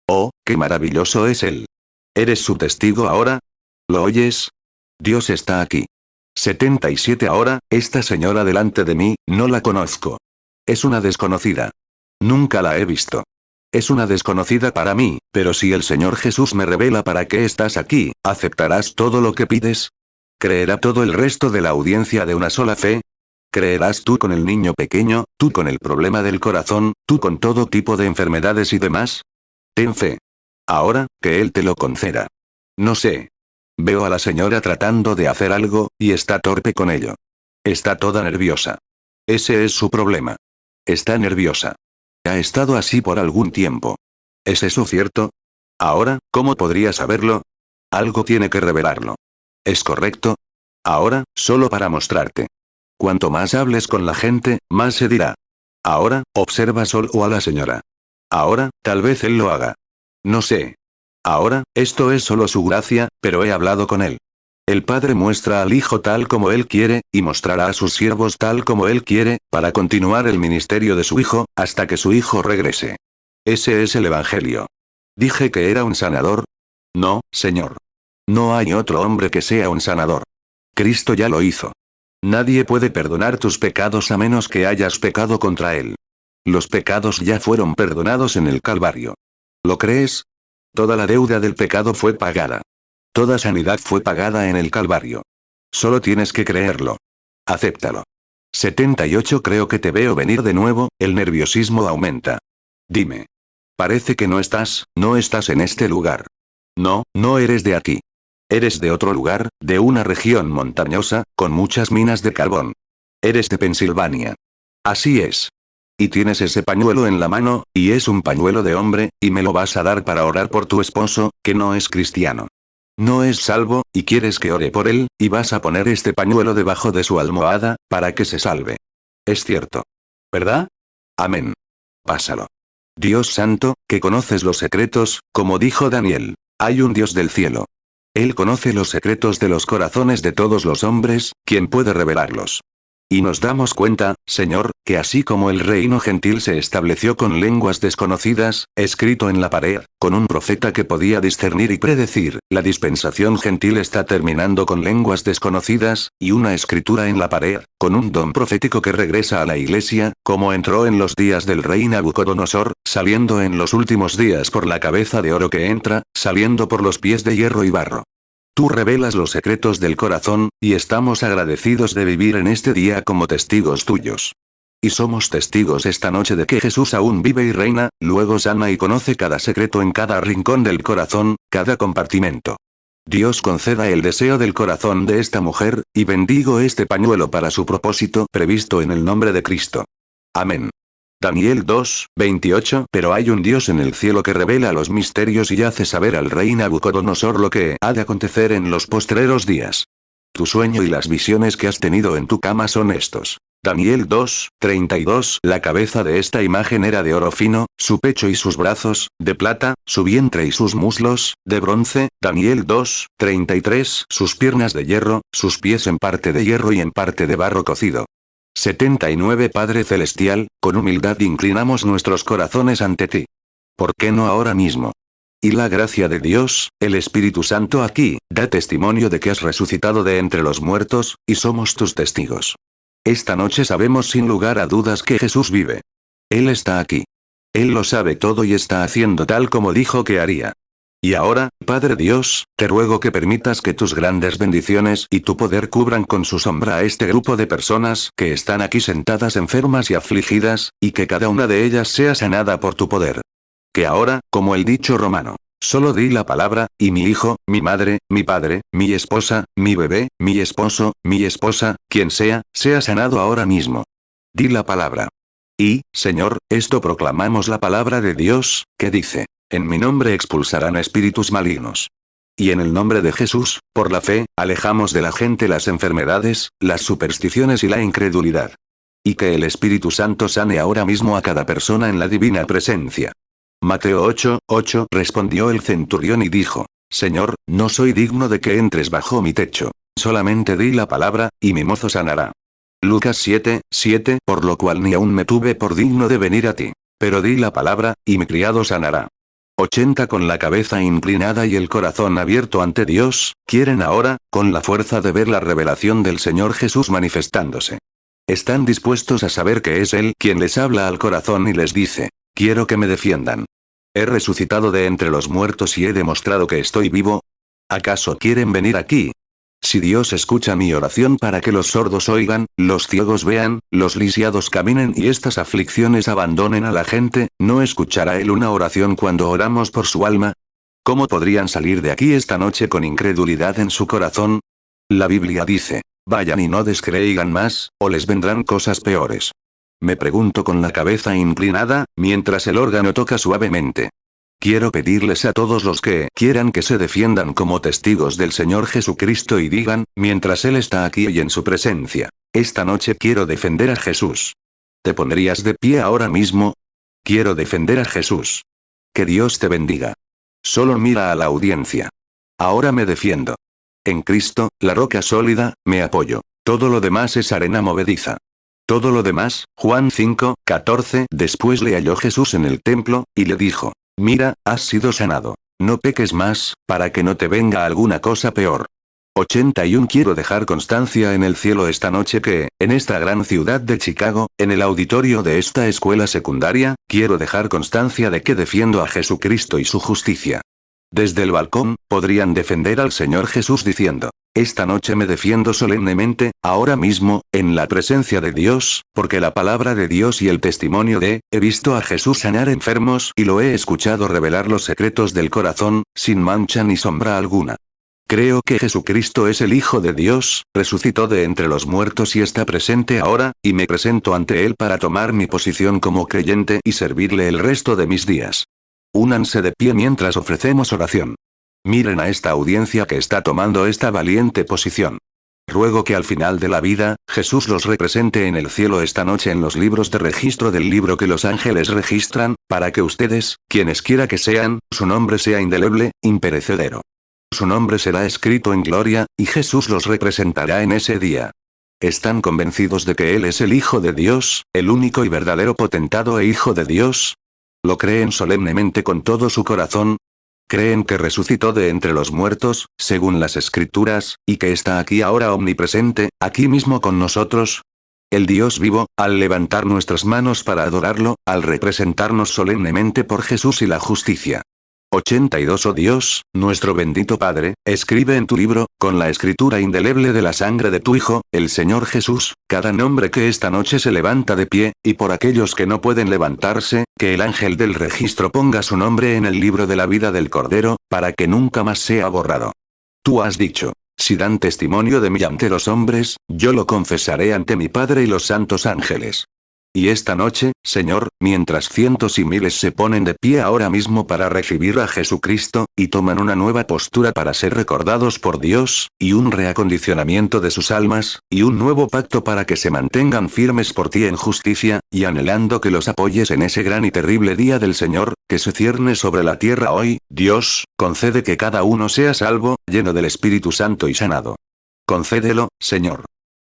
Speaker 1: Oh, qué maravilloso es Él. ¿Eres su testigo ahora? ¿Lo oyes? Dios está aquí. 77 Ahora, esta señora delante de mí, no la conozco. Es una desconocida. Nunca la he visto. Es una desconocida para mí, pero si el Señor Jesús me revela para qué estás aquí, ¿aceptarás todo lo que pides? ¿Creerá todo el resto de la audiencia de una sola fe? ¿Creerás tú con el niño pequeño, tú con el problema del corazón, tú con todo tipo de enfermedades y demás? Ten fe. Ahora, que Él te lo conceda. No sé. Veo a la señora tratando de hacer algo, y está torpe con ello. Está toda nerviosa. Ese es su problema. Está nerviosa. Ha estado así por algún tiempo. ¿Es eso cierto? Ahora, ¿cómo podría saberlo? Algo tiene que revelarlo. ¿Es correcto? Ahora, solo para mostrarte. Cuanto más hables con la gente, más se dirá. Ahora, observa solo a la señora. Ahora, tal vez él lo haga. No sé. Ahora, esto es solo su gracia, pero he hablado con él. El Padre muestra al Hijo tal como Él quiere, y mostrará a sus siervos tal como Él quiere, para continuar el ministerio de su Hijo, hasta que su Hijo regrese. Ese es el Evangelio. ¿Dije que era un sanador? No, Señor. No hay otro hombre que sea un sanador. Cristo ya lo hizo. Nadie puede perdonar tus pecados a menos que hayas pecado contra Él. Los pecados ya fueron perdonados en el Calvario. ¿Lo crees? Toda la deuda del pecado fue pagada. Toda sanidad fue pagada en el Calvario. Solo tienes que creerlo. Acéptalo. 78. Creo que te veo venir de nuevo, el nerviosismo aumenta. Dime. Parece que no estás en este lugar. No, no eres de aquí. Eres de otro lugar, de una región montañosa, con muchas minas de carbón. Eres de Pensilvania. Así es. Y tienes ese pañuelo en la mano, y es un pañuelo de hombre, y me lo vas a dar para orar por tu esposo, que no es cristiano. No es salvo, y quieres que ore por él, y vas a poner este pañuelo debajo de su almohada, para que se salve. Es cierto. ¿Verdad? Amén. Pásalo. Dios santo, que conoces los secretos, como dijo Daniel. Hay un Dios del cielo. Él conoce los secretos de los corazones de todos los hombres, ¿quién puede revelarlos? Y nos damos cuenta, Señor, que así como el reino gentil se estableció con lenguas desconocidas, escrito en la pared, con un profeta que podía discernir y predecir, la dispensación gentil está terminando con lenguas desconocidas, y una escritura en la pared, con un don profético que regresa a la iglesia, como entró en los días del rey Nabucodonosor, saliendo en los últimos días por la cabeza de oro que entra, saliendo por los pies de hierro y barro. Tú revelas los secretos del corazón, y estamos agradecidos de vivir en este día como testigos tuyos. Y somos testigos esta noche de que Jesús aún vive y reina, luego sana y conoce cada secreto en cada rincón del corazón, cada compartimento. Dios conceda el deseo del corazón de esta mujer, y bendigo este pañuelo para su propósito previsto en el nombre de Cristo. Amén. Daniel 2, 28. Pero hay un Dios en el cielo que revela los misterios y hace saber al rey Nabucodonosor lo que ha de acontecer en los postreros días. Tu sueño y las visiones que has tenido en tu cama son estos. Daniel 2, 32. La cabeza de esta imagen era de oro fino, su pecho y sus brazos, de plata, su vientre y sus muslos, de bronce. Daniel 2, 33. Sus piernas de hierro, sus pies en parte de hierro y en parte de barro cocido. 79. Padre Celestial, con humildad inclinamos nuestros corazones ante ti. ¿Por qué no ahora mismo? Y la gracia de Dios, el Espíritu Santo aquí, da testimonio de que has resucitado de entre los muertos, y somos tus testigos. Esta noche sabemos sin lugar a dudas que Jesús vive. Él está aquí. Él lo sabe todo y está haciendo tal como dijo que haría. Y ahora, Padre Dios, te ruego que permitas que tus grandes bendiciones y tu poder cubran con su sombra a este grupo de personas que están aquí sentadas enfermas y afligidas, y que cada una de ellas sea sanada por tu poder. Que ahora, como el dicho romano, solo di la palabra, y mi hijo, mi madre, mi padre, mi esposa, mi bebé, mi esposo, mi esposa, quien sea sanado ahora mismo. Di la palabra. Y, Señor, esto proclamamos la palabra de Dios, que dice, en mi nombre expulsarán espíritus malignos. Y en el nombre de Jesús, por la fe, alejamos de la gente las enfermedades, las supersticiones y la incredulidad. Y que el Espíritu Santo sane ahora mismo a cada persona en la divina presencia. Mateo 8, 8. Respondió el centurión y dijo, Señor, no soy digno de que entres bajo mi techo. Solamente di la palabra, y mi mozo sanará. Lucas 7, 7. Por lo cual ni aún me tuve por digno de venir a ti. Pero di la palabra, y mi criado sanará. 80. Con la cabeza inclinada y el corazón abierto ante Dios, quieren ahora, con la fuerza de ver la revelación del Señor Jesús manifestándose. Están dispuestos a saber que es Él quien les habla al corazón y les dice, quiero que me defiendan. He resucitado de entre los muertos y he demostrado que estoy vivo. ¿Acaso quieren venir aquí? Si Dios escucha mi oración para que los sordos oigan, los ciegos vean, los lisiados caminen y estas aflicciones abandonen a la gente, ¿no escuchará Él una oración cuando oramos por su alma? ¿Cómo podrían salir de aquí esta noche con incredulidad en su corazón? La Biblia dice, vayan y no descreigan más, o les vendrán cosas peores. Me pregunto con la cabeza inclinada, mientras el órgano toca suavemente. Quiero pedirles a todos los que quieran que se defiendan como testigos del Señor Jesucristo y digan, mientras Él está aquí y en su presencia, esta noche quiero defender a Jesús. ¿Te pondrías de pie ahora mismo? Quiero defender a Jesús. Que Dios te bendiga. Solo mira a la audiencia. Ahora me defiendo. en Cristo, la roca sólida, me apoyo. Todo lo demás es arena movediza. Todo lo demás, Juan 5, 14. Después le halló Jesús en el templo, y le dijo: mira, has sido sanado. No peques más, para que no te venga alguna cosa peor. 81. Quiero dejar constancia en el cielo esta noche que, en esta gran ciudad de Chicago, en el auditorio de esta escuela secundaria, quiero dejar constancia de que defiendo a Jesucristo y su justicia. Desde el balcón, podrían defender al Señor Jesús diciendo: esta noche me defiendo solemnemente, ahora mismo, en la presencia de Dios, porque la palabra de Dios y el testimonio de, he visto a Jesús sanar enfermos y lo he escuchado revelar los secretos del corazón, sin mancha ni sombra alguna. Creo que Jesucristo es el Hijo de Dios, resucitó de entre los muertos y está presente ahora, y me presento ante Él para tomar mi posición como creyente y servirle el resto de mis días. Únanse de pie mientras ofrecemos oración. Miren a esta audiencia que está tomando esta valiente posición. Ruego que al final de la vida, Jesús los represente en el cielo esta noche en los libros de registro del libro que los ángeles registran, para que ustedes, quienes quiera que sean, su nombre sea indeleble, imperecedero. Su nombre será escrito en gloria, y Jesús los representará en ese día. ¿Están convencidos de que Él es el Hijo de Dios, el único y verdadero potentado e Hijo de Dios? ¿Lo creen solemnemente con todo su corazón? ¿Creen que resucitó de entre los muertos, según las Escrituras, y que está aquí ahora omnipresente, aquí mismo con nosotros? El Dios vivo, al levantar nuestras manos para adorarlo, al representarnos solemnemente por Jesús y la justicia. 82. Oh Dios, nuestro bendito Padre, escribe en tu libro, con la escritura indeleble de la sangre de tu Hijo, el Señor Jesús, cada nombre que esta noche se levanta de pie, y por aquellos que no pueden levantarse, que el ángel del registro ponga su nombre en el libro de la vida del Cordero, para que nunca más sea borrado. Tú has dicho: si dan testimonio de mí ante los hombres, yo lo confesaré ante mi Padre y los santos ángeles. Y esta noche, Señor, mientras cientos y miles se ponen de pie ahora mismo para recibir a Jesucristo, y toman una nueva postura para ser recordados por Dios, y un reacondicionamiento de sus almas, y un nuevo pacto para que se mantengan firmes por ti en justicia, y anhelando que los apoyes en ese gran y terrible día del Señor, que se cierne sobre la tierra hoy, Dios, concede que cada uno sea salvo, lleno del Espíritu Santo y sanado. Concédelo, Señor.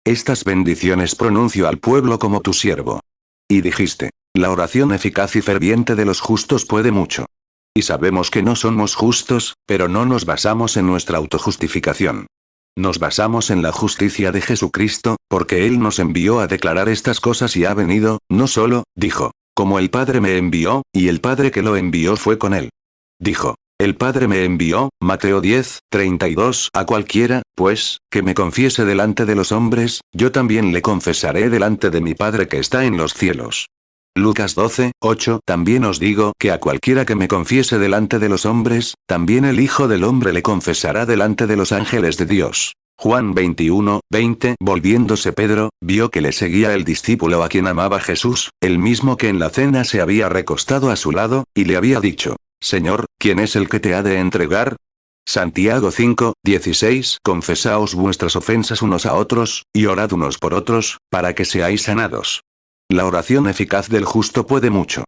Speaker 1: Estas bendiciones pronuncio al pueblo como tu siervo. Y dijiste: la oración eficaz y ferviente de los justos puede mucho. Y sabemos que no somos justos, pero no nos basamos en nuestra autojustificación. Nos basamos en la justicia de Jesucristo, porque Él nos envió a declarar estas cosas y ha venido, no solo, dijo, como el Padre me envió, y el Padre que lo envió fue con Él. Dijo: el Padre me envió, Mateo 10, 32, a cualquiera, pues, que me confiese delante de los hombres, yo también le confesaré delante de mi Padre que está en los cielos. Lucas 12, 8. También os digo que a cualquiera que me confiese delante de los hombres, también el Hijo del Hombre le confesará delante de los ángeles de Dios. Juan 21, 20. Volviéndose Pedro, vio que le seguía el discípulo a quien amaba Jesús, el mismo que en la cena se había recostado a su lado, y le había dicho: Señor, ¿quién es el que te ha de entregar? Santiago 5, 16. Confesaos vuestras ofensas unos a otros, y orad unos por otros, para que seáis sanados. La oración eficaz del justo puede mucho.